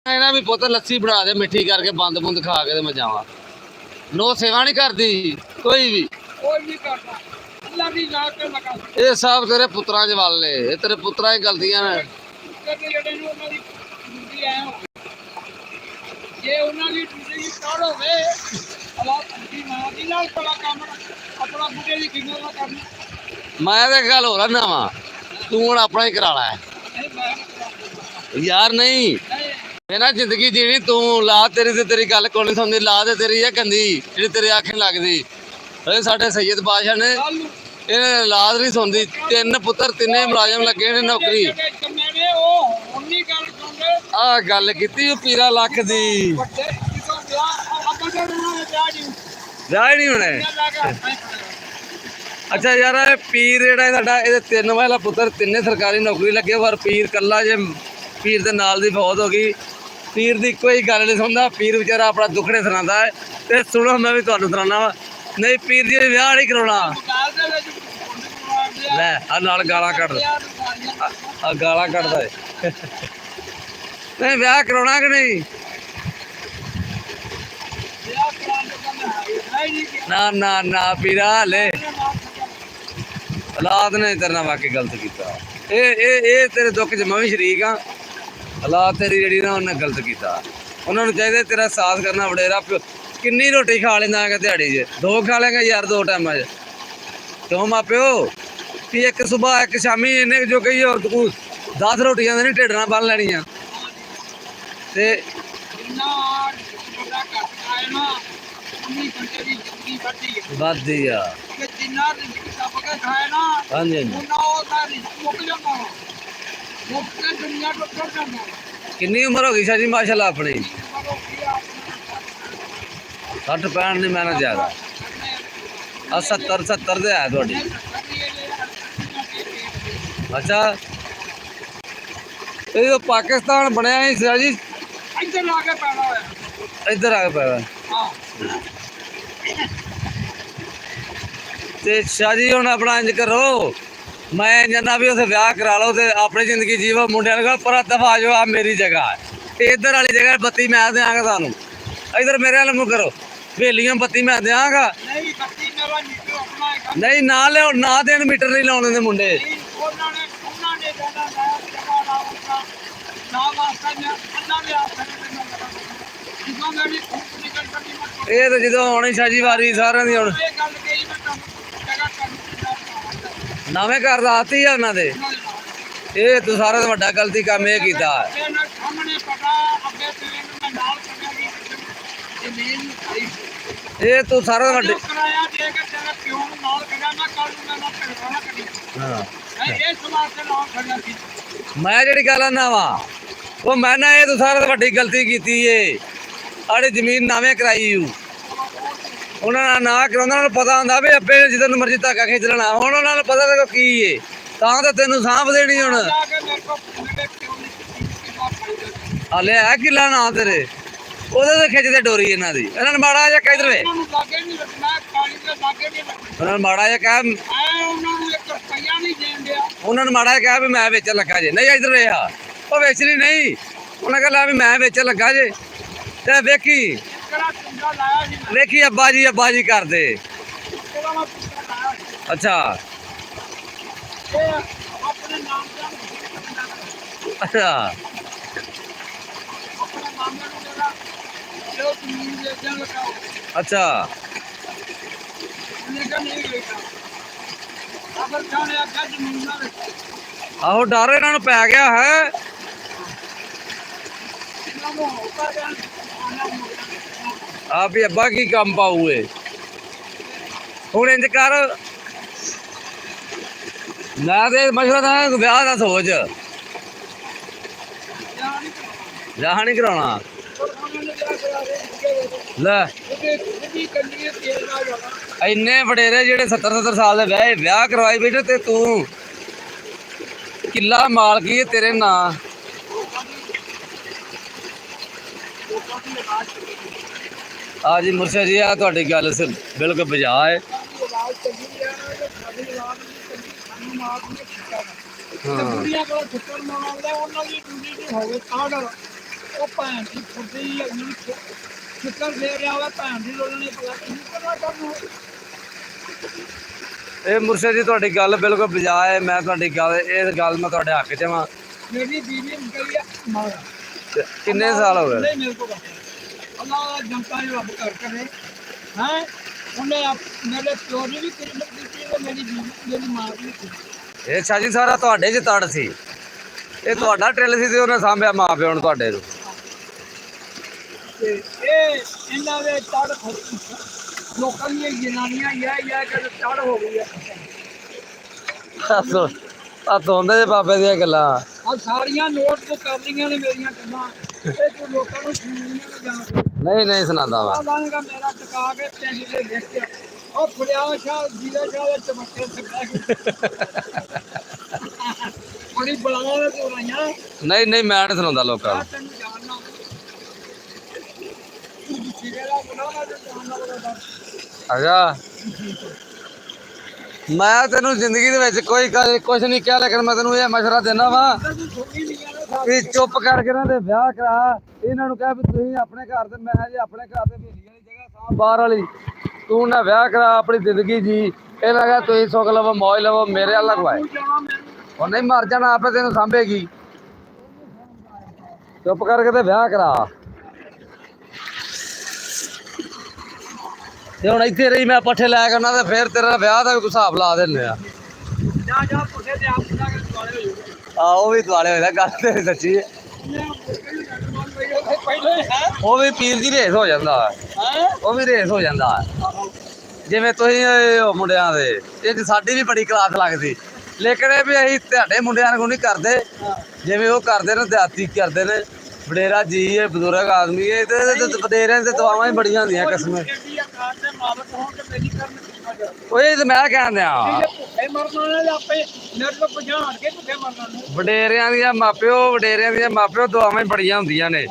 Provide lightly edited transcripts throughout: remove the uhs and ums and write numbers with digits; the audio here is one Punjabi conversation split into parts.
ਇਹਨਾਂ ਵੀ ਪੁੱਤ ਲੱਸੀ ਬਣਾ ਦੇ ਮਿੱਠੀ ਕਰਕੇ ਬੰਦ ਬੁੰਦ ਖਾ ਕੇ ਤੇ ਮੈਂ ਜਾਵਾਂ। ਨੋ ਸੇਵਾ ਨਹੀਂ ਕਰਦੀ ਕੋਈ ਵੀ ਕਰਦਾ ਅੱਲਾ ਦੀ ਜ਼ਾਤ ਤੇ ਲਗਾ ਇਹ ਸਭ ਤੇਰੇ ਪੁੱਤਰਾਂ ਦੇ ਵੱਲ ਨੇ। ਇਹ ਤੇਰੇ ਪੁੱਤਰਾਂ ਦੀ ਗਲਤੀਆਂ ਨੇ। ਜਿਹੜੇ ਨੂੰ ਉਹਨਾਂ ਦੀ ਡਿਊਟੀ ਆਇਆ ਜੇ ਉਹਨਾਂ ਦੀ ਡਿਊਟੀ ਕਰ ਹੋਵੇ ਅੱਲਾ ਦੀ ਮਾਂ ਦੀ ਨਾਲ ਕੋਲਾ ਕੰਮ ਆਪਣਾ ਬੁੱਢੇ ਦੀ ਕਿੰਨਾ ਨਾ ਕਰਨਾ। ਮੈਂ ਤਾਂ ਗੱਲ ਹੋ ਰਹਾ ਵਾ ਤੂੰ ਹੁਣ ਆਪਣਾ ਹੀ ਕਰਾ ਲੈ ਯਾਰ। ਨਹੀਂ ਇਹ ਨਾ ਜ਼ਿੰਦਗੀ ਜੀਣੀ ਤੂੰ ਲਾ ਤੇਰੀ ਤੇ ਤੇਰੀ ਗੱਲ ਕੋਈ ਨਹੀਂ ਸੁਣਦੀ। ਲਾ ਤੇ ਤੇਰੀ ਹੈ ਗੰਦੀ ਜਿਹੜੀ ਤੇਰੇ ਆਖੇ ਲੱਗਦੀ। ਸਾਡੇ ਸੈਯਦ ਬਾਦਸ਼ਾਹ ਨੇ ਇਹਨੇ ਲਾਦ ਨਹੀਂ ਸੁਣਦੀ। 3 ਪੁੱਤਰ 3 ਮੁਲਾਜ਼ਮ ਲੱਗੇ ਨੇ ਨੌਕਰੀ। ਆਹ ਗੱਲ ਕੀਤੀ ਉਹ ਪੀਰਾ ਲੱਖ ਦੀ ਵਿਆਹ ਨਹੀਂ ਹੋਣੇ। ਅੱਛਾ ਯਾਰ ਇਹ ਪੀਰ ਜਿਹੜਾ ਸਾਡਾ ਇਹਦੇ 3 ਵਾਲਾ ਪੁੱਤਰ 3 ਸਰਕਾਰੀ ਨੌਕਰੀ ਲੱਗੇ ਪਰ ਪੀਰ ਕੱਲਾ ਜੇ ਪੀਰ ਦੇ ਨਾਲ ਦੀ ਫੌਤ ਹੋ ਗਈ। ਪੀਰ ਦੀ ਕੋਈ ਗੱਲ ਨਹੀਂ ਸੁਣਦਾ। ਪੀਰ ਵਿਚਾਰਾ ਆਪਣਾ ਦੁੱਖੜੇ ਸੁਣਾਉਂਦਾ ਹੈ। ਤੇ ਸੁਣੋ ਮੈਂ ਵੀ ਤੁਹਾਨੂੰ ਸੁਣਾਉਣਾ ਵਾ। ਨਹੀਂ ਪੀਰ ਜੀ ਵਿਆਹ ਨਹੀਂ ਕਰਾਉਣਾ। ਲੈ ਆ ਨਾਲ ਗਾਲਾਂ ਕੱਢਦਾ ਆ ਗਾਲਾਂ ਕੱਢਦਾ ਹੈ। ਨਹੀਂ ਵਿਆਹ ਕਰਾਉਣਾ ਕਿ ਨਹੀਂ? ਨਾ ਨਾ ਨਾ ਪੀਰਾ ਲੈ ਔਲਾਦ ਨੇ ਤੇਰੇ ਨਾਲ ਵਾਕਈ ਗਲਤ ਕੀਤਾ। ਇਹ ਤੇਰੇ ਦੁੱਖ 'ਚ ਮੈਂ ਵੀ ਸ਼ਰੀਕ ਹਾਂ। ਔਲਾਦ ਤੇਰੀ ਜਿਹੜੀ ਨਾ ਉਹਨੇ ਗਲਤ ਕੀਤਾ। ਉਹਨਾਂ ਨੂੰ ਚਾਹੀਦਾ ਤੇਰਾ ਸਾਥ ਕਰਨਾ ਵਡੇਰਾ। ਕਿੰਨੀ ਰੋਟੀ ਖਾ ਲੈਂਦਾ ਹੈਗਾ ਦਿਹਾੜੀ 'ਚ? 2 ਖਾ ਲੇਗਾ ਯਾਰ 2 ਟਾਈਮਾਂ 'ਚ। ਕਿਉਂ ਮਾਪਿਓ ਵੀ ਇੱਕ ਸੁਬਾਹ ਇੱਕ ਸ਼ਾਮੀ ਇਹਨੇ ਜੋ ਕਹੀ ਤੂੰ 10 ਰੋਟੀਆਂ ਦੇ ਨਹੀਂ ਢਿੱਡ ਨਾਲ ਬੰਨ ਲੈਣੀਆਂ। ਤੇ ਵੱਧਦੀ ਆ ਹਾਂਜੀ ਕਿੰਨੀ ਉਮਰ ਹੋ ਗਈ ਸ਼ਾਹ ਜੀ ਮਾਸ਼ਾਅੱਲਾ ਆਪਣੀ? 60 65 ਨਹੀਂ ਮੈਂ ਨਾ ਜ਼ਿਆਦਾ 70 ਦੇ ਹੈ ਤੁਹਾਡੀ। ਅੱਛਾ ਇਹ ਪਾਕਿਸਤਾਨ ਬਣਿਆ ਸੀ ਸ਼ਾਹ ਜੀ ਇੱਧਰ ਆ ਕੇ ਪੈਦਾ ਹੋਇਆ। ਇੱਧਰ ਆ ਕੇ ਪੈਦਾ ਤੇ ਸ਼ਾਹ ਜੀ ਹੁਣ ਆਪਣਾ ਇੰਜ ਕਰੋ ਮੈਂ ਕਹਿੰਦਾ ਵੀ ਉੱਥੇ ਵਿਆਹ ਕਰਾ ਲਓ ਤੇ ਆਪਣੀ ਜ਼ਿੰਦਗੀ ਜੀਵੋ। ਮੁੰਡਿਆਂ ਨੂੰ ਕਹੋ ਪਰ ਦਫਾ ਜਾਓ ਆ ਮੇਰੀ ਜਗ੍ਹਾ ਹੈ। ਇੱਧਰ ਵਾਲੀ ਜਗ੍ਹਾ ਬੱਤੀ ਮੈਂ ਦਿਆਂਗਾ ਤੁਹਾਨੂੰ। ਇੱਧਰ ਮੇਰੇ ਵੱਲ ਨੂੰ ਕਰੋ ਹਵੇਲੀਆਂ ਬੱਤੀ ਮੈਂ ਦਿਆਂਗਾ। ਨਹੀਂ ਨਾ ਲਿਆਓ ਨਾ ਦੇਣ ਮੀਟਰ ਨਹੀਂ ਲਾਉਣ ਦਿੰਦੇ ਮੁੰਡੇ। ਇਹ ਤਾਂ ਜਦੋਂ ਆਉਣੀ ਸ਼ਾਹ ਜੀ ਵਾਰੀ ਸਾਰਿਆਂ ਦੀ ਹੁਣ ਨਵੇਂ ਘਰ ਦਾ ਆਤੀ ਆ ਉਹਨਾਂ ਦੇ। ਇਹ ਤੂੰ ਸਾਰਾ ਤੋਂ ਵੱਡਾ ਗਲਤੀ ਕੰਮ ਇਹ ਕੀਤਾ। ਇਹ ਤੂੰ ਸਾਰਾ ਤੋਂ ਵੱਡੇ ਮੈਂ ਜਿਹੜੀ ਗੱਲ ਆਨਾ ਵਾ ਉਹ ਮੈਂ ਨਾ ਇਹ ਤੂੰ ਸਾਰਾ ਤੋਂ ਵੱਡੀ ਗਲਤੀ ਕੀਤੀ ਏ। ਆੜੀ ਜ਼ਮੀਨ ਨਾਵੇਂ ਕਰਾਈ ਉਹਨਾਂ ਨਾਲ ਨਾ ਕਰਾਉਂਦਾ। ਉਹਨਾਂ ਨੂੰ ਪਤਾ ਹੁੰਦਾ ਵੀ ਅੱਬੇ ਜਿੱਦਨ ਮਰਜ਼ੀ ਧਾਗਾ ਖਿੱਚ ਲੈਣਾ। ਹੁਣ ਉਹਨਾਂ ਨੂੰ ਪਤਾ ਦੇਖੋ ਕੀ ਏ ਤਾਂ ਤੈਨੂੰ ਸਾਂਭ ਦੇਣੀ। ਹੁਣ ਹਾਲੇ ਹੈ ਕਿੱਲਾ ਨਾ ਤੇਰੇ ਉਹਦੇ ਤੇ ਖਿੱਚਦੇ ਡੋਰੀ ਇਹਨਾਂ ਦੀ। ਇਹਨਾਂ ਨੂੰ ਮਾੜਾ ਜਿਹਾ ਕਹਿ ਦੇਵੇ ਉਹਨਾਂ ਨੂੰ ਮਾੜਾ ਜਿਹਾ ਕਹਿ ਉਹਨਾਂ ਨੂੰ ਮਾੜਾ ਜਿਹਾ ਕਹਿ ਵੀ ਮੈਂ ਵੇਚਣ ਲੱਗਾ ਜੇ। ਨਹੀਂ ਇੱਧਰ ਰਿਹਾ ਉਹ ਵੇਚਣੀ ਨਹੀਂ। ਉਹਨਾਂ ਕਹਿੰਦਾ ਵੀ ਮੈਂ ਵੇਚਣ ਲੱਗਾ ਜੇ ਤੇ ਵੇਖੀ ਵੇਖੀ ਅੱਬਾ ਜੀ ਕਰਦੇ। ਅੱਛਾ ਅੱਛਾ ਅੱਛਾ ਆਹੋ ਡਰ ਇਹਨਾਂ ਨੂੰ ਪੈ ਗਿਆ ਹੈ। ਆ ਵੀ ਅੱਬਾ ਕੀ ਕੰਮ ਪਾਊਏ। ਹੁਣ ਇੰਜ ਕਰ ਨਾ ਦੇ ਮਸ਼ਵਰਾ ਦਾ ਵਿਆਹ ਦਾ ਸੋਚ ਵਿਆਹ ਨਹੀਂ ਕਰਾਉਣਾ। ਲੈ ਇੰਨੇ ਵਡੇਰੇ ਜਿਹੜੇ 70 ਸਾਲ ਦੇ ਵਿਆਹ ਕਰਵਾਈ ਬੈਠੇ ਤੇ ਤੂੰ ਕਿੱਲਾ ਮਾਲਕੀ ਹੈ ਤੇਰੇ ਨਾਂ। ਆ ਜੀ ਮੁਰਸ਼ਦ ਜੀ ਆ ਤੁਹਾਡੀ ਗੱਲ ਬਿਲਕੁਲ ਬਜਾ ਹੈ। ਉਹ ਭੈਣ ਦੀ ਫੁੱਦੀ ਮੈਨੂੰ ਫਿਕਰ ਦੇ ਰਿਹਾ ਵਾ ਭੈਣ ਦੀ ਲੋੜ ਨਹੀਂ ਪਤਾ ਕੀ ਕਰਨਾ ਕਰਨਾ ਇਹ ਮੁਰਸ਼ਦ ਜੀ ਤੁਹਾਡੀ ਗੱਲ ਬਿਲਕੁਲ ਬਜਾ ਹੈ। ਮੈਂ ਤੁਹਾਡੀ ਗੱਲ ਇਹ ਗੱਲ ਮੈਂ ਤੁਹਾਡੇ ਹੱਕ 'ਚ ਵਾਂ। ਮੇਰੀ ਬੀਵੀ ਨਿਕਲੀ ਆ ਮਾਰਾ ਕਿੰਨੇ ਸਾਲ ਹੋ ਗਏ? ਨਹੀਂ ਮੇਰੇ ਕੋਲ ਅੱਲਾ ਜਨਤਾ ਨੇ ਰੱਬ ਕਰ ਕਰੇ ਹੈ ਉਹਨੇ ਮੇਰੇ ਪਿਓ ਨੇ ਵੀ ਖਿਦਮਤ ਕੀਤੀ ਤੇ ਮੇਰੀ ਬੀਵੀ ਮੇਰੀ ਮਾਂ ਦੀ ਵੀ ਕੀਤੀ। ਇਹ ਅੱਛਾ ਜੀ ਸਾਰਾ ਤੁਹਾਡੇ 'ਚ ਤੜ ਸੀ। ਇਹ ਤੁਹਾਡਾ ਟਿੱਲ ਸੀ ਤੇ ਉਹਨੇ ਸਾਂਭਿਆ ਮਾਂ ਪਿਓ ਨੂੰ ਤੁਹਾਡੇ ਨੂੰ। ਤੇ ਇਹ ਇਹਨਾਂ ਦੇ ਚੜ ਲੋਕਾਂ ਦੀਆਂ ਜਨਾਨੀਆਂ ਇਹ ਕਿ ਚੜ ਹੋ ਗਈ ਹੈ। ਆ ਸੁਣਦੇ ਜੇ ਬਾਬੇ ਦੀਆਂ ਗੱਲਾਂ। ਆ ਸਾਰੀਆਂ ਨੋਟ ਤੋਂ ਕਰ ਲਈਆਂ ਨੇ ਮੇਰੀਆਂ ਗੱਲਾਂ ਇਹ ਤੂੰ ਲੋਕਾਂ ਨੂੰ ਸੁਣੀਆਂ ਜਾਂ ਨਹੀਂ ਸੁਣਾਉਂਦਾ ਵਾ। ਲਾਂਗਾ ਮੇਰਾ ਟਿਕਾ ਕੇ ਪਿੰਡ ਦੇ ਵਿੱਚ ਉਹ ਫੜਿਆ ਸ਼ਾਹ ਜੀਰਾ ਸ਼ਾਹ ਦੇ ਚਮੱਕੇ ਸਿੱਖਿਆ ਬੜੀ ਬਲਾਵਾਂ ਦੇ ਤੋਰਾਈਆਂ ਨਹੀਂ ਮੈਂ ਨਹੀਂ ਸੁਣਾਉਂਦਾ ਲੋਕਾਂ ਨੂੰ। ਤੈਨੂੰ ਜਾਣਨਾ ਸਿਗਰਾ ਬਣਾ ਦੇ ਜਾਣਨਾ ਅੱਛਾ ਮੈਂ ਤੈਨੂੰ ਜ਼ਿੰਦਗੀ ਦੇ ਵਿੱਚ ਕੁਛ ਨਹੀਂ ਕਿਹਾ, ਲੇਕਿਨ ਮੈਂ ਤੈਨੂੰ ਇਹ ਮਸ਼ਵਰਾ ਦਿੰਦਾ ਵਾ ਵੀ ਚੁੱਪ ਕਰਕੇ ਨਾ ਤੇ ਵਿਆਹ ਕਰਾ। ਇਹਨਾਂ ਨੂੰ ਕਹਿ ਵੀ ਤੁਸੀਂ ਆਪਣੇ ਘਰ ਤੇ ਮੈਂ ਜੇ ਆਪਣੇ ਘਰ ਤੇ ਵੇਲੀ ਵਾਲੀ ਜਗ੍ਹਾ ਸਾਂ ਬਾਹਰ ਵਾਲੀ ਤੂੰ ਨਾ ਵਿਆਹ ਕਰਾ ਆਪਣੀ ਜ਼ਿੰਦਗੀ ਜੀ। ਇਹ ਮੈਂ ਕਿਹਾ ਤੁਸੀਂ ਸੁੱਖ ਲਵੋ ਮੌਜ ਲਵੋ ਮੇਰੇ ਵੱਲ ਲਗਵਾਏ ਉਹ ਨਹੀਂ ਮਰ ਜਾਣਾ ਆਪੇ ਤੈਨੂੰ ਸਾਂਭੇਗੀ। ਚੁੱਪ ਕਰਕੇ ਤੇ ਵਿਆਹ ਕਰਾ। ਤੇ ਹੁਣ ਇੱਥੇ ਰਹੀ ਮੈਂ ਪੱਠੇ ਲੈ ਕੇ ਉਹਨਾਂ ਤੇ ਫਿਰ ਤੇਰਾ ਵਿਆਹ ਦਾ ਵੀ ਕੋਈ ਹਿਸਾਬ ਲਾ ਦਿੰਦੇ ਆ। ਜਾ ਪੁੱਠੇ ਤੇ ਆਪ ਦਾ ਦੁਆਲੇ ਹੋ ਜਾਊਗਾ। ਉਹ ਵੀ ਦੁਆਲੇ ਹੋਇਆ ਗੱਲ ਤੇ ਸੱਚੀ ਹੈ। ਉਹ ਵੀ ਪੀਰ ਦੀ ਰੇਸ ਹੋ ਜਾਂਦਾ ਉਹ ਵੀ ਰੇਸ ਹੋ ਜਾਂਦਾ ਜਿਵੇਂ ਤੁਸੀਂ ਮੁੰਡਿਆਂ ਦੇ ਇਹ ਸਾਡੀ ਵੀ ਬੜੀ ਕਲਾਸ ਲੱਗਦੀ, ਲੇਕਿਨ ਇਹ ਵੀ ਅਸੀਂ ਤੁਹਾਡੇ ਮੁੰਡਿਆਂ ਨੂੰ ਨਹੀਂ ਕਰਦੇ ਜਿਵੇਂ ਉਹ ਕਰਦੇ ਨੇ ਦਿਹਾਤੀ ਕਰਦੇ ਨੇ। ਵਡੇਰਾ ਜੀ ਇਹ ਬਜ਼ੁਰਗ ਆਦਮੀ ਇਹ ਤੇ ਵਡੇਰਿਆਂ ਦੀ ਦਵਾਵਾਂ ਹੀ ਬੜੀਆਂ ਹੁੰਦੀਆਂ ਕਿਸਮ। ਉਹ ਤੇ ਮੈਂ ਕਹਿਣ ਦਿਆਂ ਵਡੇਰਿਆਂ ਦੀਆਂ ਮਾਪਿਓ ਦੁਆਵਾਂ ਹੀ ਬੜੀਆਂ ਹੁੰਦੀਆਂ ਨੇ,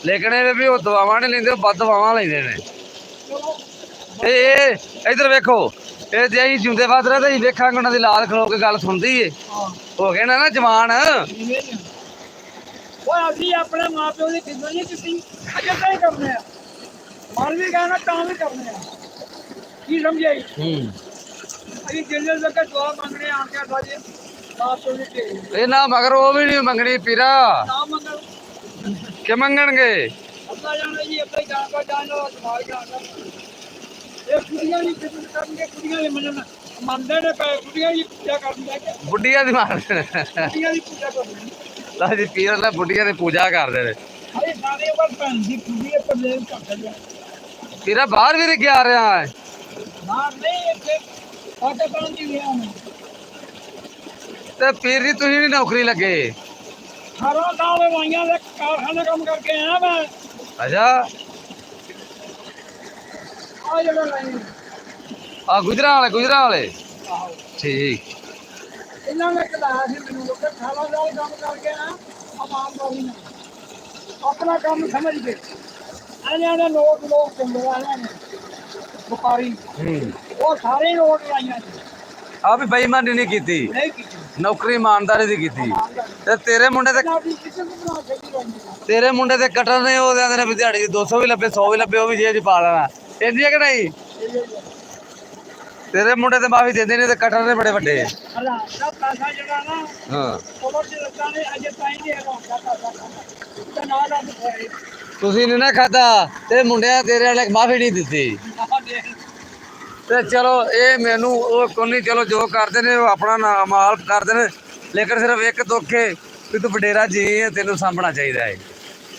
ਲੇਕਿਨ ਇਹ ਵੀ ਉਹ ਦੁਆਵਾਂ ਨਹੀਂ ਲੈਂਦੇ ਉਹ ਵੱਧ ਦੁਆਵਾਂ ਲੈਂਦੇ ਨੇ। ਇਹ ਇੱਧਰ ਵੇਖੋ ਇਹ ਜੇ ਅਸੀਂ ਜਿਉਂਦੇ ਵੱਧ ਰਹੇ ਤਾਂ ਅਸੀਂ ਵੇਖਾਂਗੇ ਉਹਨਾਂ ਦੀ ਲਾਲ ਖਲੋ ਕੇ ਗੱਲ ਸੁਣਦੀ ਏ। ਹੋ ਗਏ ਨਾ ਜਵਾਨ। ਅਸੀਂ ਆਪਣੇ ਮਾਂ ਪਿਓ ਦੀ ਖਿਦਮਤ ਨਹੀਂ ਕੀਤੀ ਅਜੇ ਤਾਂ ਹੀ ਕਰਨੇ ਆ ਮਰ ਵੀ ਗਏ ਨਾ ਤਾਂ ਵੀ ਕਰਨੇ ਆ ਕੀ ਸਮਝਾਈ। ਅਸੀਂ ਜਿੰਨੇ ਤੱਕ ਦੁਆ ਮੰਗਣੇ ਆ ਕੇ ਸਾਜੇ ਮਾਂ ਪਿਓ ਦੀ ਢੇਰ ਇਹ ਨਾ ਮਗਰ ਉਹ ਵੀ ਨਹੀਂ ਮੰਗਣੀ ਪੀਰਾ ਨਾ ਮੰਗਣ ਕਿ ਮੰਗਣਗੇ ਅੱਲਾ ਜਾਣੇ ਜੀ ਅੱਲਾ ਜਾਣਦਾ ਜਾਣਦਾ ਸਮਾਜ ਜਾਣਦਾ। ਇਹ ਕੁੜੀਆਂ ਦੀ ਖਿਦਮਤ ਕਰਨਗੇ ਕੁੜੀਆਂ ਦੇ ਮੰਨਦੇ ਨੇ ਪਏ ਕੁੜੀਆਂ ਦੀ ਪੂਜਾ ਕਰਦੇ ਬੁੱਢੀਆਂ ਦੀ ਮਾਰ ਕੁੜੀਆਂ ਦੀ ਪੂਜਾ ਕਰਦੇ ਲਾ ਜੀ ਪੀਰ ਨਾਲ ਬੁੱਢੀਆਂ ਦੀ ਪੂਜਾ ਕਰਦੇ ਨੇ। ਅਰੇ ਸਾਰੇ ਵਰ ਭੈਣ ਦੀ ਕੁੜੀ ਪਰ ਲੈ ਕਰਦੇ ਪੀਰਾ ਬਾਹਰ ਵੀ ਰਿਹਾ ਆ ਰਿਹਾ ਹੈ ਨਾ ਨਹੀਂ ਇੱਥੇ ਪਾਕਿਸਤਾਨ ਦੀ ਵਿਆਹ ਨੇ ਤੇ ਪੀਰ ਜੀ ਤੁਸੀਂ ਵੀ ਨੌਕਰੀ ਲੱਗੇ 18 ਸਾਲ ਵਾਈਆਂ ਦੇ ਕਾਰਖਾਨੇ ਕੰਮ ਕਰਕੇ ਆਇਆ ਮੈਂ। ਅੱਛਾ ਆ ਜਿਹੜਾ ਲਾਈਨ ਆ ਗੁਜਰਾਂ ਵਾਲੇ ਆਹੋ ਠੀਕ। ਇਹਨਾਂ ਨੇ ਕਢਾਇਆ ਸੀ ਮੈਨੂੰ ਲੋਕ 18 ਸਾਲ ਕੰਮ ਕਰਕੇ ਆ ਇਮਾਨਦਾਰੀ ਨਾਲ ਆਪਣਾ ਕੰਮ ਸਮਝ ਕੇ ਇਹਨਾਂ ਨੇ ਲੋਕ ਚੰਗੇ ਵਾਲਿਆਂ ਨੇ ਵਪਾਰੀ ਉਹ ਸਾਰੇ ਨੋਟ ਲਾਈਆਂ ਸੀ ਆ ਵੀ ਬੇਈਮਾਨੀ ਨਹੀਂ ਕੀਤੀ ਨਹੀਂ ਕੀਤੀ ਨੌਕਰੀ ਇਮਾਨਦਾਰੀ ਦੀ ਕੀਤੀ। ਤੇ ਤੇਰੇ ਮੁੰਡੇ ਤੇ ਕਟਰ ਨੇ ਉਹ ਆਂਦੇ ਨੇ ਵੀ ਦਿਹਾੜੀ 200 ਵੀ ਲੱਭੇ 100 ਵੀ ਲੱਭੇ ਉਹ ਵੀ ਜੇਬ 'ਚ ਪਾ ਲੈਣਾ ਇੰਦੀ ਹੈ ਕਿ ਨਹੀਂ। ਤੇਰੇ ਮੁੰਡੇ ਤੇ ਮਾਫੀ ਦਿੰਦੇ ਨੇ ਤੇ ਕਟਰ ਨੇ ਬੜੇ ਵੱਡੇ। ਪੈਸਾ ਜਿਹੜਾ ਨਾ ਹਾਂ ਨੇ ਅਜੇ ਤਾਈਂ ਨਹੀਂ ਹੈਗਾ ਨਾ ਤੁਸੀਂ ਨਹੀਂ ਨਾ ਖਾਧਾ ਤੇ ਮੁੰਡਿਆਂ ਤੇਰੇ ਵਾਲੇ ਮਾਫੀ ਨਹੀਂ ਦਿੱਤੀ। ਤੇ ਚਲੋ ਇਹ ਮੈਨੂੰ ਉਹ ਕੋਨੀ ਚਲੋ ਜੋ ਕਰਦੇ ਨੇ ਉਹ ਆਪਣਾ ਮਾਲ ਕਰਦੇ ਨੇ, ਲੇਕਿਨ ਸਿਰਫ ਇੱਕ ਦੁੱਖ ਹੈ ਵੀ ਤੂੰ ਵਡੇਰਾ ਜੀ ਤੈਨੂੰ ਸਾਂਭਣਾ ਚਾਹੀਦਾ ਹੈ।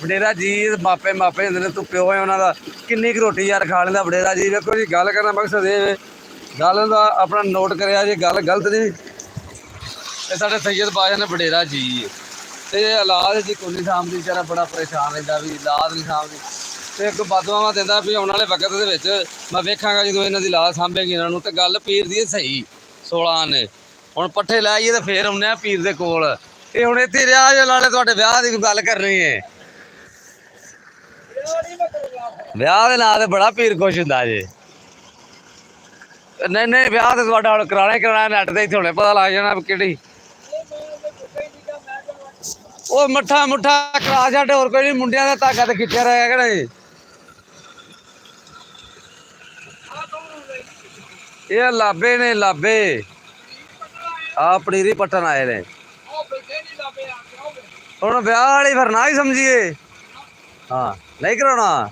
ਵਡੇਰਾ ਜੀ ਮਾਪੇ ਹੁੰਦੇ ਨੇ, ਤੂੰ ਪਿਓ ਹੈ ਉਹਨਾਂ ਦਾ। ਕਿੰਨੀ ਕੁ ਰੋਟੀ ਯਾਰ ਖਾ ਲੈਂਦਾ ਵਡੇਰਾ ਜੀ। ਵੇਖੋ ਜੀ ਗੱਲ ਕਰਨਾ ਮਕਸਦ ਇਹ ਗੱਲ ਦਾ ਆਪਣਾ ਨੋਟ ਕਰਿਆ ਜੇ ਗੱਲ ਗਲਤ ਨਹੀਂ। ਇਹ ਸਾਡੇ ਸੈਯਦ ਬਾਜਾ ਨੇ ਵਡੇਰਾ ਜੀ ਤੇ ਔਲਾਦ ਜੀ ਕੋਈ ਨਹੀਂ ਸਾਂਭਦੀ, ਵਿਚਾਰਾ ਬੜਾ ਪਰੇਸ਼ਾਨ ਰਹਿੰਦਾ ਵੀ ਔਲਾਦ ਨਹੀਂ ਸਾਂਭਦੀ। ਤੇ ਇੱਕ ਬਦਦੁਆਵਾਂ ਦਿੰਦਾ ਵੀ ਆਉਣ ਵਾਲੇ ਵਕਤ ਦੇ ਵਿੱਚ ਮੈਂ ਵੇਖਾਂਗਾ ਜਦੋਂ ਇਹਨਾਂ ਦੀ ਔਲਾਦ ਸਾਂਭੇਗੀ ਇਹਨਾਂ ਨੂੰ। ਤੇ ਗੱਲ ਪੀਰ ਦੀ ਸਹੀ 16 ਨੇ ਹੁਣ ਪੱਠੇ ਲੈ ਆਈਏ ਤੇ ਫੇਰ ਆਉਂਦੇ ਆ ਪੀਰ ਦੇ ਕੋਲ। ਇਹ ਹੁਣ ਇੱਥੇ ਰਿਹਾ ਜੇ ਨਾਲੇ ਤੁਹਾਡੇ ਵਿਆਹ ਦੀ ਗੱਲ ਕਰਨੀ ਹੈ। ਵਿਆਹ ਦੇ ਨਾਂ ਤੇ ਬੜਾ ਪੀਰ ਖੁਸ਼ ਹੁੰਦਾ ਜੇ। ਨਹੀਂ ਵਿਆਹ ਤੇ ਤੁਹਾਡਾ ਹੁਣ ਕਰਾਣਾ ਨੈਟ ਤੇ ਇੱਥੇ ਹੁਣੇ ਪਤਾ ਲੱਗ ਜਾਣਾ ਕਿਹੜੀ। ਉਹ ਮੱਠਾ ਮੁੱਠਾ ਕਰਾ ਛੱਡ, ਹੋਰ ਕੋਈ ਨਹੀਂ। ਮੁੰਡਿਆਂ ਦਾ ਧਾਗਾ ਤੇ ਖਿੱਚਿਆ ਰਿਹਾ ਕਿ ਨਹੀਂ? ਇਹ ਲਾਬੇ ਨੇ, ਲਾਬੇ ਆ ਪਨੀਰੀ ਪੱਟਣ ਆਏ ਨੇ। ਹੁਣ ਵਿਆਹ ਵਾਲੀ ਫਿਰ ਨਾ ਹੀ ਸਮਝੀਏ। ਹਾਂ ਨਹੀਂ ਕਰਾਉਣਾ।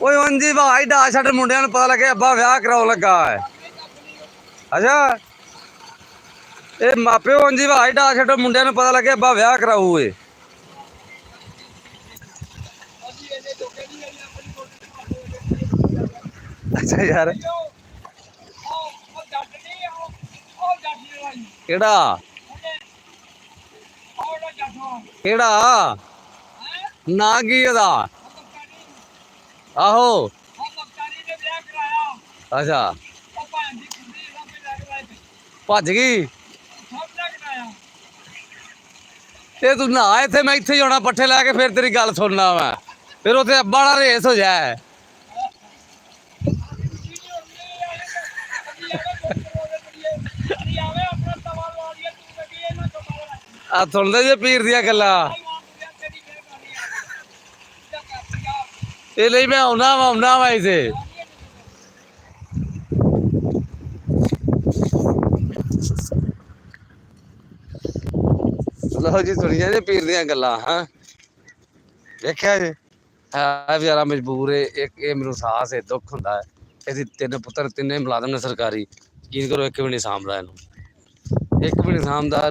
ਓਏ ਉਂਝ ਭਾਈ ਡਾ ਛੱਡ, ਮੁੰਡਿਆਂ ਨੂੰ ਪਤਾ ਲੱਗੇ ਅੱਬਾ ਵਿਆਹ ਕਰਾਉਣ ਲੱਗਾ ਹੈ। ਅੱਛਾ ਇਹ ਮਾਪਿਓ ਉਂਝ ਭਾਈ ਡਾ ਛੱਡੋ, ਮੁੰਡਿਆਂ ਨੂੰ ਪਤਾ ਲੱਗੇ ਅੱਬਾ ਵਿਆਹ ਕਰਾਊ। ਏ ਅੱਛਾ ਯਾਰ ਕਿਹੜਾ ਕਿਹੜਾ ਨਾ ਕੀ ਉਹਦਾ? ਆਹੋ ਅੱਛਾ ਭੱਜ ਗਈ। ਤੇ ਤੂੰ ਨਾ ਇੱਥੇ, ਮੈਂ ਇੱਥੇ ਹੀ ਆਉਣਾ ਪੱਠੇ ਲੈ ਕੇ, ਫਿਰ ਤੇਰੀ ਗੱਲ ਸੁਣਨਾ ਵਾ। ਫਿਰ ਉੱਥੇ ਅੱਬਾ ਨਾਲ ਰੇਸ ਹੋ ਜਾਏ। ਆ ਸੁਣਦੇ ਜੇ ਪੀਰ ਦੀਆਂ ਗੱਲਾਂ। ਇਹ ਲਈ ਮੈਂ ਆਉਣਾ ਵਾ ਇਸੇ। ਲਓ ਜੀ ਸੁਣੀਆਂ ਜੇ ਪੀਰ ਦੀਆਂ ਗੱਲਾਂ। ਹਾਂ ਵੇਖਿਆ ਜੇ ਹੈ ਵਿਚਾਰਾ ਮਜਬੂਰ ਏ। ਇੱਕ ਇਹ ਮੈਨੂੰ ਸਾਹਸ ਹੈ, ਦੁੱਖ ਹੁੰਦਾ ਹੈ। ਇਹਦੀ 3 ਪੁੱਤਰ, 3 ਮੁਲਾਜ਼ਮ ਨੇ ਸਰਕਾਰੀ। ਯਕੀਨ ਕਰੋ ਇੱਕ ਵੀ ਨਹੀਂ ਸਾਂਭਦਾ ਇਹਨੂੰ, ਇੱਕ ਵੀ ਨਹੀਂ ਸਾਂਭਦਾ।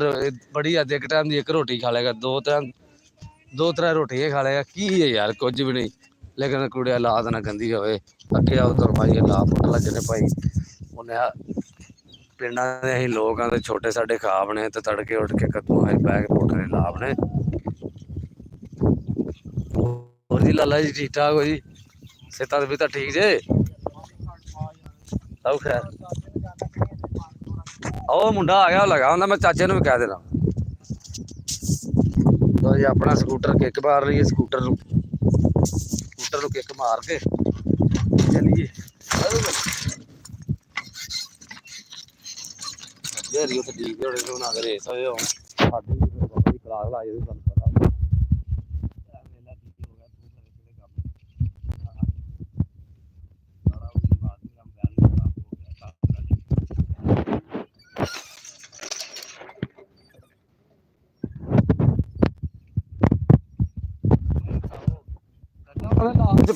ਬੜੀ ਅੱਜ ਇੱਕ ਟਾਈਮ ਦੀ ਇੱਕ ਰੋਟੀ ਖਾ ਲੇਗਾ, 2-3 ਰੋਟੀਆਂ ਖਾ ਲੇਗਾ। ਕੀ ਹੈ ਯਾਰ, ਕੁਝ ਵੀ ਨਹੀਂ। ਲੇਕਿਨ ਕੁੜੀ ਹਾਲਾਤ ਨਾ ਗੰਦੀ ਹੋਵੇ। ਅੱਗੇ ਉਧਰ ਭਾਈ ਲਾ ਪੁੱਟ ਲੱਗੇ ਨੇ ਭਾਈ। ਉਹਨੇ ਪਿੰਡਾਂ ਦੇ ਅਸੀਂ ਲੋਕ ਆ ਤੇ ਛੋਟੇ ਸਾਡੇ ਖਾਬ ਨੇ, ਤੇ ਤੜਕੇ ਉੱਠ ਕੇ ਕੱਦੂ ਬਹਿ ਕੇ ਪੁੱਟ ਨੇ ਲਾਭ ਨੇ। ਹੋਰ ਜੀ ਲਾਲਾ ਜੀ ਠੀਕ ਠਾਕ ਹੋ ਜੀ? ਸਿਹਤਾਂ ਵੀ ਤਾਂ ਠੀਕ ਜੇ? ਸਭ ਖੈਰ। ਉਹ ਮੁੰਡਾ ਆ ਗਿਆ, ਉਹ ਲਗਾ ਹੁੰਦਾ। ਮੈਂ ਚਾਚੇ ਨੂੰ ਵੀ ਕਹਿ ਦੇਣਾ। ਲੋ ਜੀ ਆਪਣਾ ਸਕੂਟਰ ਕਿੱਕ ਮਾਰ ਲਈਏ। ਸਕੂਟਰ ਨੂੰ ਕਿੱਕ ਮਾਰ ਕੇ ਚੱਲੀਏ। ਜਿਹੜੀ ਉੱਥੇ ਡੀ ਕੇ ਹੋਣੇ ਨਾ ਕਰੇ ਸਵੇ ਹੁਣ ਸਾਡੀ ਕਲਾਸ ਲਾ ਜਾਂਦੀ। ਤੁਹਾਨੂੰ ਪਤਾ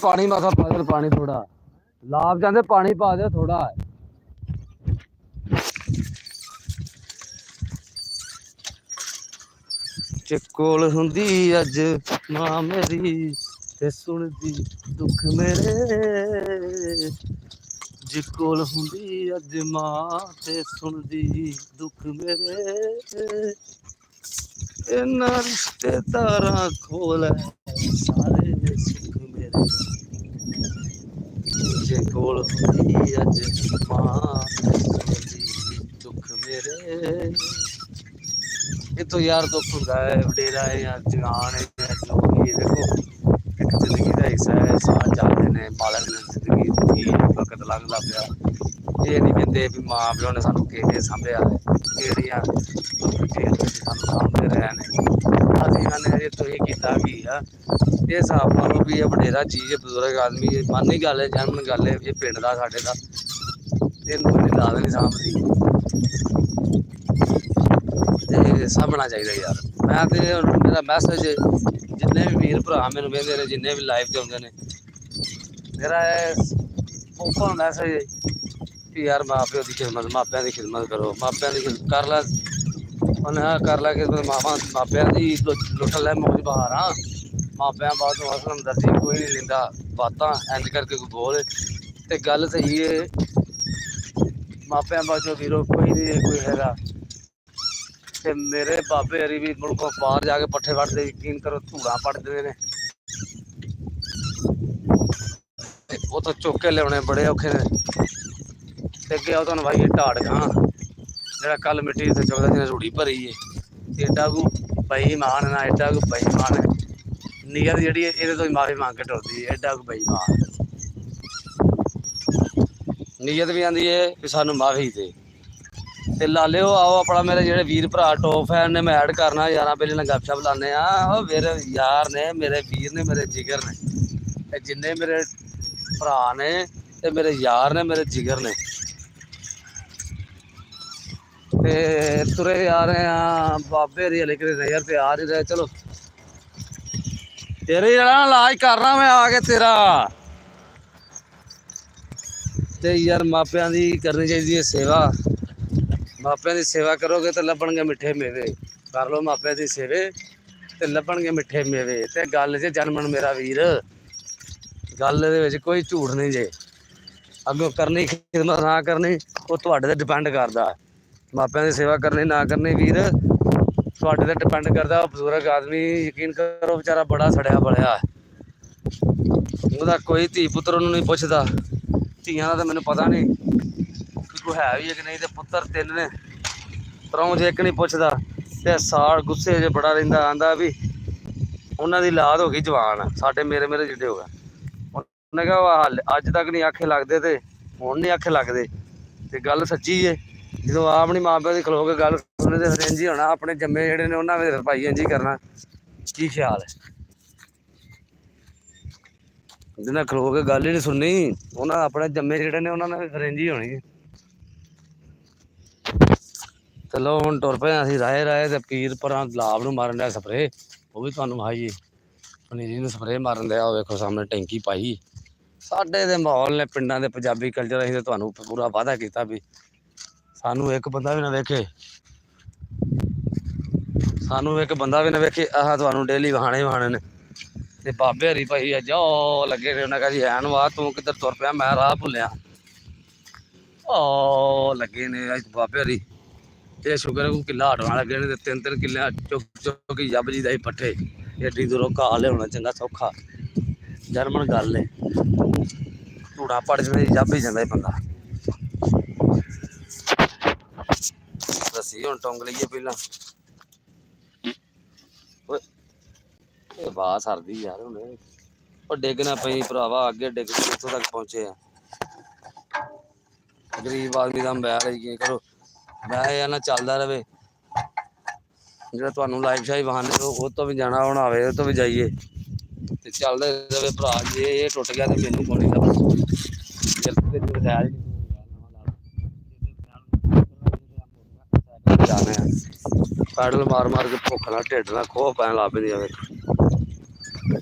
ਪਾਣੀ ਮਾਸਾ ਪਾ ਦੇ, ਪਾਣੀ ਥੋੜਾ ਲਾਭ ਜਾਂਦੇ, ਪਾਣੀ ਪਾ ਦੇ ਥੋੜਾ। ਜੇ ਕੋਲ ਹੁੰਦੀ ਅੱਜ ਮਾਂ ਮੇਰੀ ਤੇ ਸੁਣਦੀ ਦੁੱਖ ਮੇਰੇ। ਜੇ ਕੋਲ ਹੁੰਦੀ ਅੱਜ ਮਾਂ ਤੇ ਸੁਣਦੀ ਦੁੱਖ ਮੇਰੇ। ਇਹਨਾਂ ਰਿਸ਼ਤੇਦਾਰਾਂ ਕੋਲ ਸਾਰੇ ਸੁੱਖ ਮੇਰੇ। ਜੇ ਕੋਲ ਹੁੰਦੀ ਅੱਜ ਮਾਂ ਸੁਣਦੀ ਦੁੱਖ ਮੇਰੇ। ਇਹ ਤੋਂ ਯਾਰ ਦੁੱਖ ਹੁੰਦਾ ਹੈ, ਵਡੇਰਾ ਹੈ ਜਾਂ ਜਵਾਨ ਹੈ, ਜੋ ਵੀ ਦੇਖੋ ਇੱਕ ਜ਼ਿੰਦਗੀ ਦਾ ਹਿੱਸਾ ਹੈ। ਸਾਹ ਚੱਲਦੇ ਨੇ, ਮਾਲਕ ਨੇ ਜ਼ਿੰਦਗੀ ਦਿੱਤੀ, ਵਕਤ ਲੰਘਦਾ ਪਿਆ। ਇਹ ਨਹੀਂ ਕਹਿੰਦੇ ਵੀ ਮਾਂ ਪਿਓ ਨੇ ਸਾਨੂੰ ਕਿਹੜੇ ਸਾਂਭਿਆ, ਕਿਹੜੀਆਂ ਸਾਨੂੰ ਸਾਂਭਦੇ ਰਹੇ ਨੇ। ਅਸੀਂ ਕਹਿੰਦੇ ਹਜੇ ਤੁਸੀਂ ਕੀਤਾ ਕੀ ਆ? ਇਹ ਹਿਸਾਬ ਨਾਲੋਂ ਵੀ ਇਹ ਵਡੇਰਾ ਚੀਜ਼ ਹੈ, ਬਜ਼ੁਰਗ ਆਦਮੀ। ਇਹ ਮਾਨੀ ਗੱਲ ਹੈ, ਜਨਮਨ ਗੱਲ ਹੈ। ਇਹ ਪਿੰਡ ਦਾ ਸਾਡੇ ਦਾ, ਇਹਨੂੰ ਕੋਈ ਲਾਦ ਨਹੀਂ ਸਾਂਭਦੀ। ਤੇ ਸਾਂਭਣਾ ਚਾਹੀਦਾ ਯਾਰ। ਮੈਂ ਤੇ ਮੇਰਾ ਮੈਸੇਜ ਜਿੰਨੇ ਵੀ ਵੀਰ ਭਰਾ ਮੈਨੂੰ ਵੇਖਦੇ ਨੇ, ਜਿੰਨੇ ਵੀ ਲਾਈਵ ਤੇ ਆਉਂਦੇ ਨੇ, ਮੇਰਾ ਓਪਨ ਮੈਸੇਜ ਵੀ ਯਾਰ ਮਾਂ ਪਿਓ ਦੀ ਖਿਦਮਤ, ਮਾਪਿਆਂ ਦੀ ਖਿਦਮਤ ਕਰੋ। ਮਾਪਿਆਂ ਦੀ ਕਰ ਲੈ, ਉਹਨੇ ਕਰ ਲੈ ਖਿਦਮਤ। ਮਾਪਿਆਂ ਦੀ ਲੁੱਟ ਲੈ ਮੌਜ ਬਹਾਰਾਂ। ਮਾਪਿਆਂ ਬਾਅਦ ਅਸਲ ਹਮਦਰਦੀ ਕੋਈ ਨਹੀਂ ਲੈਂਦਾ। ਬਾਤਾਂ ਇੰਝ ਕਰਕੇ ਕੋਈ ਬੋਲ ਤੇ ਗੱਲ ਸਹੀ ਹੈ। ਮਾਪਿਆਂ ਬਾਅਦ ਵੀਰੋ ਕੋਈ ਨਹੀਂ ਕੋਈ ਹੈਗਾ। ਤੇ ਮੇਰੇ ਬਾਬੇ ਹਰੀ ਵੀ ਮੁਲਕੋਂ ਬਾਹਰ ਜਾ ਕੇ ਪੱਠੇ ਵੱਢਦੇ, ਯਕੀਨ ਕਰੋ ਧੂੜਾਂ ਪੱਟਦੇ ਨੇ। ਉੱਥੋਂ ਚੁੱਕ ਕੇ ਲਿਆਉਣੇ ਬੜੇ ਔਖੇ ਨੇ। ਤੇ ਅੱਗੇ ਉਹ ਤੁਹਾਨੂੰ ਭਾਈ ਢਾੜ ਖਾਂ ਜਿਹੜਾ ਕੱਲ ਮਿੱਟੀ ਤੇ ਚੁੱਕਦਾ, ਜਿਹਨੇ ਰੂੜੀ ਭਰੀ ਹੈ। ਏਡਾ ਕੋ ਬੇਈਮਾਨ ਨਾ, ਏਡਾ ਕੋ ਬੇਈਮਾਨ ਹੈ। ਨੀਅਤ ਜਿਹੜੀ ਇਹਦੇ ਤੋਂ ਮਾਫੀ ਮੰਗ ਕੇ ਟੁਰਦੀ ਹੈ। ਏਡਾ ਕੋ ਬੇਈਮਾਨ ਨੀਅਤ ਵੀ ਆਉਂਦੀ ਹੈ ਵੀ ਸਾਨੂੰ ਮਾਫੀ ਦੇ। ਤੇ ਲਾਲਿਓ ਆਓ ਆਪਣਾ ਮੇਰੇ ਜਿਹੜੇ ਵੀਰ ਭਰਾ ਟੌਪ ਫੈਨ ਨੇ ਮੈਂ ਐਡ ਕਰਨਾ ਯਾਰਾਂ ਪਹਿਲੇ ਨਾਲ ਗੱਪਸ਼ਪ ਲਾਉਂਦੇ ਆ। ਉਹ ਮੇਰੇ ਯਾਰ ਨੇ, ਮੇਰੇ ਵੀਰ ਨੇ, ਮੇਰੇ ਜਿਗਰ ਨੇ, ਤੇ ਜਿੰਨੇ ਮੇਰੇ ਭਰਾ ਨੇ ਤੇ ਮੇਰੇ ਯਾਰ ਨੇ, ਮੇਰੇ ਜਿਗਰ ਨੇ, ਤੇ ਤੁਰੇ ਆ ਰਹੇ ਆ ਬਾਬੇ ਦੀ ਹਲੇ ਕਿਤੇ ਨਜ਼ਰ ਤੇ ਆ ਨਹੀਂ ਰਹੇ। ਚਲੋ ਤੇਰੇ ਜਿਹੜਾ ਇਲਾਜ ਕਰਨਾ ਮੈਂ ਆ ਕੇ ਤੇਰਾ। ਤੇ ਯਾਰ ਮਾਪਿਆਂ ਦੀ ਕਰਨੀ ਚਾਹੀਦੀ ਹੈ ਸੇਵਾ। ਮਾਪਿਆਂ ਦੀ ਸੇਵਾ ਕਰੋਗੇ ਤਾਂ ਲੱਭਣਗੇ ਮਿੱਠੇ ਮੇਵੇ। ਕਰ ਲਓ ਮਾਪਿਆਂ ਦੀ ਸੇਵੇ ਤੇ ਲੱਭਣਗੇ ਮਿੱਠੇ ਮੇਵੇ। ਤੇ ਗੱਲ 'ਚ ਜਨਮਨ ਮੇਰਾ ਵੀਰ, ਗੱਲ ਦੇ ਵਿੱਚ ਕੋਈ ਝੂਠ ਨਹੀਂ ਜੇ। ਅੱਗੋਂ ਕਰਨੀ ਖਿਦਮਤ ਨਾ ਕਰਨੀ ਉਹ ਤੁਹਾਡੇ ਤੇ ਡਿਪੈਂਡ ਕਰਦਾ। ਮਾਪਿਆਂ ਦੀ ਸੇਵਾ ਕਰਨੀ ਨਾ ਕਰਨੀ ਵੀਰ ਤੁਹਾਡੇ ਤੇ ਡਿਪੈਂਡ ਕਰਦਾ। ਉਹ ਬਜ਼ੁਰਗ ਆਦਮੀ ਯਕੀਨ ਕਰੋ ਵਿਚਾਰਾ ਬੜਾ ਸੜਿਆ ਬਲਿਆ, ਉਹਦਾ ਕੋਈ ਧੀ ਪੁੱਤਰ ਉਹਨੂੰ ਨਹੀਂ ਪੁੱਛਦਾ। ਧੀਆਂ ਦਾ ਤਾਂ ਮੈਨੂੰ ਪਤਾ ਨਹੀਂ ਕਿ ਕੋਈ ਹੈ ਵੀ ਹੈ ਕਿ ਨਹੀਂ। ਤੇ ਪੁੱਤਰ 3 ਨੇ, ਪਰੋਂ ਜੇ ਇੱਕ ਨਹੀਂ ਪੁੱਛਦਾ। ਤੇ ਸਾਲ ਗੁੱਸੇ 'ਚ ਬੜਾ ਰਹਿੰਦਾ, ਆਂਦਾ ਵੀ ਉਹਨਾਂ ਦੀ ਔਲਾਦ ਹੋ ਗਈ ਜਵਾਨ, ਸਾਡੇ ਮੇਰੇ ਜਿੱਡੇ ਹੋ ਗਏ। ਉਹਨੇ ਕਿਹਾ ਅੱਜ ਤੱਕ ਨਹੀਂ ਆਖੇ ਲੱਗਦੇ ਤੇ ਹੁਣ ਨਹੀਂ ਆਖੇ ਲੱਗਦੇ। ਤੇ ਗੱਲ ਸੱਚੀ ਹੈ। ਜਦੋਂ ਆਪ ਨਹੀਂ ਮਾਂ ਪਿਓ ਦੀ ਖਲੋ ਕੇ ਗੱਲ ਸੁਣੇ ਤੇ ਫਿਰ ਇੰਝ ਹੀ ਹੋਣਾ। ਆਪਣੇ ਜੰਮੇ ਜਿਹੜੇ ਨੇ ਉਹਨਾਂ ਦੇ ਭਾਈ ਇੰਝ ਹੀ ਕਰਨਾ। ਕੀ ਖਿਆਲ ਹੈ? ਜਿਹਨਾਂ ਖਲੋ ਕੇ ਗੱਲ ਹੀ ਨਹੀਂ ਸੁਣਨੀ ਉਹਨਾਂ ਆਪਣੇ ਜੰਮੇ ਜਿਹੜੇ ਨੇ ਉਹਨਾਂ ਨੇ ਫਿਰ ਇੰਝ ਹੀ ਹੋਣੀ। ਚਲੋ ਹੁਣ ਤੁਰ ਪਏ ਅਸੀਂ ਰਾਏ ਤੇ ਪੀਰ ਪਰਾਂ ਗੁਲਾਬ ਨੂੰ ਮਾਰਨ ਡਿਆ ਸਪਰੇ। ਉਹ ਵੀ ਤੁਹਾਨੂੰ ਵਿਖਾਈਏ। ਪਨੀਰੀ ਨੂੰ ਸਪਰੇ ਮਾਰਨ ਡਿਆ। ਉਹ ਵੇਖੋ ਸਾਹਮਣੇ ਟੈਂਕੀ ਪਾਈ। ਸਾਡੇ ਦੇ ਮਾਹੌਲ ਨੇ ਪਿੰਡਾਂ ਦੇ ਪੰਜਾਬੀ ਕਲਚਰ ਅਸੀਂ ਤਾਂ ਤੁਹਾਨੂੰ ਪੂਰਾ ਵਾਅਦਾ ਕੀਤਾ ਵੀ ਸਾਨੂੰ ਇੱਕ ਬੰਦਾ ਵੀ ਨਾ ਵੇਖੇ, ਸਾਨੂੰ ਇੱਕ ਬੰਦਾ ਵੀ ਨਾ ਵੇਖੇ। ਆਹ ਤੁਹਾਨੂੰ ਡੇਲੀ ਵਹਾਣੇ ਨੇ। ਤੇ ਬਾਬੇ ਹਰੀ ਭਾਈ ਅੱਜ ਉਹ ਲੱਗੇ ਨੇ। ਉਹਨਾਂ ਕਹਿੰਦੀ ਐਨ ਵਾਹ ਤੂੰ ਕਿੱਧਰ ਤੁਰ ਪਿਆ? ਮੈਂ ਰਾਹ ਭੁੱਲਿਆ। ਉਹ ਲੱਗੇ ਨੇ ਅੱਜ ਬਾਬੇ ਹਰੀ। ਤੇ ਸ਼ੁਕਰ ਕੋਈ ਕਿੱਲਾ ਹਟਵਾਂ ਲੱਗੇ ਨੇ। ਤੇ 3 ਕਿੱਲਿਆਂ ਚੁੱਕ ਕੇ ਜੱਬ ਜੀ ਦਾ ਹੀ ਪੱਠੇ ਏਡੀ ਦੂਰੋਂ ਘਾਹ ਲਿਆਉਣਾ ਚੰਗਾ ਸੌਖਾ ਜਰਮਨ ਗੱਲ ਏ। ਧੂੜਾ ਪੜ ਜਵੇ ਜੱਬ ਹੀ ਜਾਂਦਾ ਬੰਦਾ। ਦੱਸੀ ਹੁਣ ਟੁੰਗ ਲਈਏ ਪਹਿਲਾਂ। ਇਹ ਬਾਹ ਸਰਦੀ ਯਾਰ ਹੁਣ। ਉਹ ਡਿੱਗ ਨਾ ਪਈ ਭਰਾਵਾ, ਅੱਗੇ ਡਿੱਗ ਕੇ ਕਿੱਥੋਂ ਤੱਕ ਪਹੁੰਚੇ ਆ। ਗਰੀਬ ਆਦਮੀ ਦਾ ਮੋਬਾਈਲ ਕੀ ਕਰੋ। ਮੈਂ ਇਹ ਨਾ ਚੱਲਦਾ ਰਹੇ। ਜਿਹੜਾ ਤੁਹਾਨੂੰ ਲਾਈਫ ਸ਼ਾਈ ਬਹਾਨੇ ਉਹ ਤੋਂ ਵੀ ਜਾਣਾ ਬਣਾਵੇ ਉਹ ਤੋਂ ਵੀ ਜਾਈਏ ਤੇ ਚੱਲਦਾ ਰਹੇ ਭਰਾ। ਜੇ ਇਹ ਟੁੱਟ ਗਿਆ ਤੇ ਮੈਨੂੰ ਕੋਣੀ ਪੈਡਲ ਮਾਰ ਕੇ ਭੁੱਖ ਨਾਲ ਢਿੱਡ ਨਾਲ ਖੋਹ ਪੈਣ ਲੱਗ ਪੈਂਦੀ ਆ।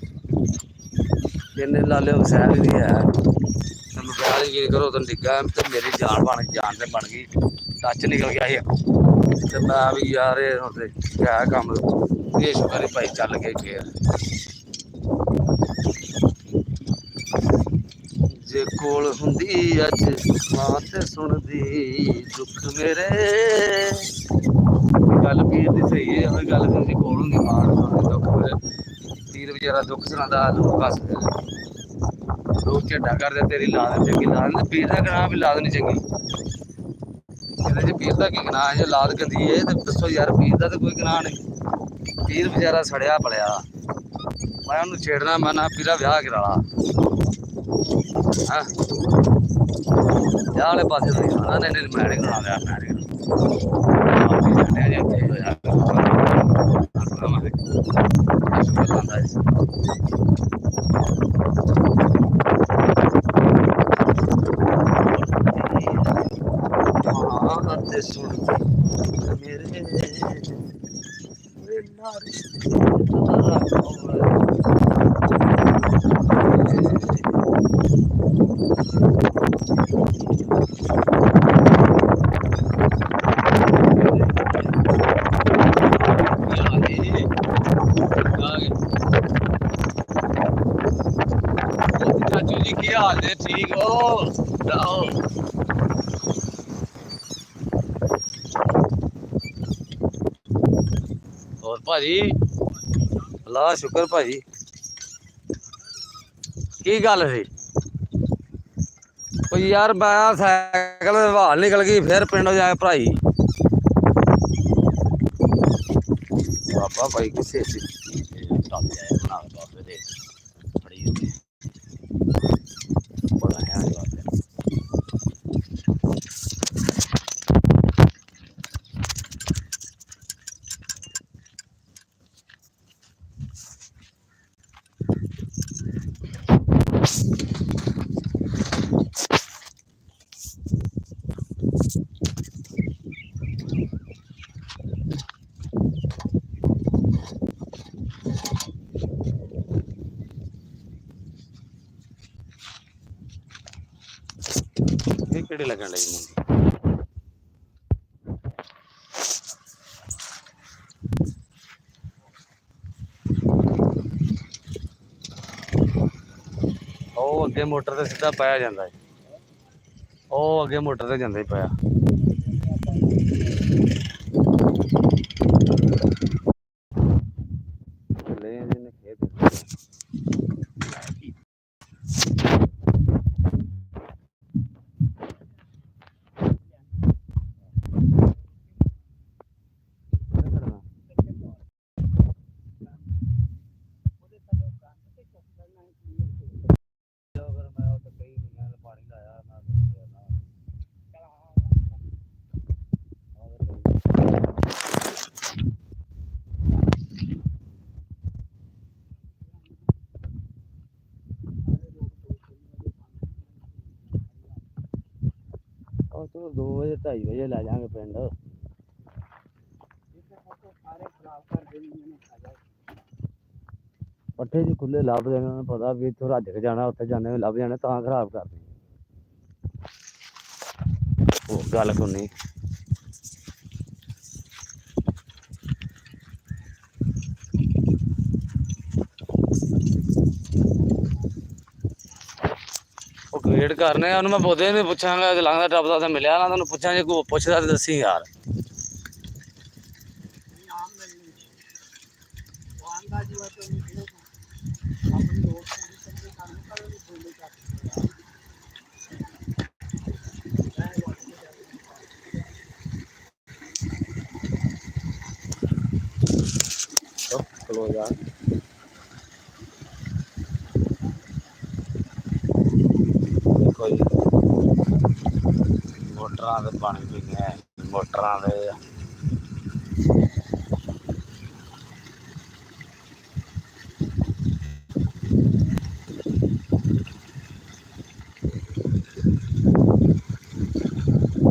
ਕਿੰਨੇ ਲਾਲੇ ਵਸੈਲ ਹੀ ਨਹੀਂ ਹੈ। ਤੈਨੂੰ ਖਿਆਲ ਹੀ ਕਰੋ ਤੈਨੂੰ ਡਿੱਗਾ ਤੇ ਮੇਰੀ ਜਾਨ ਤੇ ਬਣ ਗਈ। ਟੱਚ ਨਿਕਲ ਗਿਆ ਸੀ ਤੇ ਮੈਂ ਵੀ ਯਾਰ ਇਹ ਹੁਣ ਤੇ ਹੈ ਕੰਮ। ਇਹ ਸ਼ੁਕਰ ਭਾਈ ਚੱਲ ਕੇ ਫੇਰ। ਜੇ ਕੋਲ ਹੁੰਦੀ ਅੱਜ ਮਾਂ ਤੇ ਸੁਣਦੀ ਦੁੱਖ ਮੇਰੇ। ਗੱਲ ਪੀਰ ਦੀ ਸਹੀ ਹੈ। ਉਹ ਗੱਲ ਹੁੰਦੀ ਕੋਲ ਹੁੰਦੀ ਮਾਂ ਸੁਣਦੀ ਦੁੱਖ ਮੇਰੇ। ਪੀਰ ਵਿਚਾਰਾ ਦੁੱਖ ਸੁਣਾਉਂਦਾ ਲੋਕ ਹੱਸਦੇ ਲੋਕ ਝੇਡਾ ਕਰਦੇ ਤੇਰੀ ਲਾਦ ਚੰਗੀ। ਲਾਦ ਪੀਰ ਦਾ ਗਨਾਹ ਵੀ ਲਾਦ ਨੀ ਚੰਗੀ। ਇਹਦੇ ਚ ਪੀਰ ਦਾ ਕੀ ਗਨਾਹ ਜੇ ਲਾਦ ਗੰਦੀ ਏ ਤੇ ਦੱਸੋ ਯਾਰ। ਪੀਰ ਦਾ ਤਾਂ ਕੋਈ ਗਨਾਹ ਨਹੀਂ। ਪੀਰ ਵਿਚਾਰਾ ਸੜਿਆ ਬਲਿਆ। ਮੈਂ ਉਹਨੂੰ ਛੇੜਨਾ ਮੈਂ ਨਾ ਪੀਰਾ ਵਿਆਹ ਕਰਾ ਲਾ। ਵਿਆਹ ਵਾਲੇ ਪਾਸੇ ਨਹੀਂ ਆਉਣਾ। ਨਹੀਂ ਮੈਂ ਨਹੀਂ ਕਰਾਉਣਾ ਵਿਆਹ। ਮੈਂ ਨਹੀਂ ਤੇ ਸੁਣ ਮੇਰੇ ਚਾਚੂ ਜੀ ਕੀ ਹਾਲ ਨੇ? ਠੀਕ ਹੋ? ਹੋਰ ਭਾਜੀ ਅੱਲਾ ਸ਼ੁਕਰ ਭਾਜੀ। ਕੀ ਗੱਲ ਸੀ? ਉਹ ਯਾਰ ਮੈਂ ਸਾਈਕਲ ਹਵਾਲ ਨਿਕਲ ਗਈ ਫਿਰ ਪਿੰਡੋਂ ਜਾ ਕੇ ਭਰਾਈ। ਬਾਬਾ ਭਾਈ ਕਿਸੇ ਕਿਹੜੀ ਲੱਗਣ ਲਈ ਮੁੰਡੀ ਉਹ ਅੱਗੇ ਮੋਟਰ ਤੇ ਸਿੱਧਾ ਪਾਇਆ ਜਾਂਦਾ ਹੈ ਉਹ ਅੱਗੇ ਮੋਟਰ ਤੇ ਜਾਂਦਾ ਹੀ ਪਾਇਆ ਚਲੋ 2 ਵਜੇ 2:30 ਵਜੇ ਲੈ ਜਾਾਂਗੇ ਪਿੰਡ ਪੱਠੇ ਜੀ ਖੁੱਲੇ ਲੱਭ ਜਾਣੇ ਉਹਨੂੰ ਪਤਾ ਵੀ ਇੱਥੋਂ ਰੱਜ ਕੇ ਜਾਣਾ ਉੱਥੇ ਜਾਣੇ ਲੱਭ ਜਾਣੇ ਤਾਂ ਖਰਾਬ ਕਰਦੇ ਉਹ ਗੱਲ ਕੋਈ ਉਹ ਗ੍ਰੇਡ ਕਰਨੇ ਉਹਨੂੰ ਮੈਂ ਬੋਦੇ ਵੀ ਪੁੱਛਾਂਗਾ ਜੇ ਲੰਘਦਾ ਟੱਪਦਾ ਤਾਂ ਮਿਲਿਆ ਨਾ ਤੁਹਾਨੂੰ ਪੁੱਛਾਂ ਜੇ ਕੋਈ ਪੁੱਛਦਾ ਤੇ ਦੱਸੀ ਯਾਰ ਚਲੋ ਯਾਰ ਦੇਖੋ ਜੀ ਮੋਟਰਾਂ ਦੇ ਪਾਣੀ ਪੀਣੇ ਮੋਟਰਾਂ ਦੇ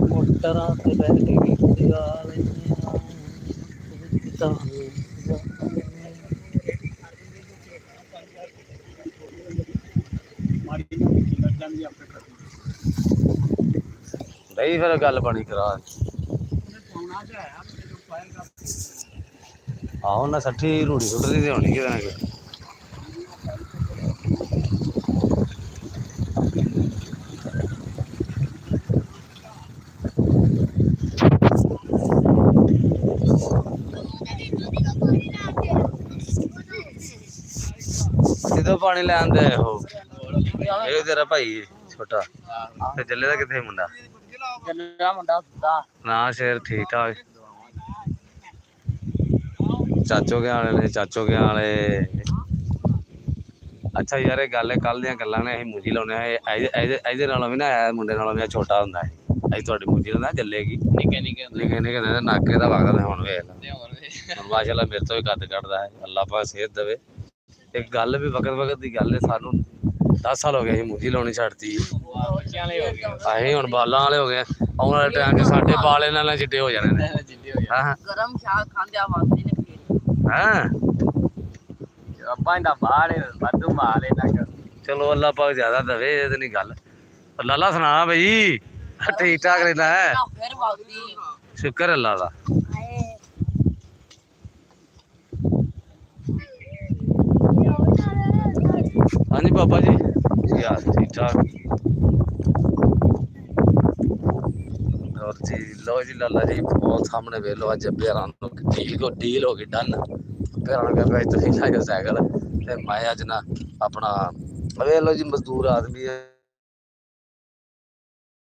ਮੋਟਰਾਂ ਤੇ ਬੈਠ ਕੇ ਗੀਤ ਗਾ ਲੈਂਦੇ ਹਾਂ ਨਹੀਂ ਫਿਰ ਗੱਲ ਬਣੀ ਕਰਾ ਆਹੋ ਨਾ 60 ਰੂੜੀ ਸੁੱਟਦੀ ਤੇ ਹੋਣੀ ਕਿਤੇ ਨਾ ਕਿਤੇ ਕਿਦੋਂ ਪਾਣੀ ਲੈਣ ਦੇ ਉਹ ਇਹ ਤੇਰਾ ਭਾਈ ਛੋਟਾ ਤੇ ਜੱਲੇ ਦਾ ਕਿੱਥੇ ਮੁੰਡਾ ਨਾ ਸ਼ੇਰ ਠੀਕ ਠਾਕ ਚਾਚੋ ਗਿਆ ਵਾਲੇ ਨੇ ਚਾਚੋ ਗਿਆ ਵਾਲੇ ਅੱਛਾ ਯਾਰ ਇਹ ਗੱਲ ਹੈ ਕੱਲ ਦੀਆਂ ਗੱਲਾਂ ਨੇ ਅਸੀਂ ਮੂੰਜੀ ਲਾਉਂਦੇ ਆ ਇਹਦੇ ਨਾਲੋਂ ਵੀ ਨਾ ਮੁੰਡੇ ਨਾਲੋਂ ਵੀ ਛੋਟਾ ਹੁੰਦਾ ਹੈ ਅਸੀਂ ਤੁਹਾਡੀ ਮੂੰਜੀ ਲਾਉਂਦਾ ਜੱਲੇਗੀ ਨਿੱਕੇ ਨਿੱਕੇ ਨਾਕੇ ਦਾ ਵਗਦਾ ਹੁਣ ਵੇਖ ਹੁਣ ਮਾਸ਼ਾਅੱਲਾ ਮੇਰੇ ਤੋਂ ਵੀ ਕੱਦ ਕੱਢਦਾ ਹੈ ਅੱਲਾ ਪਾਕ ਸਿਹਤ ਦੇਵੇ ਇੱਕ ਗੱਲ ਵੀ ਵਕਤ ਦੀ ਗੱਲ ਹੈ ਸਾਨੂੰ 10 ਸਾਲ ਹੋ ਗਏ ਅਸੀਂ ਮੂੰਜੀ ਲਾਉਣੀ ਛੱਡਤੀ ਅਸੀਂ ਹੁਣ ਬਾਲਾਂ ਵਾਲੇ ਹੋ ਗਏ ਆਉਣ ਵਾਲੇ ਟਾਈਮ 'ਚ ਸਾਡੇ ਬਾਲ ਇਹਨਾਂ ਨਾਲ ਚਿੱਟੇ ਹੋ ਜਾਣੇ ਨੇ ਹਾਂ ਗਰਮ ਸ਼ਾਹ ਖਾਂਦੇ ਆ ਵਾਸਤੇ ਨੇ ਹਾਂ ਆਪਾਂ ਦਾ ਬਾਹਰ ਵਾਧੂ ਮਾਲ ਇਹਨਾਂ ਚਲੋ ਅੱਲਾ ਪਾਕ ਜ਼ਿਆਦਾ ਦੇਵੇ ਇਹ ਤੇ ਨਹੀਂ ਗੱਲ ਲਾਲਾ ਸੁਣਾ ਬਈ ਠੀਕ ਠਾਕ ਰਹਿੰਦਾ ਹੈ ਫਿਰ ਵਾਦੀ ਸ਼ੁਕਰ ਅੱਲਾ ਦਾ ਹਾਂਜੀ ਬਾਬਾ ਜੀ ਯਾਰ ਠੀਕ ਠਾਕ और जी लो जी लाला जी बहुत सामने वे लो अज डील हो गई डन प्यार भाई तुम ला जाओ साइकिल ते मैं अज ना अपना वे लो जी मजदूर आदमी है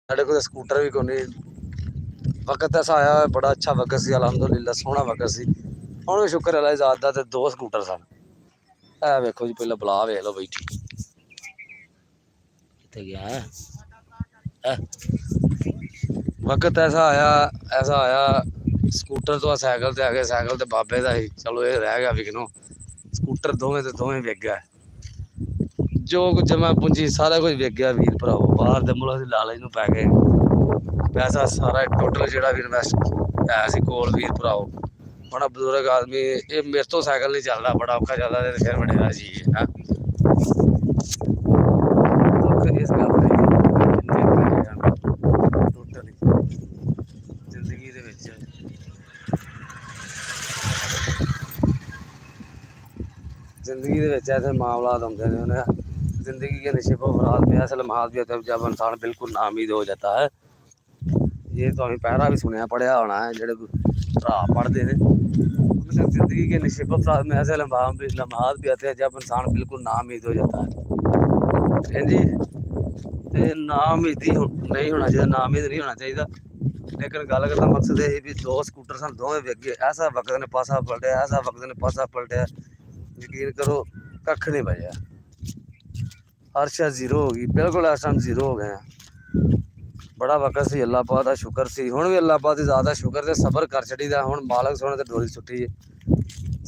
साढ़े को स्कूटर भी कोई वक्त ऐसा आया बड़ा अच्छा वक्त सी अलहमदुलिल्लाह सोहना वक्त सी हुण शुक्र अल्लाह ज़ात दा ते 2 स्कूटर सन ए वेखो जी पहले बुला वेख लो बैठी कित्थे गया है वक्त ऐसा आया स्कूटर तो साइकिल ते आ गए साइकिल ते बाबे दा ही चलो ये रह गया विकनो स्कूटर दोवें विक गया जो कुछ जमा पूंजी सारा कुछ विक गया वीर भराओ बाहर दे मुल्क दी लालच नूं पै गए पैसा सारा टोटल जिहड़ा भी इन्वेस्ट है सी कोल वीर भराओ बड़ा बजुर्ग आदमी ये मेरे तो साइकिल नहीं चलदा बड़ा औखा चलदा ते फिर बड़ेगा जी है इस गल ਵਿੱਚ ऐसे मामला होते हैं उन्हें जिंदगी के नशीब फराज में ऐसे लम्हात भी होते हैं जब इंसान बिल्कुल नाउमीद हो जाता है। ये तो हमें पहरा भी सुनया पढ़िया होना है जेडे भरा पढ़ते हैं। जिंदगी के नशीब फराज में ऐसे लम्हात भी आते हैं जब इंसान बिल्कुल नाउमीद हो जाता है जी। ਤੇ ਨਾਮੀਦੀ ਨਹੀਂ ਹੋਣਾ ਚਾਹੀਦਾ, ਨਾਮੀਦ ਨਹੀਂ ਹੋਣਾ ਚਾਹੀਦਾ। ਲੇਕਿਨ ਗੱਲ ਕਰਦਾ ਮਕਸਦ ਇਹ ਵੀ ਦੋ ਸਕੂਟਰ ਸਨ, ਦੋਵੇਂ ਵਿਕ ਗਏ। ਐਸਾ ਵਕਤ ਨੇ ਪਾਸਾ ਪਲਟਿਆ, ਐਸਾ ਵਕਤ ਨੇ ਪਾਸਾ ਪਲਟਿਆ, ਯਕੀਨ ਕਰੋ ਕੱਖ ਨਹੀਂ ਬਚਿਆ। ਹਰ ਸ਼ਾ ਜ਼ੀਰੋ ਹੋ ਗਈ, ਬਿਲਕੁਲ ਇਸ ਟਾਈਮ ਜ਼ੀਰੋ ਹੋ ਗਏ ਆ। ਬੜਾ ਵਕਤ ਸੀ, ਅੱਲਾਹ ਪਾਕ ਦਾ ਸ਼ੁਕਰ ਸੀ। ਹੁਣ ਵੀ ਅੱਲਾਹ ਪਾਕ ਦੀ ਜ਼ਿਆਦਾ ਸ਼ੁਕਰ ਤੇ ਸਬਰ ਕਰ ਛੱਡੀਦਾ। ਹੁਣ ਮਾਲਕ ਸੋਹਣੇ ਤੇ ਡੋਰੀ ਸੁੱਟੀ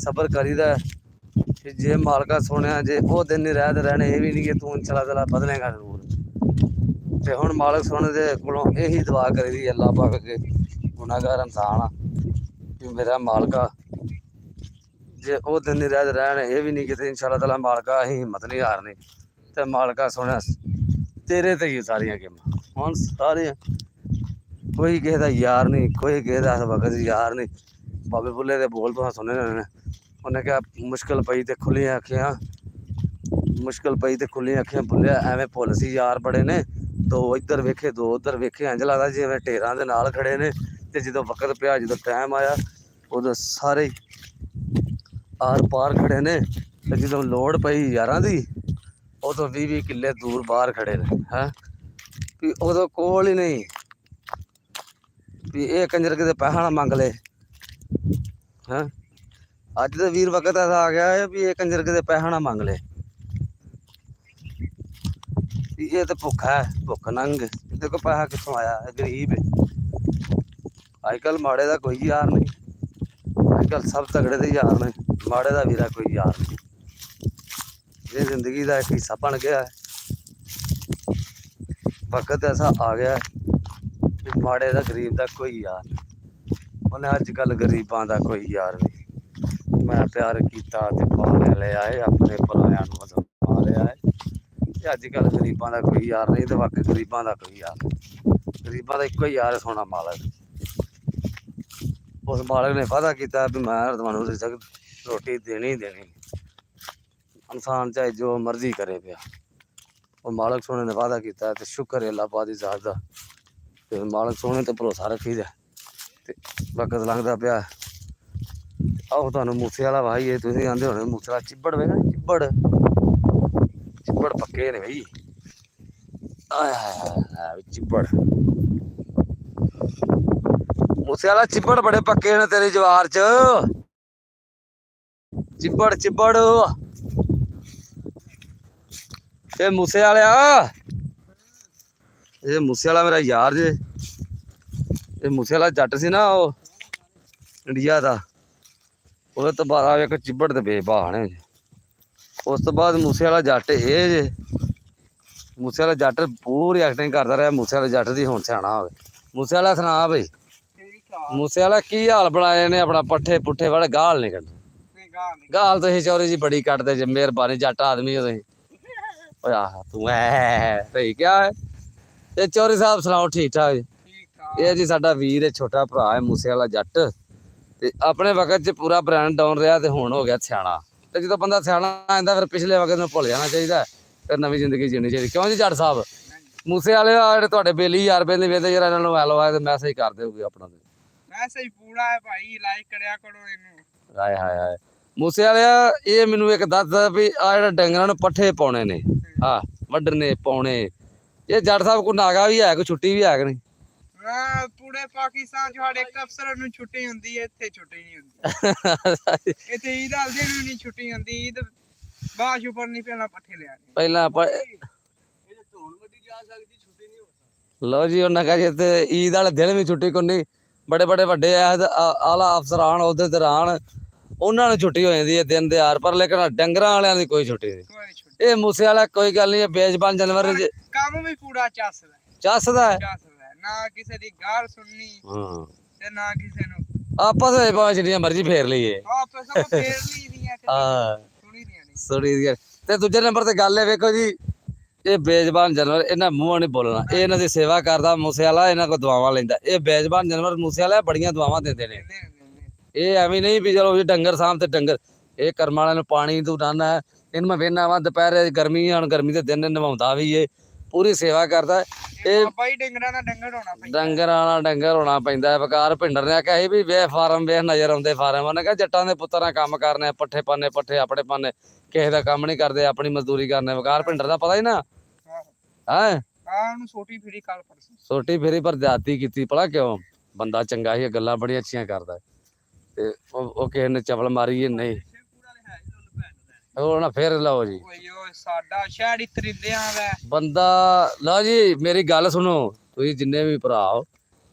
ਸਬਰ ਕਰੀਦਾ। ਜੇ ਮਾਲਕਾ ਸੋਹਣਿਆ ਜੇ ਉਹ ਦਿਨ ਨਹੀਂ ਰਹਿਣੇ, ਇਹ ਵੀ ਨਹੀਂ ਕਿ ਤੂੰ ਇੰਸ਼ਾ ਅੱਲਾਹ ਬਦਲੇਗਾ ਜ਼ਰੂਰ। ਤੇ ਹੁਣ ਮਾਲਕ ਸੋਹਣੇ ਦੇ ਕੋਲੋਂ ਇਹੀ ਦੁਆ ਕਰੀਦੀ ਅੱਲਾਹ ਪਾਕ ਅੱਗੇ, ਗੁਨਾਹਗਾਰ ਇਨਸਾਨ ਆ ਕਿ ਮੇਰਾ ਮਾਲਕਾ ਜੇ ਉਹ ਦਿਨ ਨਹੀਂ ਰਹਿਣ, ਇਹ ਵੀ ਨਹੀਂ ਕਿਤੇ ਇੰਸ਼ਾ ਅੱਲਾਹ ਤਾਲਾ ਮਾਲਕਾ ਅਸੀਂ ਹਿੰਮਤ ਨਹੀਂ ਹਾਰਨੀ। ਤੇ ਮਾਲਕਾ ਸੋਹਣਿਆ ਤੇਰੇ ਤੇ ਹੀ ਸਾਰੀਆਂ ਗੇਮਾਂ। ਹੁਣ ਸਾਰੇ ਕੋਈ ਕਿਸੇ ਦਾ ਯਾਰ ਨਹੀਂ, ਕੋਈ ਕਿਸੇ ਦਾ ਇਸ ਵਕਤ ਯਾਰ ਨਹੀਂ। ਬਾਬੇ ਬੁੱਲੇ ਦੇ ਬੋਲ ਤੁਸੀਂ ਸੁਣੇ ਨੇ, ਉਹਨੇ ਕਿਹਾ ਮੁਸ਼ਕਿਲ ਪਈ ਤੇ ਖੁੱਲੀਆਂ ਅੱਖੀਆਂ, ਮੁਸ਼ਕਿਲ ਪਈ ਤੇ ਖੁੱਲੀਆਂ ਅੱਖੀਆਂ ਭੁੱਲਿਆ ਐਵੇਂ ਭੁੱਲ ਸੀ ਯਾਰ ਬੜੇ ਨੇ। ਦੋ ਇੱਧਰ ਵੇਖੇ ਦੋ ਉੱਧਰ ਵੇਖੇ, ਇੰਝ ਲੱਗਦਾ ਜਿਵੇਂ ਢੇਰਾਂ ਦੇ ਨਾਲ ਖੜੇ ਨੇ। ਤੇ ਜਦੋਂ ਵਕਤ ਪਿਆ, ਜਦੋਂ ਟਾਈਮ ਆਇਆ, ਉਦੋਂ ਸਾਰੇ ਆਰ ਪਾਰ ਖੜੇ ਨੇ। ਤੇ ਜਦੋਂ ਲੋੜ ਪਈ ਯਾਰਾਂ ਦੀ, ਉਦੋਂ 20-20 ਕਿੱਲੇ ਦੂਰ ਬਾਹਰ ਖੜੇ ਨੇ। ਹੈਂ ਵੀ ਉਦੋਂ ਕੋਲ ਹੀ ਨਹੀਂ ਵੀ ਇਹ ਕੰਜਰ ਕਿਤੇ ਪੈਸਾ ਨਾ ਮੰਗ ਲੈ। ਹੈਂ ਅੱਜ ਤਾਂ ਵੀਰ ਵਕਤ ਐਸਾ ਆ ਗਿਆ ਹੈ ਵੀ ਇਹ ਕੰਜਰ ਕਿਤੇ ਪੈਸਾ ਨਾ ਮੰਗ ਲੈ। ਇਹ ਤਾਂ ਭੁੱਖਾ ਹੈ, ਭੁੱਖ ਨੰਗ। ਇਹਦੇ ਕੋਲ ਪੈਸਾ ਕਿੱਥੋਂ ਆਇਆ? ਗਰੀਬ ਹੈ। ਅੱਜ ਕੱਲ੍ਹ ਮਾੜੇ ਦਾ ਕੋਈ ਯਾਰ ਨਹੀਂ। ਅੱਜ ਕੱਲ੍ਹ ਸਭ ਤਗੜੇ ਦੇ ਯਾਰ ਨੇ, ਮਾੜੇ ਦਾ ਵੀਰਾ ਕੋਈ ਯਾਰ ਨਹੀਂ। ਇਹ ਜ਼ਿੰਦਗੀ ਦਾ ਇੱਕ ਹਿੱਸਾ ਬਣ ਗਿਆ ਹੈ। ਵਕਤ ਐਸਾ ਆ ਗਿਆ ਵੀ ਮਾੜੇ ਦਾ ਗਰੀਬ ਦਾ ਕੋਈ ਯਾਰ ਨਹੀਂ। ਉਹਨੇ ਅੱਜ ਕੱਲ੍ਹ ਗਰੀਬਾਂ ਦਾ ਕੋਈ ਯਾਰ ਨਹੀਂ। ਮੈਂ ਪਿਆਰ ਕੀਤਾ ਤੇ ਪਾਲੇ ਲਿਆ ਏ, ਆਪਣੇ ਭਰਾਇਆਂ ਨੂੰ ਮਤਲਬ ਪਾ ਲਿਆ ਏ। ਤੇ ਅੱਜ ਕੱਲ੍ਹ ਗਰੀਬਾਂ ਦਾ ਕੋਈ ਯਾਰ ਨਹੀਂ। ਤੇ ਵਾਕਈ ਗਰੀਬਾਂ ਦਾ ਕੋਈ ਯਾਰ ਨਹੀਂ। ਗਰੀਬਾਂ ਦਾ ਇੱਕੋ ਹੀ ਯਾਰ ਸੋਹਣਾ ਮਾਲਕ। ਉਸ ਮਾਲਕ ਨੇ ਵਾਅਦਾ ਕੀਤਾ ਵੀ ਮੈਂ ਤੁਹਾਨੂੰ ਰੋਟੀ ਦੇਣੀ ਦੇਣੀ। ਇਨਸਾਨ ਚਾਹੇ ਜੋ ਮਰਜ਼ੀ ਕਰੇ ਪਿਆ, ਉਹ ਮਾਲਕ ਸੋਹਣੇ ਨੇ ਵਾਅਦਾ ਕੀਤਾ। ਤੇ ਸ਼ੁਕਰ ਹੈ ਅੱਲਾਹ ਪਾਕ ਦੀ ਜ਼ਾਤ ਦਾ। ਤੇ ਮਾਲਕ ਸੋਹਣੇ ਤੇ ਭਰੋਸਾ ਰੱਖੀਦਾ। ਤੇ ਵਕਤ ਲੰਘਦਾ ਪਿਆ। ਆਓ ਤੁਹਾਨੂੰ ਮੂਸੇ ਵਾਲਾ ਵਾਹੀਏ। ਤੁਸੀਂ ਆਂਦੇ ਹੋਣੇ ਮੂਸੇ ਵਾਲਾ ਚਿੱਬੜ ਵੇਗਾ, ਚਿੱਬੜ ਚਿੱਬੜ ਪੱਕੇ ਨੇ ਬਈ। ਆਹ ਚਿੱਬੜ ਮੂਸੇ ਵਾਲਾ ਚਿੱਬੜ ਬੜੇ ਪੱਕੇ ਨੇ ਤੇਰੀ ਜਵਾਰ ਚ। ਚਿੱਬੜ ਚਿੱਬੜ ਇਹ ਮੂਸੇ ਵਾਲਿਆ, ਇਹ ਮੂਸੇ ਵਾਲਾ ਮੇਰਾ ਯਾਰ ਜੇ। ਇਹ ਮੂਸੇ ਵਾਲਾ ਜੱਟ ਸੀ ਨਾ, ਉਹ ਇੰਡੀਆ ਦਾ। ਉਹਦੇ ਤੋਂ ਬਾਅਦ ਇੱਕ ਚਿੱਬੜ ਤੇ ਬੇਭਾਅ ਨੇ। ਉਸ ਤੋਂ ਬਾਅਦ ਮੂਸੇ ਵਾਲਾ ਜੱਟ ਇਹ ਜੇ। ਮੂਸੇ ਵਾਲਾ ਜੱਟ ਪੂਰੀ ਐਕਟਿੰਗ ਕਰਦਾ ਰਿਹਾ। ਮੂਸੇ ਵਾਲੇ ਜੱਟ ਦੀ ਹੁਣ ਸਿਆਣਾ ਹੋਵੇ। ਮੂਸੇ ਵਾਲਾ ਸੁਣਾ ਬਈ, ਮੂਸੇ ਵਾਲਾ ਕੀ ਹਾਲ ਬਣਾਏ ਨੇ ਆਪਣਾ? ਪੱਠੇ ਪੁੱਠੇ ਵਾਲੇ ਗਾਲ ਨਹੀਂ ਕੱਢਦੇ। ਗਾਲ ਤੁਸੀਂ ਚੌਰੀ ਜੀ ਬੜੀ ਕੱਢਦੇ ਜੇ। ਮਿਹਰਬਾਨੀ ਜੱਟ ਆਦਮੀ ਹੋ ਤੁਸੀਂ। ਓਏ ਆਹ ਤੂੰ ਸਹੀ ਕਿਹਾ ਹੈ। ਤੇ ਚੌਰੀ ਸਾਹਿਬ ਸੁਣਾਓ ਠੀਕ ਠਾਕ ਜੀ? ਇਹ ਜੀ ਸਾਡਾ ਵੀਰ ਹੈ, ਛੋਟਾ ਭਰਾ ਹੈ ਮੂਸੇ ਵਾਲਾ ਜੱਟ। ਤੇ ਆਪਣੇ ਵਕਤ 'ਚ ਪੂਰਾ ਬ੍ਰਾਂਡ ਡਾਊਨ ਰਿਹਾ ਤੇ ਹੁਣ ਹੋ ਗਿਆ ਸਿਆਣਾ। ਤੇ ਜਦੋਂ ਬੰਦਾ ਸਿਆਣਾ ਆਂਦਾ ਫਿਰ ਪਿਛਲੇ ਵਕਤ ਨੂੰ ਭੁੱਲ ਜਾਣਾ ਚਾਹੀਦਾ। ਫਿਰ ਨਵੀਂ ਜ਼ਿੰਦਗੀ ਜੀਣੀ ਚਾਹੀਦੀ। ਕਿਉਂ ਜੀ ਜੱਟ ਸਾਹਿਬ? ਮੂਸੇ ਵਾਲੇ ਜਿਹੜੇ ਤੁਹਾਡੇ ਬੇਲੀ ਯਾਰ ਬੇਲੀ ਵੇਖਦੇ ਯਾਰ, ਇਹਨਾਂ ਨੂੰ ਐਲੋ ਆਏ ਤੇ ਮੈਸੇਜ ਕਰ ਦਿਓਗੇ ਆਪਣਾ। ਤੇ ਮੈਸੇਜ ਪੂਰਾ ਹੈ ਭਾਈ, ਲਾਈਕ ਕਰਿਆ ਕਰੋ ਇਹਨੂੰ। ਹਾਏ ਹਾਏ ਹਾਏ ਮੂਸੇ ਵਾਲਿਆ, ਇਹ ਮੈਨੂੰ ਇੱਕ ਦੱਸ ਵੀ ਆ ਜਿਹੜਾ ਡੰਗਰਾਂ ਨੂੰ ਪੱਠੇ ਪਾਉਣੇ ਨੇ, ਹਾਂ ਵੱਢਣੇ ਪਾਉਣੇ, ਇਹ ਜੱਟ ਸਾਹਿਬ ਕੋ ਨਾਗਾ ਵੀ ਹੈ, ਕੋਈ ਛੁੱਟੀ ਵੀ ਹੈ ਕਿ ਨਹੀਂ? ਪੂਰੇ ਪਾਕਿਸਤਾਨ ਚ ਸਾਡੇ ਇੱਕ ਅਫਸਰ ਨੂੰ ਛੁੱਟੀ ਹੁੰਦੀ ਹੈ, ਇੱਥੇ ਛੁੱਟੀ ਨਹੀਂ ਹੁੰਦੀ। ਇੱਥੇ ਈਦ ਵਾਲੇ ਦਿਨ ਵੀ ਨਹੀਂ ਛੁੱਟੀ ਹੁੰਦੀ। ਈਦ ਬਾਅਦ ਉੱਪਰ ਨਹੀਂ ਪਹਿਲਾਂ ਪੱਠੇ ਲਿਆ ਪਹਿਲਾਂ ਲਓ ਜੀ। ਉਹਨਾਂ ਕਹਾ ਜੀ ਤੇ ਈਦ ਵਾਲੇ ਦਿਨ ਵੀ ਛੁੱਟੀ ਕੋਈ ਨਹੀਂ। ਬੜੇ ਬੜੇ ਵੱਡੇ ਆਲਾ ਅਫਸਰ ਆਣ, ਉਹਦੇ ਤੇ ਆਣ, ਉਹਨਾਂ ਨੂੰ ਛੁੱਟੀ ਹੋ ਜਾਂਦੀ ਹੈ ਦਿਨ ਦੇ ਆਰ ਪਰ। ਲੇਕਿਨ ਡੰਗਰਾਂ ਵਾਲਿਆਂ ਦੀ ਕੋਈ ਛੁੱਟੀ ਨਹੀਂ। ਇਹ ਮੂਸੇ ਵਾਲਾ ਕੋਈ ਗੱਲ ਨਹੀਂ, ਬੇਜ਼ਬਾਨ ਜਾਨਵਰ ਕੰਮ ਵੀ ਪੂਰਾ ਚੱਸਦਾ ਹੈ। ਨਾ ਕਿਸੇ ਦੀ ਗਾਲ ਸੁਣਨੀ ਤੇ ਨਾ ਕਿਸੇ ਨੂੰ ਆਪਸ ਵਿੱਚ ਭਾਵੇਂ ਜਿੰਨੀਆਂ ਮਰਜ਼ੀ ਫੇਰ ਲਈਏ। ਆਪਸ ਵਿੱਚ ਫੇਰ ਲਈ ਦੀਆਂ ਸੁਣੀ ਦੀਆਂ ਨਹੀਂ ਸੁਣੀ ਦੀਆਂ। ਤੇ ਦੂਜੇ ਨੰਬਰ ਤੇ ਗੱਲ ਹੈ, ਵੇਖੋ ਜੀ, ਇਹ ਬੇਜ਼ਬਾਨ ਜਾਨਵਰ ਇਹਨਾਂ ਮੂੰਹੋਂ ਨਹੀਂ ਬੋਲਣਾ। ਇਹ ਇਹਨਾਂ ਦੀ ਸੇਵਾ ਕਰਦਾ ਮੂਸੇ ਵਾਲਾ, ਇਹਨਾਂ ਕੋਲ ਦੁਆਵਾਂ ਲੈਂਦਾ। ਇਹ ਬੇਜ਼ਬਾਨ ਜਾਨਵਰ ਮੂਸੇ ਵਾਲਾ ਬੜੀਆਂ ਦੁਆਵਾਂ ਦਿੰਦੇ ਨੇ। ਇਹ ਐਵੇਂ ਨਹੀਂ ਵੀ ਚਲੋ ਵੀ ਡੰਗਰ ਸਾਂਭ ਤੇ ਡੰਗਰ। ਇਹ ਕਰਮ ਵਾਲਿਆਂ ਨੂੰ ਪਾਣੀ ਤੂੰ ਡਾਨਾ ਇਹਨੂੰ ਮੈਂ ਵੇਖਣਾ ਵਾ ਦੁਪਹਿਰੇ ਗਰਮੀ ਹੁਣ ਗਰਮੀ ਦੇ ਦਿਨ ਨਵਾਉਂਦਾ ਵੀ ਏ ਪੂਰੀ ਸੇਵਾ ਕਰਦਾ ਇਹ ਬਾਬਾ ਜੀ ਡੰਗਰਾਂ ਦਾ ਡੰਗਰ ਹੋਣਾ ਪੈਂਦਾ ਡੰਗਰਾਂ ਨਾਲ ਡੰਗਰ ਹੋਣਾ ਪੈਂਦਾ ਵਕਾਰ ਭਿੰਡਰ ਨੇ ਆਖਿਆ ਸੀ ਵੀ ਵੇ ਫਾਰਮ ਵੇਖ ਨਜ਼ਰ ਆਉਂਦੇ ਫਾਰਮ ਉਹਨੇ ਕਿਹਾ ਜੱਟਾਂ ਦੇ ਪੁੱਤਰਾਂ ਕੰਮ ਕਰਨੇ ਪੱਠੇ ਪਾਣੇ ਪੱਠੇ ਆਪਣੇ ਪਾਣੇ ਕਿਸੇ ਦਾ ਕੰਮ ਨਹੀਂ ਕਰਦੇ ਆਪਣੀ ਮਜ਼ਦੂਰੀ ਕਰਨੇ ਵਕਾਰ ਭਿੰਡਰ ਦਾ ਪਤਾ ਹੀ ਨਾ ਹੈ ਆ ਉਹਨੂੰ ਛੋਟੀ ਫੇਰੀ ਕੱਲ ਪਰਸੋਂ ਛੋਟੀ ਫੇਰੀ ਪਰ ਜਾਤੀ ਕੀਤੀ ਭਲਾ ਕਿਉਂ ਬੰਦਾ ਚੰਗਾ ਸੀ ਗੱਲਾਂ ਬੜੀਆਂ ਅੱਛੀਆਂ ਕਰਦਾ ਤੇ ਉਹ ਕਿਸੇ ਨੇ ਚਵਲ ਮਾਰੀ ਨਹੀਂ ਉਹ ਨਾ ਫੇਰ ਲਓ ਜੀ ਓਏ ਸਾਡਾ ਸ਼ਹਿਰੀ ਤਰਿੰਦਿਆਂ ਦਾ ਬੰਦਾ ਲਓ ਜੀ ਮੇਰੀ ਗੱਲ ਸੁਣੋ ਤੁਸੀਂ ਜਿੰਨੇ ਵੀ ਭਰਾ ਹੋ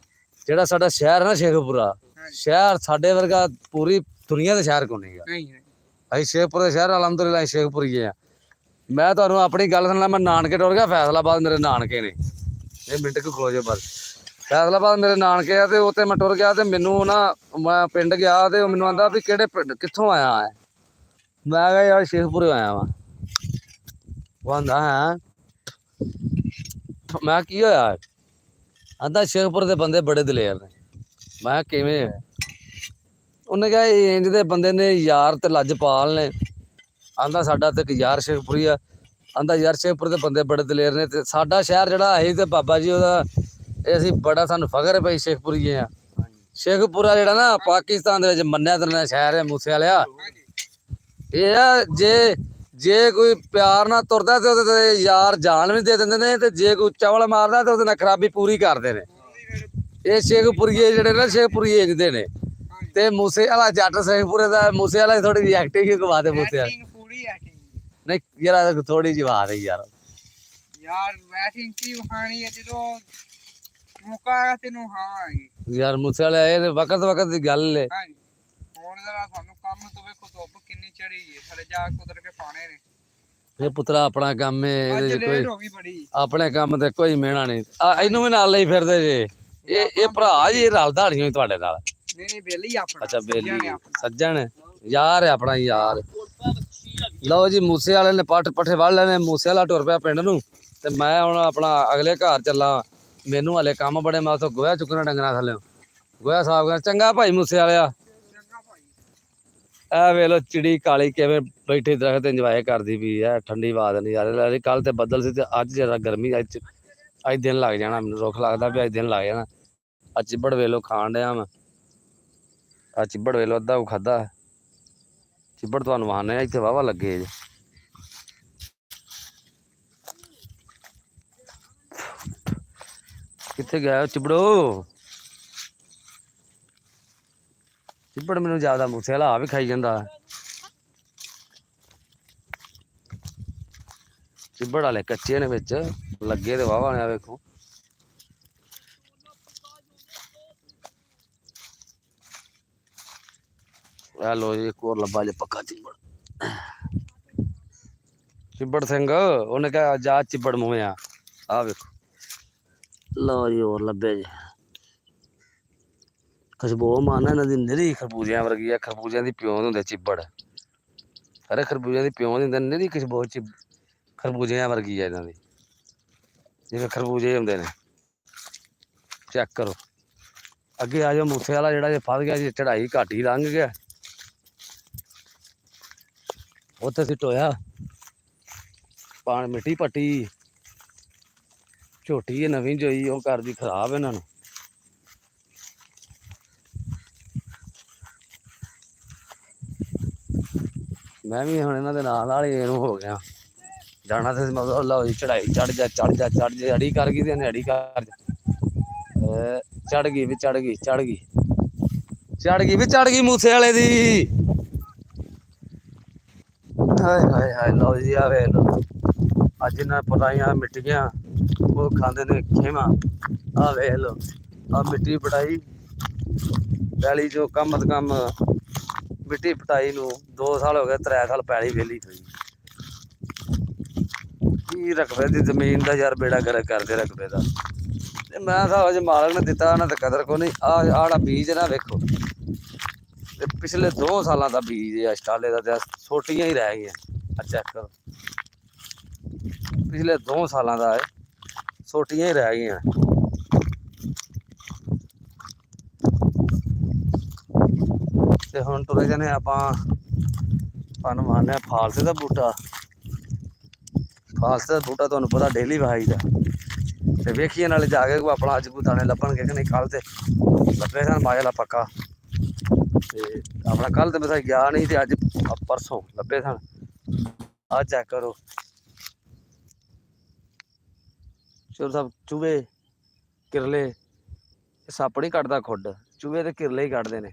ਜਿਹੜਾ ਸਾਡਾ ਸ਼ਹਿਰ ਨਾ ਸ਼ੇਖਪੁਰਾ ਸ਼ਹਿਰ ਸਾਡੇ ਵਰਗਾ ਪੂਰੀ ਦੁਨੀਆ ਦਾ ਸ਼ਹਿਰ ਕੋਈ ਨਹੀਂਗਾ ਨਹੀਂ ਅਸੀਂ ਸ਼ੇਖਪੁਰ ਦੇ ਸ਼ਹਿਰ ਅਲਹਮਦੁਲਿਲਾ ਸ਼ੇਖਪੁਰੀਏ ਆ ਮੈਂ ਤੁਹਾਨੂੰ ਆਪਣੀ ਗੱਲ ਸੁਣਨਾ ਮੈਂ ਨਾਨਕੇ ਟੁਰ ਗਿਆ ਫੈਸਲਾਬਾਦ ਮੇਰੇ ਨਾਨਕੇ ਨੇ ਇਹ ਮਿੰਟ ਕੁ ਖਲੋ ਜਾਓ ਬਸ ਫੈਸਲਾਬਾਦ ਮੇਰੇ ਨਾਨਕੇ ਆ ਤੇ ਉੱਥੇ ਮੈਂ ਟੁਰ ਗਿਆ ਤੇ ਮੈਨੂੰ ਨਾ ਮੈਂ ਪਿੰਡ ਗਿਆ ਤੇ ਉਹ ਮੈਨੂੰ ਆਂਦਾ ਵੀ ਕਿਹੜੇ ਪਿੰਡ ਕਿੱਥੋਂ ਆਇਆ ਹੈ ਮੈਂ ਕਿਹਾ ਯਾਰ ਸ਼ੇਖਪੁਰ ਆਇਆ ਵਾਂ ਉਹ ਆਂਦਾ ਹੈ ਮੈਂ ਕੀ ਹੋਇਆ ਆਂਦਾ ਸ਼ੇਖਪੁਰ ਦੇ ਬੰਦੇ ਬੜੇ ਦਲੇਰ ਨੇ ਮੈਂ ਕਿਵੇਂ ਉਹਨੇ ਕਿਹਾ ਇੰਜ ਦੇ ਬੰਦੇ ਨੇ ਯਾਰ ਤੇ ਲੱਜਪਾਲ ਨੇ ਆਂਦਾ ਸਾਡਾ ਤੇ ਇੱਕ ਯਾਰ ਸ਼ੇਖਪੁਰੀ ਆ ਆਂਦਾ ਯਾਰ ਸ਼ੇਖਪੁਰ ਦੇ ਬੰਦੇ ਬੜੇ ਦਲੇਰ ਨੇ ਤੇ ਸਾਡਾ ਸ਼ਹਿਰ ਜਿਹੜਾ ਅਸੀਂ ਤੇ ਬਾਬਾ ਜੀ ਉਹਦਾ ਇਹ ਅਸੀਂ ਬੜਾ ਸਾਨੂੰ ਫਖਰ ਹੈ ਭਾਈ ਸ਼ੇਖਪੁਰੀਏ ਆ ਸ਼ੇਖਪੁਰਾ ਜਿਹੜਾ ਨਾ ਪਾਕਿਸਤਾਨ ਦੇ ਵਿੱਚ ਮੰਨਿਆ ਤੰਨਿਆ ਸ਼ਹਿਰ ਹੈ ਮੂਸੇ ਵਾਲਿਆ ਇਹ ਆ ਜੇ ਕੋਈ ਪਿਆਰ ਨਾਲ ਤੁਰਦਾ ਤੇ ਉਹਦੇ ਤੇ ਯਾਰ ਜਾਨ ਵੀ ਦੇ ਦਿੰਦੇ ਨੇ ਤੇ ਜੇ ਕੋਈ ਚਵਲ ਮਾਰਦਾ ਤੇ ਉਹਦੇ ਨਾਲ ਖਰਾਬੀ ਪੂਰੀ ਕਰਦੇ ਨੇ ਇਹ ਸ਼ੇਖਪੁਰੀਏ ਜਿਹੜੇ ਨੇ ਸ਼ੇਖਪੁਰੀਏ ਇੰਜਦੇ ਨੇ ਤੇ ਮੂਸੇ ਵਾਲਾ ਜੱਟ ਸ਼ੇਖਪੁਰੇ ਦਾ ਮੂਸੇ ਵਾਲਾ ਥੋੜੀ ਜਿਹੀ ਐਕਟਿੰਗ ਹੀ ਕਵਾ ਦੇ ਮੂਸੇ ਵਾਲਾ ਪੂਰੀ ਐਕਟਿੰਗ ਨਹੀਂ ਯਾਰ ਥੋੜੀ ਜਿਹੀ ਬਾਤ ਹੈ ਯਾਰ ਵੈਟਿੰਗ ਕੀ ਕਹਾਣੀ ਹੈ ਜਦੋਂ ਮੁਕਾ ਤੈਨੂੰ ਹਾਂ ਯਾਰ ਮੂਸੇ ਵਾਲਾ ਇਹ ਵਕਤ ਦੀ ਗੱਲ ਹੈ ਹਾਂਜੀ ਹੁਣ ਜਰਾ ਸਾਨੂੰ ਕੰਮ ਤੋਂ ਵੇਖੋ ਧੁੱਪ ਕਿੰਨੀ ਚੜੀ ਹੈ ਸਾਡੇ ਜਾ ਕੁਦਰ ਕੇ ਪਾਣੇ ਨੇ ਇਹ ਪੁੱਤਰਾ ਆਪਣਾ ਕੰਮ ਹੈ ਅੱਜ ਇਹਦੇ 'ਚ ਲੇਟ ਕੋਈ ਹੋ ਗਈ ਬੜੀ ਆਪਣੇ ਕੰਮ ਤੇ ਕੋਈ ਮਿਹਣਾ ਨਹੀਂ ਇਹਨੂੰ ਵੀ ਨਾਲ ਲਈ ਫਿਰਦੇ ਜੇ ਇਹ ਭਰਾ ਜੀ ਰਲਦਾ ਨਹੀਂ ਤੁਹਾਡੇ ਨਾਲ ਨਹੀਂ ਬੇਲੀ ਆਪਣਾ ਅੱਛਾ ਬੇਲੀ ਸੱਜਣ ਯਾਰ ਹੈ ਆਪਣਾ ਯਾਰ ਲਓ ਜੀ ਮੂਸੇ ਵਾਲੇ ਨੇ ਪੱਠੇ ਵੱਢ ਲੈਣੇ ਮੂਸੇ ਵਾਲਾ ਟੁਰ ਪਿਆ ਪਿੰਡ ਨੂੰ ਤੇ ਮੈਂ ਹੁਣ ਆਪਣਾ ਅਗਲੇ ਘਰ ਚੱਲਾਂ ਮੈਨੂੰ ਹਲੇ ਕੰਮ ਬੜੇ ਮੈਂ ਉੱਥੋਂ ਗੋਹਾ ਚੁੱਕਣਾ ਡੰਗਰਾਂ ਥੱਲੇ ਗੋਹਾ ਸਾਫ ਕਰਨਾ ਚੰਗਾ ਭਾਈ ਮੂਸੇ ਵਾਲਿਆ ਐ ਵੇਖ ਲੋ ਚਿੜੀ ਕਾਲੀ ਕਿਵੇਂ ਬੈਠੇ ਦਰਖਤ ਇੰਜੋਏ ਕਰਦੀ ਵੀ ਐ ਠੰਡੀ ਬਾਦ ਨਜ਼ਾਰੇ ਕੱਲ ਤੇ ਬੱਦਲ ਸੀ ਤੇ ਅੱਜ ਜਰਾ ਗਰਮੀ ਅੱਜ ਦਿਨ ਲੱਗ ਜਾਣਾ ਮੈਨੂੰ ਰੁੱਖ ਲੱਗਦਾ ਵੀ ਅੱਜ ਦਿਨ ਲੱਗ ਜਾਣਾ ਆ ਚਿੱਬੜ ਵੇਲੋ ਖਾਣ ਡਿਆ ਮੈਂ ਆ ਚਿੱਬੜ ਵੇਲੋ ਅੱਧਾ ਉਹ ਖਾਦਾ ਚਿੱਬੜ ਤੁਹਾਨੂੰ ਵਾਹਨੇ ਆ ਇੱਥੇ ਵਾਵਾ ਲੱਗੇ ਜੇ ਕਿੱਥੇ ਗਿਆ ਚਿੱਬੜੋ ਚਿੱਬੜ ਮੈਨੂੰ ਜ਼ਿਆਦਾ ਮੂਸੇ ਵਾਲਾ ਆ ਵੀ ਖਾਈ ਜਾਂਦਾ ਚਿੱਬੜ ਵਾਲੇ ਕੱਚੇ ਨੇ ਵਿੱਚ ਲੱਗੇ ਤੇ ਵਾਵਾ ਨੇ ਆ ਵੇਖੋ ਆ ਲੋ ਜੀ ਇੱਕ ਹੋਰ ਲੱਭਾ ਜੇ ਪੱਕਾ ਚਿੱਬੜ ਸਿੰਘ ਉਹਨੇ ਕਿਹਾ ਜਾ ਚਿੱਬੜ ਮੂੰਹ ਆ ਵੇਖੋ ਲਓ ਜੀ ਹੋਰ ਲੱਭੇ ਜੀ ਖੁਸ਼ਬੂ ਮਾਨਾ ਇਹਨਾਂ ਦੀ ਨਿਰੀ ਖਰਬੂਜਿਆਂ ਵਰਗੀ ਆ ਖਰਬੂਜਿਆਂ ਦੀ ਪਿਓਂਦ ਹੁੰਦੇ ਚਿੱਬੜ ਅਰੇ ਖਰਬੂਜਿਆਂ ਦੀ ਪਿਓਂਦ ਹੁੰਦੇ ਨਿਰੀ ਖੁਸ਼ਬੂ ਖਰਬੂਜਿਆਂ ਵਰਗੀ ਆ ਇਹਨਾਂ ਦੀ ਜਿਵੇਂ ਖਰਬੂਜੇ ਹੁੰਦੇ ਨੇ ਚੈੱਕ ਕਰੋ ਅੱਗੇ ਆ ਜਾਓ ਮੂਸੇ ਵਾਲਾ ਜਿਹੜਾ ਜੇ ਫਸ ਗਿਆ ਜੀ ਚੜਾਈ ਘੱਟ ਹੀ ਲੰਘ ਗਿਆ ਉੱਥੇ ਅਸੀਂ ਟੋਇਆ ਪਾਣੀ ਮਿੱਟੀ ਪੱਟੀ ਝੋਟੀ ਨਵੀਂ ਜੋਈ ਉਹ ਕਰਦੀ ਖਰਾਬ ਇਹਨਾਂ ਨੂੰ ਮੈਂ ਵੀ ਹੁਣ ਇਹਨਾਂ ਦੇ ਨਾਲ ਹੀ ਇਹਨੂੰ ਹੋ ਗਿਆ ਜਾਣਾ ਤੇ ਮਤਲਬ ਲਓ ਜੀ ਚੜਾਈ ਚੜ ਜਾ ਅੜੀ ਕਰ ਗਈ ਤੇ ਇਹਨੇ ਅੜੀ ਕਰ ਚੜ ਗਈ ਵੀ ਚੜ ਗਈ ਮੂਸੇ ਵਾਲੇ ਦੀ ਹਾਏ ਹਾਏ ਲਓ ਜੀ ਆ ਵੇ ਲਓ ਅੱਜ ਇਹਨਾਂ ਪਟਾਈਆਂ ਮਿੱਟੀਆਂ ਉਹ ਖਾਂਦੇ ਨੇ ਖੇਮਾ ਆ ਵੇਖ ਲਓ ਆ ਮਿੱਟੀ ਪਟਾਈ ਪੈਲੀ ਜੋ ਕਮ ਅਦ ਕਮ ਮਿੱਟੀ ਪਟਾਈ ਨੂੰ 2 ਸਾਲ ਹੋ ਗਏ 3 ਸਾਲ ਪੈਲੀ ਵੇਲੀ ਹੋਈ ਕੀ ਰਕਬੇ ਦੀ ਜ਼ਮੀਨ ਦਾ ਯਾਰ ਬੇੜਾ ਗਰਕ ਕਰਦੇ ਰਕਬੇ ਦਾ ਤੇ ਮੈਂ ਤਾਂ ਅਜੇ ਮਾਲਕ ਨੇ ਦਿੱਤਾ ਉਹਨਾਂ ਤੇ ਕਦਰ ਕੋ ਨਹੀਂ ਆੜਾ ਬੀਜ ਨਾ ਵੇਖੋ ਤੇ ਪਿਛਲੇ 2 ਸਾਲਾਂ ਦਾ ਬੀਜ ਆ ਸਟਾਲੇ ਦਾ ਤੇ ਛੋਟੀਆਂ ਹੀ ਰਹਿ ਗਈਆਂ ਆ ਚੈੱਕ ਕਰੋ ਪਿਛਲੇ 2 ਸਾਲਾਂ ਦਾ ਛੋਟੀਆਂ ਹੀ ਰਹਿ ਗਈਆਂ ਤੇ ਹੁਣ ਤੁਰੇ ਜਾਨੇ ਆਪਾਂ ਤੁਹਾਨੂੰ ਮਾਰਨੇ ਫਾਲਸੇ ਦਾ ਬੂਟਾ ਫਾਲਸੇ ਦਾ ਬੂਟਾ ਤੁਹਾਨੂੰ ਪਤਾ ਡੇਲੀ ਵਹਾਈਦਾ ਤੇ ਵੇਖੀਏ ਨਾਲੇ ਜਾ ਕੇ ਕੋਈ ਆਪਣਾ ਅੱਜ ਕੋਈ ਦਾਣੇ ਲੱਭਣਗੇ ਕਿ ਨਹੀਂ। ਕੱਲ ਤੇ ਲੱਭੇ ਸਨ ਮਾਜਲਾ ਪੱਕਾ ਤੇ ਆਪਣਾ ਕੱਲ ਤੇ ਬਸ ਗਿਆ ਨਹੀਂ ਤੇ ਅੱਜ ਪਰਸੋਂ ਲੱਭੇ ਸਨ। ਆਹ ਚੈੱਕ ਕਰੋ ਚਲੋ ਸਭ ਚੂਹੇ ਕਿਰਲੇ ਸੱਪ ਨਹੀਂ ਕੱਢਦਾ ਖੁੱਡ, ਚੂਹੇ ਤੇ ਕਿਰਲੇ ਹੀ ਕੱਢਦੇ ਨੇ।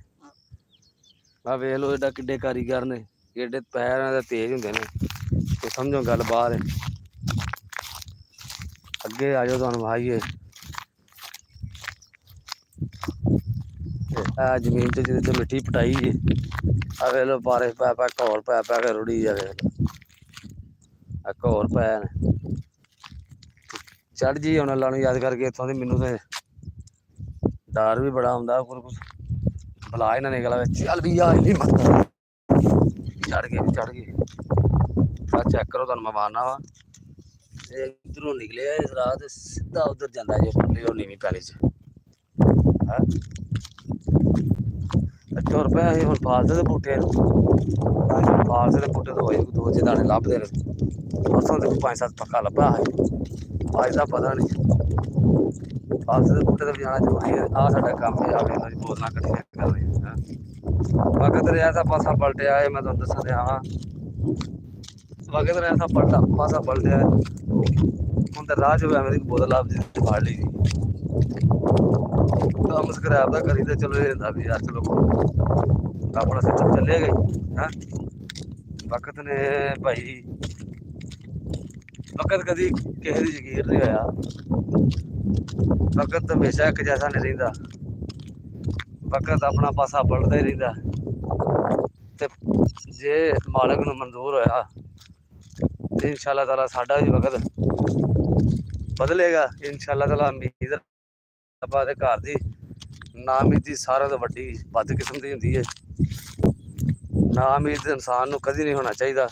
ਆਹ ਵੇਖ ਲਓ ਏਡਾ ਕਿੱਡੇ ਕਾਰੀਗਰ ਨੇ, ਏਡੇ ਪੈਰਾਂ ਦੇ ਤੇਜ਼ ਹੁੰਦੇ ਨੇ ਤੇ ਸਮਝੋ ਗੱਲ ਬਾਹਰ ਹੈ। ਅੱਗੇ ਆ ਜਾਓ ਤੁਹਾਨੂੰ ਵਾਹੀਏ ਆ ਜ਼ਮੀਨ ਤੇ ਜਿਹਦੇ ਤੇ ਮਿੱਟੀ ਪਟਾਈ ਜੇ ਆ ਵੇਖ ਲਓ ਬਾਰਿਸ਼ ਪੈ ਪੈ ਘੋਲ ਪੈ ਪੈ ਕੇ ਰੁੜੀ ਜਾਵੇ। ਆ ਘੋਲ ਪੈ ਨੇ ਚੜ ਜੀ ਹੁਣ ਅੱਲਾ ਨੂੰ ਯਾਦ ਕਰਕੇ ਇੱਥੋਂ ਦੀ। ਮੈਨੂੰ ਤੇ ਡਰ ਵੀ ਬੜਾ ਹੁੰਦਾ ਕੁਛ ਬਲਾ ਹੀ ਨਾ ਨਿਕਲ ਆਵੇ। ਚੱਲ ਵੀ ਆ ਨਹੀਂ ਮਰਦਾ ਚੜ ਗਏ ਆ ਚੈੱਕ ਕਰੋ ਤੁਹਾਨੂੰ ਮੈਂ ਮਾਰਨਾ ਵਾ। ਇਧਰੋਂ ਨਿਕਲਿਆ ਇਸ ਰਾਤ ਸਿੱਧਾ ਉਧਰ ਜਾਂਦਾ ਜੇ ਪਰਲੀ ਉਹ ਨੀਵੀਂ ਪੈਲੀ ਚ ਹੈ। ਤੁਰ ਪਏ ਅਸੀਂ ਹੁਣ ਫਾਲਸੇ ਦੇ ਬੂਟੇ ਫਾਲਸੇ ਦੇ ਬੂਟੇ ਤੋਂ ਹੋਏ ਦੋ ਜੇ ਦਾਣੇ ਲੱਭਦੇ ਨੇ। ਪਰਸੋਂ ਤੇ 5-7 ਪੱਕਾ ਲੱਭਾ ਹੈ ਅੱਜ ਦਾ ਪਤਾ ਨਹੀਂ। ਫਾਲਸੇ ਦੇ ਬੂਟੇ ਤੇ ਜਾਣਾ ਜ਼ਰੂਰੀ ਹੈ। ਆਹ ਸਾਡਾ ਕੰਮ ਹੈ। ਆਹ ਬੋਤਲਾਂ ਇਕੱਠੀਆਂ ਕਰ ਰਹੀਆਂ ਵਕਤ ਐਸਾ ਪਾਸਾ ਪਲਟਿਆ ਹੈ। ਮੈਂ ਤੁਹਾਨੂੰ ਦੱਸਣ ਦਿਆਂ ਵਾਂ ਵਕਤ ਐਸਾ ਪਾਸਾ ਪਲਟਿਆ ਹੁਣ ਤਾਂ ਰਾਹ ਚ ਐਵੇਂ ਦੀ ਬੋਤਲ ਲੱਭਦੀ ਫੜ ਲਈ ਕੰਮ ਸਕਰੈਪ ਦਾ ਕਰੀ ਤੇ ਚਲੋ ਇਹ ਹੁੰਦਾ ਵੀ ਯਾਰ ਚਲੋ ਆਪਣਾ ਸਿਸਟਮ ਚੱਲੇ ਗਏ ਹੈਂ। ਵਕਤ ਨੇ ਭਾਈ ਵਕਤ ਕਦੀ ਕਿਸੇ ਦੀ ਜ਼ਗੀਰ ਨਹੀਂ ਹੋਇਆ। ਵਕਤ ਹਮੇਸ਼ਾ ਇੱਕ ਜੈਸਾ ਨਹੀਂ ਰਹਿੰਦਾ। ਵਕਤ ਆਪਣਾ ਪਾਸਾ ਪਲਟਦਾ ਹੀ ਰਹਿੰਦਾ ਤੇ ਜੇ ਮਾਲਕ ਨੂੰ ਮਨਜ਼ੂਰ ਹੋਇਆ ਤੇ ਇਨਸ਼ਾ ਅੱਲਾਹ ਤਾਲਾ ਸਾਡਾ ਵੀ ਵਕਤ ਬਦਲੇਗਾ। ਇਨਸ਼ਾ ਅੱਲਾਹ ਤਾਲਾ ਉਮੀਦ ਆਪਾਂ ਦੇ ਘਰ ਦੀ ਨਾਮੀਦੀ ਸਾਰਿਆਂ ਤੋਂ ਵੱਡੀ ਵੱਧ ਕਿਸਮ ਦੀ ਹੁੰਦੀ ਹੈ। नाउम्मीद इंसान को कभी नहीं होना चाहिए।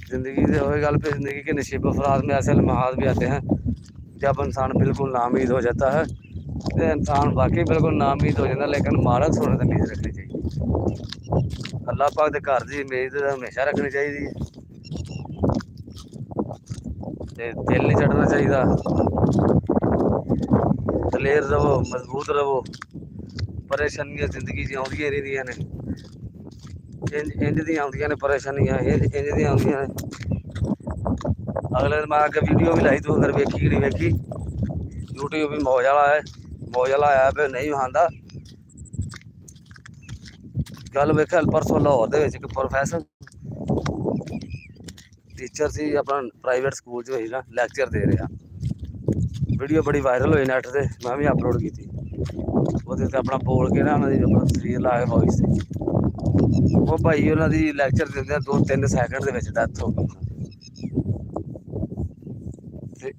ज़िंदगी से वही गल पे ज़िंदगी के नशीब अफराज में ऐसे लम्हात भी आते हैं जब इंसान बिल्कुल नाउम्मीद हो जाता है तो इंसान वाकई बिल्कुल नाउम्मीद हो जाता है। लेकिन मालक सोने की उम्मीद रखनी चाहिए। अल्लाह पाक के घर की उम्मीद हमेशा रखनी चाहिए। दिल नहीं छड्डना चाहिए। दलेर रवो, मजबूत रवो। परेशानियां जिंदगी च आउंदियां रहिंदियां ने, इंज दी आउंदियां ने परेशानियां, इंज दी आउंदियां ने। अगले दिन मैं अगर वीडियो भी लाई तू अगर वेखी कि नहीं वेखी, यूट्यूब भी मौज वाला है, मौज वाला ऐप नहीं आंदा। गल वेख परसों लाहौर दे विच इक प्रोफैसर टीचर सी अपना प्राइवेट स्कूल च होई ना लैक्चर दे रहा। वीडियो बड़ी वायरल हुई नैट से, मैं भी अपलोड की थी। वो अपना बोल के ना अपना शरीर ला के वॉइस वो भाई उन्होंने लैक्चर देंदे 2-3 सैकंड के विच डैथ हो गई।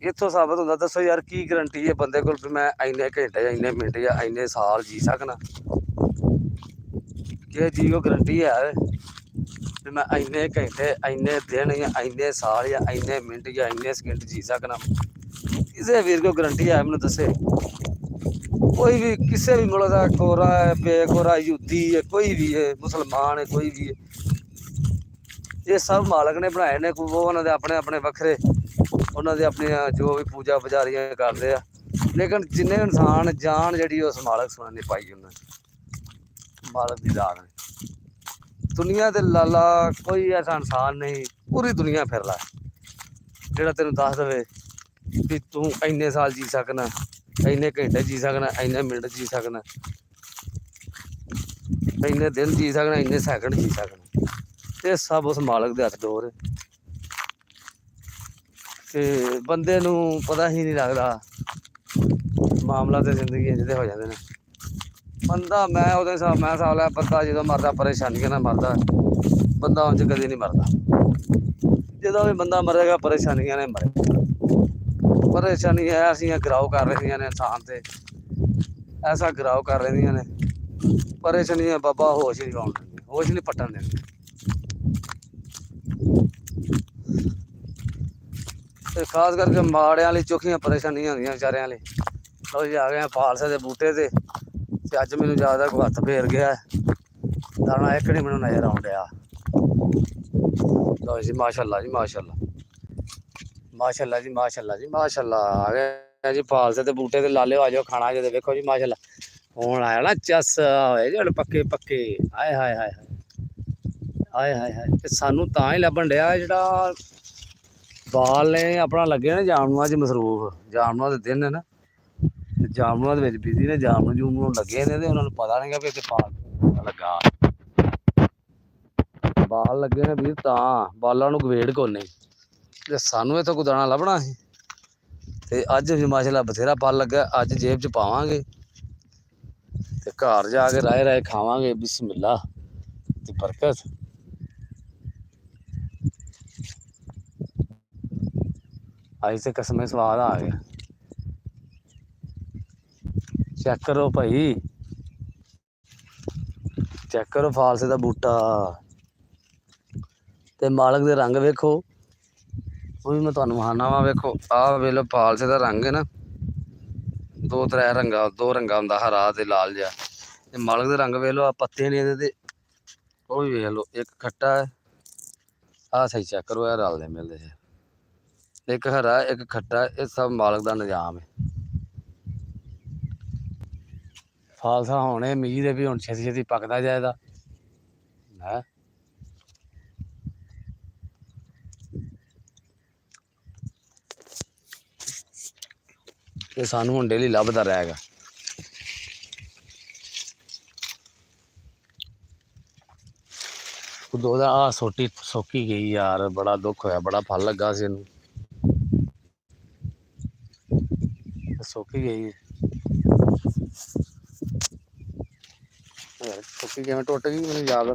इत्थों साबित होंदा दसो यार की गारंटी है बंदे कोल मैं इन्ने घंटे या इन्ने मिनट या इन्ने साल जी सकना। कि जी को गारंटी है भी मैं इन्ने घंटे इन्ने दिन या इन्ने साल या इन्ने मिनट या इन्ने सेकंड जी सकना। किसी वीर को गारंटी है मैंने दसे। कोई भी किसी भी मुल्क का कोरा है, बेकोरा, यहूदी है, कोई भी है, मुसलमान है, कोई भी है, ये सब मालक ने बनाए ने। वो उन्होंने अपने अपने वखरे उन्होंने अपनी जो भी पूजा पुजारियां करते हैं, लेकिन जिन्हें इंसान जान जी उस मालक सुन नहीं पाई उन्हें मालक की जान है। दुनिया के लाला कोई ऐसा इंसान नहीं पूरी दुनिया फिर ला जो तेन दस दे भी तू इन्ने साल जी सकना, इन्ने घंटे जी सकना, इन्ने मिनट जी सकना, इन्ने दिन जी सकना, इन्ने सैकंड जी सकना। ये सब उस मालक के हथ डोर है। ते बंदे नूं पता ही नहीं लगता मामला तो जिंदगी इंजदे हो जाते हैं। बंदा मैं वो हिसाब लै बंदा जो मरदा परेशानियां ना मरदा, बंदा उंज कभी नहीं मरदा। जो भी बंदा मरेगा परेशानियां ने मरेगा। परेशानियां ऐसियां गिराओ कर रही ने इंसान से, ऐसा गिराओ कर रही ने परेशानियां बाबा होश नहीं पाउन देंदी, होश नहीं पट्टन देंदी। खास करके माड़ियां वाली चोखियां परेशानियां होंदियां बेचारियां वाली। लो जी आ गए फालसे के बूटे से अज मैनू याद है कोई हथ फेर गया दाना एक नहीं मैनू नजर आउन दिया। लो जी माशाअल्लाह जी माशाअल्लाह। ਮਾਸ਼ਾਅੱਲਾ ਜੀ ਮਾਸ਼ਾਅੱਲਾ ਜੀ ਮਾਸ਼ਾਅੱਲਾ ਆ ਗਏ ਜੀ ਫਾਲਸੇ ਤੇ ਬੂਟੇ ਤੇ ਲਾਲਿਓ ਆ ਜਾਓ ਖਾਣਾ ਜੇ ਵੇਖੋ ਜੀ ਮਾਸ਼ਾਅੱਲਾ ਹੁਣ ਆਇਆ ਨਾ ਚਸ ਹੋਏ ਜਿਹੜੇ ਪੱਕੇ ਪੱਕੇ ਹਾਏ ਹਾਏ ਹਾਏ ਹਾਏ ਹਾਏ ਹਾਏ ਤੇ ਸਾਨੂੰ ਤਾਂ ਹੀ ਲੱਭਣ ਡਿਆ ਜਿਹੜਾ ਬਾਲ ਨੇ ਆਪਣਾ ਲੱਗੇ ਨੇ ਜਾਮਨੂਆਂ 'ਚ ਮਸਰੂਫ ਜਾਮਨੂਆਂ ਦੇ ਦਿਨ ਨੇ ਨਾ ਤੇ ਜਾਮਨੂਆਂ ਦੇ ਵਿੱਚ ਬਿਜ਼ੀ ਨੇ ਜਾਮਨੂੰ ਜੂਮਨੂੰ ਲੱਗੇ ਨੇ ਤੇ ਉਹਨਾਂ ਨੂੰ ਪਤਾ ਨਹੀਂਗਾ ਵੀ ਇੱਥੇ ਬਾਲ ਲੱਗਾ ਬਾਲ ਲੱਗੇ ਨੇ ਵੀਰ ਤਾਂ ਬਾਲਾਂ ਨੂੰ ਗਵੇੜ ਕੋਨੇ ਤੇ ਸਾਨੂੰ ਇੱਥੋਂ ਕੋਈ ਦਾਣਾ ਲੱਭਣਾ ਸੀ ਤੇ ਅੱਜ ਵੀ ਮਾਸ਼ਾਅੱਲਾ ਬਥੇਰਾ ਫਲ ਲੱਗਾ ਅੱਜ ਜੇਬ 'ਚ ਪਾਵਾਂਗੇ ਤੇ ਘਰ ਜਾ ਕੇ ਰਾਏ ਰਾਏ ਖਾਵਾਂਗੇ ਬਿਸਮਿਲ੍ਲਾ ਦੀ ਬਰਕਤ ਅੱਜ ਤੇ ਕਸਮੇ ਸਵਾਦ ਆ ਗਿਆ ਚੈੱਕ ਕਰੋ ਭਾਈ ਚੈੱਕ ਕਰੋ ਫਾਲਸੇ ਦਾ ਬੂਟਾ ਤੇ ਮਾਲਕ ਦੇ ਰੰਗ ਵੇਖੋ ਉਹ ਵੀ ਮੈਂ ਤੁਹਾਨੂੰ ਵਿਖਾਉਣਾ ਵਾ ਵੇਖੋ ਆਹ ਵੇਖ ਲਓ ਫਾਲਸੇ ਦਾ ਰੰਗ ਹੈ ਨਾ ਦੋ ਰੰਗਾ ਹੁੰਦਾ ਹਰਾ ਤੇ ਲਾਲ ਜਿਹਾ ਤੇ ਮਾਲਕ ਦੇ ਰੰਗ ਵੇਖ ਲਓ ਆ ਪੱਤੇ ਨੇ ਇਹਦੇ ਤੇ ਉਹ ਵੀ ਵੇਖ ਲਓ ਇੱਕ ਖੱਟਾ ਹੈ ਆਹ ਸਹੀ ਚੈੱਕ ਕਰੋ ਇਹ ਰਲਦੇ ਮਿਲਦੇ ਹੈ ਇੱਕ ਹਰਾ ਇੱਕ ਖੱਟਾ ਇਹ ਸਭ ਮਾਲਕ ਦਾ ਨਿਜ਼ਾਮ ਹੈ ਫਾਲਸਾ ਹੁਣ ਇਹ ਉਮੀਦ ਹੈ ਵੀ ਹੁਣ ਛੇਤੀ ਛੇਤੀ ਪੱਕਦਾ ਜਾਏਗਾ ਹੈ ਤੇ ਸਾਨੂੰ ਹੁਣ ਡੇਲੀ ਲੱਭਦਾ ਰਹੇਗਾ ਦੋ ਦਾ ਆ ਸੋਕੀ ਗਈ ਯਾਰ ਬੜਾ ਦੁੱਖ ਹੋਇਆ ਬੜਾ ਫਲ ਲੱਗਾ ਸੀ ਇਹਨੂੰ ਸੋਕੀ ਗਈ ਯਾਰ ਸੋਕੀ ਕਿਵੇਂ ਟੁੱਟ ਗਈ ਮੈਨੂੰ ਯਾਦ ਆ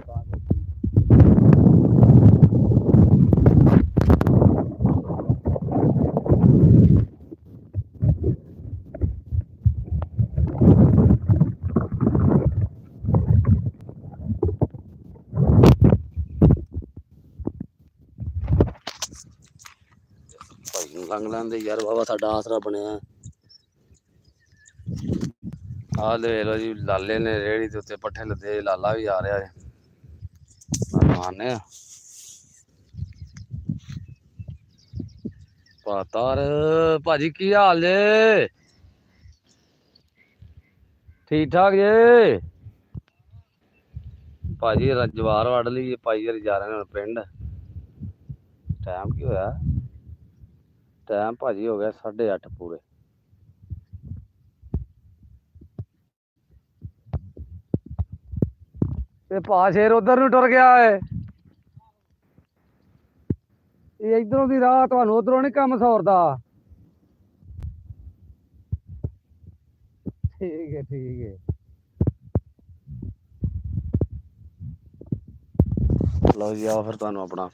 ਲੰਘ ਲੈਂਦੇ ਯਾਰ ਬਾਬਾ ਸਾਡਾ ਆਸਰਾ ਬਣਿਆ ਆਹ ਲੈ ਲੋ ਜੀ ਲਾਲੇ ਨੇ ਰੇਹੜੀ ਦੇ ਉੱਤੇ ਪੱਠੇ ਲੱਦੇ ਲਾਲਾ ਵੀ ਆ ਰਿਹਾ ਹੈ ਮਾਨੇ ਪਾਤਾਰ ਭਾਜੀ ਕੀ ਹਾਲ ਜੇ ਠੀਕ ਠਾਕ ਜੇ ਭਾਜੀ ਜਵਾਰ ਵੱਢ ਲਈ ਭਾਈ ਯਾਰ ਜਾ ਰਹੇ ਨੇ ਪਿੰਡ ਟਾਈਮ ਕੀ ਹੋਇਆ ਟਾਈਮ ਭਾਜੀ ਹੋ ਗਿਆ 8:30 ਪੂਰੇ ਤੇ ਭਾ ਸ਼ੇਰ ਉਧਰ ਨੂੰ ਟੁਰ ਗਿਆ ਏ ਇਹ ਇਧਰੋਂ ਦੀ ਰਾਹ ਤੁਹਾਨੂੰ ਉਧਰੋਂ ਨੀ ਕੰਮ ਸੌਰਦਾ ਠੀਕ ਹੈ ਲਓ ਜੀ ਆਓ ਫਿਰ ਤੁਹਾਨੂੰ ਆਪਣਾ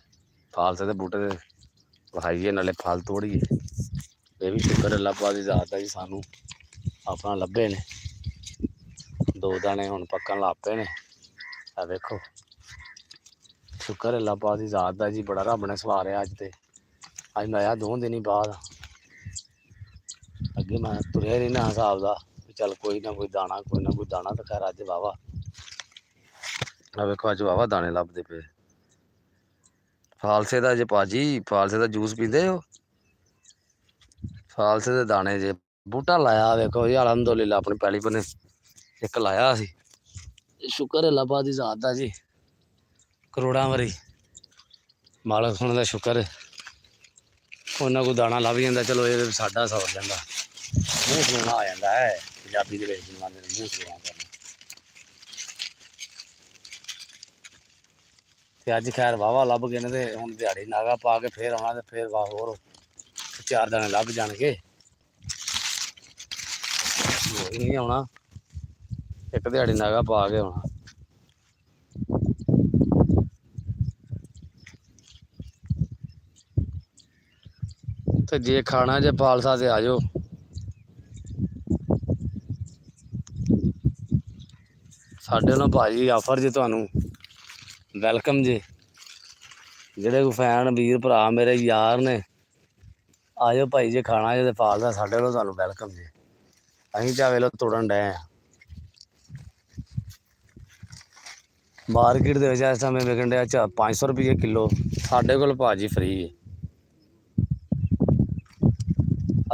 ਫਾਲਸੇ ਦੇ ਬੂਟੇ ਦੇ ਵਿਖਾਈਏ ਨਾਲੇ ਫਲ ਤੋੜੀਏ ਇਹ ਵੀ ਸ਼ੁਕਰ ਅੱਲਾਹ ਪਾਕ ਦੀ ਜ਼ਾਤ ਹੈ ਜੀ ਸਾਨੂੰ ਆਪਣਾ ਲੱਭੇ ਨੇ ਦੋ ਦਾਣੇ ਹੁਣ ਪੱਕਣ ਲੱਗ ਪਏ ਨੇ ਆ ਵੇਖੋ ਸ਼ੁਕਰ ਅੱਲਾਹ ਪਾਕ ਦੀ ਜ਼ਾਤ ਦਾ ਜੀ ਬੜਾ ਰੱਬ ਨੇ ਸਵਾਰਿਆ ਅੱਜ ਤੇ ਅੱਜ ਮੈਂ ਆਇਆ 2 ਦਿਨ ਬਾਅਦ ਅੱਗੇ ਮੈਂ ਤੁਰਿਆ ਨਹੀਂ ਨਾ ਹਿਸਾਬ ਦਾ ਵੀ ਚੱਲ ਕੋਈ ਨਾ ਕੋਈ ਦਾਣਾ ਤਾਂ ਖੈਰ ਅੱਜ ਵਾਵਾ ਆ ਵੇਖੋ ਅੱਜ ਵਾਵਾ ਦਾਣੇ ਲੱਭਦੇ ਪਏ ਫਾਲਸੇ ਦਾ ਜੇ ਭਾਜੀ ਫਾਲਸੇ ਦਾ ਜੂਸ ਪੀਂਦੇ ਹੋ ਫਾਲਸੇ ਦੇ ਦਾਣੇ ਜੇ ਬੂਟਾ ਲਾਇਆ ਵੇਖੋ ਜੀ ਅਲਹਮਦੁਲਿਲਾ ਆਪਣੀ ਪੈਲੀ ਬੰਨੇ ਇੱਕ ਲਾਇਆ ਸੀ ਸ਼ੁਕਰ ਅੱਲਾਹ ਪਾਕ ਦੀ ਜ਼ਾਤ ਦਾ ਜੀ ਕਰੋੜਾਂ ਵਾਰੀ ਮਾਲਕ ਸੁਣ ਦਾ ਸ਼ੁਕਰ ਉਹਨਾਂ ਕੋਲ ਦਾਣਾ ਲੱਭ ਜਾਂਦਾ ਚਲੋ ਇਹ ਸਾਡਾ ਸੌਰ ਜਾਂਦਾ ਮੂੰਹ ਸੁਣਾ ਆ ਜਾਂਦਾ ਹੈ ਪੰਜਾਬੀ ਦੇ ਵਿੱਚ ਜਮਾਨੇ ਨੂੰ ਮੂੰਹ ਸੁਣਾ ਕਰਨਾ ਤੇ ਅੱਜ ਖੈਰ ਵਾਹਵਾ ਲੱਭ ਗਏ ਨੇ ਤੇ ਹੁਣ ਦਿਹਾੜੀ ਨਾਗਾ ਪਾ ਕੇ ਫੇਰ ਆਉਣਾ ਤੇ ਫੇਰ ਵਾਹ ਹੋਰ 4 ਦਾਣੇ ਲੱਭ ਜਾਣਗੇ ਨਹੀਂ ਆਉਣਾ ਇੱਕ ਦਿਹਾੜੀ ਨਾਗਾ ਪਾ ਕੇ ਆਉਣਾ ਤੇ ਜੇ ਖਾਣਾ ਜੇ ਫਾਲਸਾ ਤੇ ਆ ਜਾਓ ਸਾਡੇ ਵੱਲੋਂ ਭਾਜੀ ਆਫਰ ਜੇ ਤੁਹਾਨੂੰ ਵੈਲਕਮ ਜੀ ਜਿਹੜੇ ਕੋਈ ਫੈਨ ਵੀਰ ਭਰਾ ਮੇਰੇ ਯਾਰ ਨੇ ਆ ਜਾਓ ਭਾਈ ਜੇ ਖਾਣਾ ਜੇ ਤੇ ਫਾਲਸਾ ਸਾਡੇ ਵੱਲੋਂ ਤੁਹਾਨੂੰ ਵੈਲਕਮ ਜੀ ਅਸੀਂ ਚਾਹੇ ਲੋ ਤੋੜਨ ਡਏ ਆ ਮਾਰਕੀਟ ਦੇ ਵਿੱਚ ਇਸ ਸਮੇਂ ਵਿਕਣ ਡਿਆ 500 ਰੁਪਏ ਕਿਲੋ ਸਾਡੇ ਕੋਲ ਭਾਜੀ ਫਰੀ ਹੈ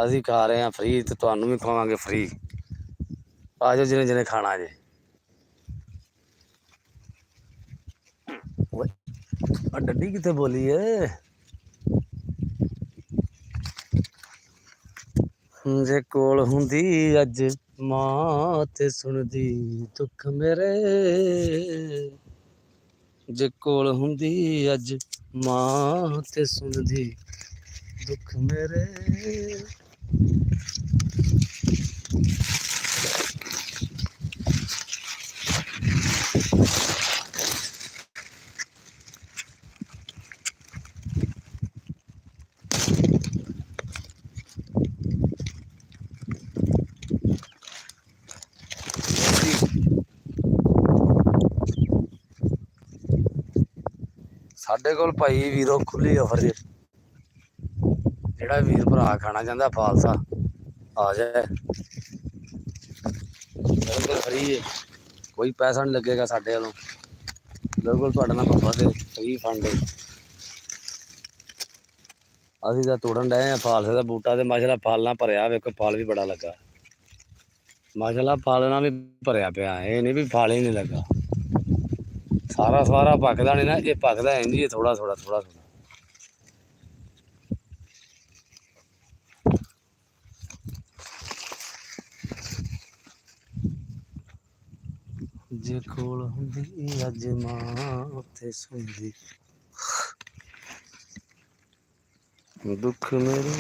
ਅਸੀਂ ਖਾ ਰਹੇ ਹਾਂ ਫ੍ਰੀ ਤੇ ਤੁਹਾਨੂੰ ਵੀ ਖਵਾਵਾਂਗੇ ਫ੍ਰੀ। ਆ ਜਾਓ ਜਿਹਨੇ ਜਿਹਨੇ ਖਾਣਾ ਜੇ। ਓਏ ਆ ਡੱਡੀ ਕਿੱਥੇ ਬੋਲੀ ਏ? ਜੇ ਕੋਲ ਹੁੰਦੀ ਅੱਜ ਮਾਂ ਤੇ ਸੁਣਦੀ ਦੁੱਖ ਮੇਰੇ, ਜੇ ਕੋਲ ਹੁੰਦੀ ਅੱਜ ਮਾਂ ਤੇ ਸੁਣਦੀ ਦੁੱਖ ਮੇਰੇ। ਸਾਡੇ ਕੋਲ ਭਾਈ ਵੀਰੋ ਖੁੱਲੀ ਆਫਰ ਜੇ, ਜਿਹੜਾ ਵੀਰ ਭਰਾ ਖਾਣਾ ਚਾਹੁੰਦਾ ਫਾਲਸਾ ਆ ਜਾਏ, ਬਿਲਕੁਲ ਫ੍ਰੀ ਹੈ, ਕੋਈ ਪੈਸਾ ਨਹੀਂ ਲੱਗੇਗਾ ਸਾਡੇ ਵੱਲੋਂ, ਬਿਲਕੁਲ ਤੁਹਾਡੇ ਨਾਲ ਬੱਬਾ ਦੇ ਫ੍ਰੀ ਫੰਡ ਹੈ। ਅਸੀਂ ਤਾਂ ਤੋੜਨ ਡਏ ਹਾਂ ਫਾਲਸੇ ਦਾ ਬੂਟਾ ਤੇ ਮਾਸ਼ਾਅੱਲਾ ਫਲ ਨਾਲ ਭਰਿਆ, ਵੇਖੋ ਫਲ ਵੀ ਬੜਾ ਲੱਗਾ ਮਾਸ਼ਾਅੱਲਾ, ਫਲ ਨਾਲ ਵੀ ਭਰਿਆ ਪਿਆ, ਇਹ ਨਹੀਂ ਵੀ ਫਲ ਹੀ ਨਹੀਂ ਲੱਗਾ। ਸਾਰਾ ਸਾਰਾ ਪੱਕਦਾ ਨਹੀਂ ਨਾ, ਇਹ ਪੱਕਦਾ ਇੰਝ ਹੀ ਥੋੜਾ ਥੋੜਾ ਥੋੜਾ ਥੋੜਾ। ਜੇ ਕੋਲ ਹੁੰਦੀ ਅੱਜ ਮਾਂ ਉੱਥੇ ਸੁਣਦੀ ਦੁੱਖ ਮੇਰੇ,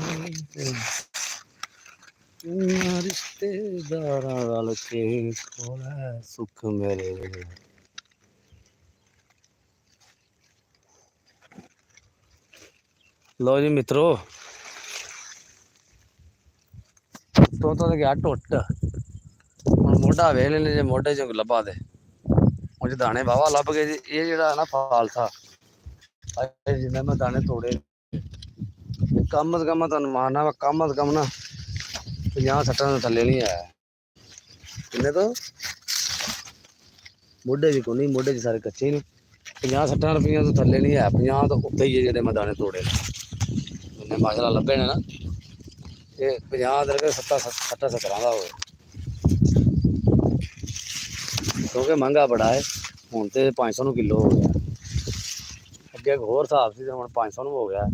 ਰਿਸ਼ਤੇਦਾਰਾਂ ਰਲ ਕੇ ਕੋਲ ਸੁੱਖ ਮੇਰੇ। ਲੋ ਜੀ ਮਿੱਤਰੋ, ਉੱਤੋਂ ਤਾਂ ਗਿਆ ਟੁੱਟ, ਹੁਣ ਮੋਢਾ ਵੇਖ ਲੈਣੇ ਜੇ ਮੋਢੇ ਚ ਲੱਭਾ ਦੇ, ਉਹ ਦਾਣੇ ਵਾਹਵਾ ਲੱਭ ਗਏ ਜੀ। ਇਹ ਜਿਹੜਾ ਨਾ ਫਾਲਸਾ ਜਿੰਨੇ ਮੈਂ ਦਾਣੇ ਤੋੜੇ, ਕਮ ਸੇ ਕਮ ਮੈਂ ਤੁਹਾਨੂੰ ਮਾਰਨਾ ਵਾ, ਕਮ ਸੇ ਕਮ ਨਾ 50-60 ਦੇ ਥੱਲੇ ਨਹੀਂ ਆਇਆ। ਕਿੰਨੇ ਤੋਂ ਮੋਢੇ ਚ ਕੋਈ ਨਹੀਂ, ਮੋਢੇ ਚ ਸਾਰੇ ਕੱਚੇ ਨੇ, 50-60 ਰੁਪਈਆਂ ਤੋਂ ਥੱਲੇ ਨਹੀਂ ਆਇਆ, 50 ਤੋਂ ਉੱਤੇ ਹੀ ਹੈ ਜਿਹੜੇ ਮੈਂ ਦਾਣੇ ਤੋੜੇ ਜਿੰਨੇ ਮਾਸ਼ਾਅੱਲਾ ਲੱਭੇ ਨੇ ਨਾ। ਇਹ 50 ਦੇ ਰੁਪਏ 70 ਦਾ ਹੋਵੇ, ਕਿਉਂਕਿ ਮਹਿੰਗਾ ਬੜਾ ਹੈ। ਹੁਣ ਤੇ 500 ਨੂੰ ਕਿਲੋ ਹੋ ਗਿਆ, ਅੱਗੇ ਹੋਰ ਹਿਸਾਬ ਸੀ ਤੇ ਹੁਣ 500 ਨੂੰ ਹੋ ਗਿਆ।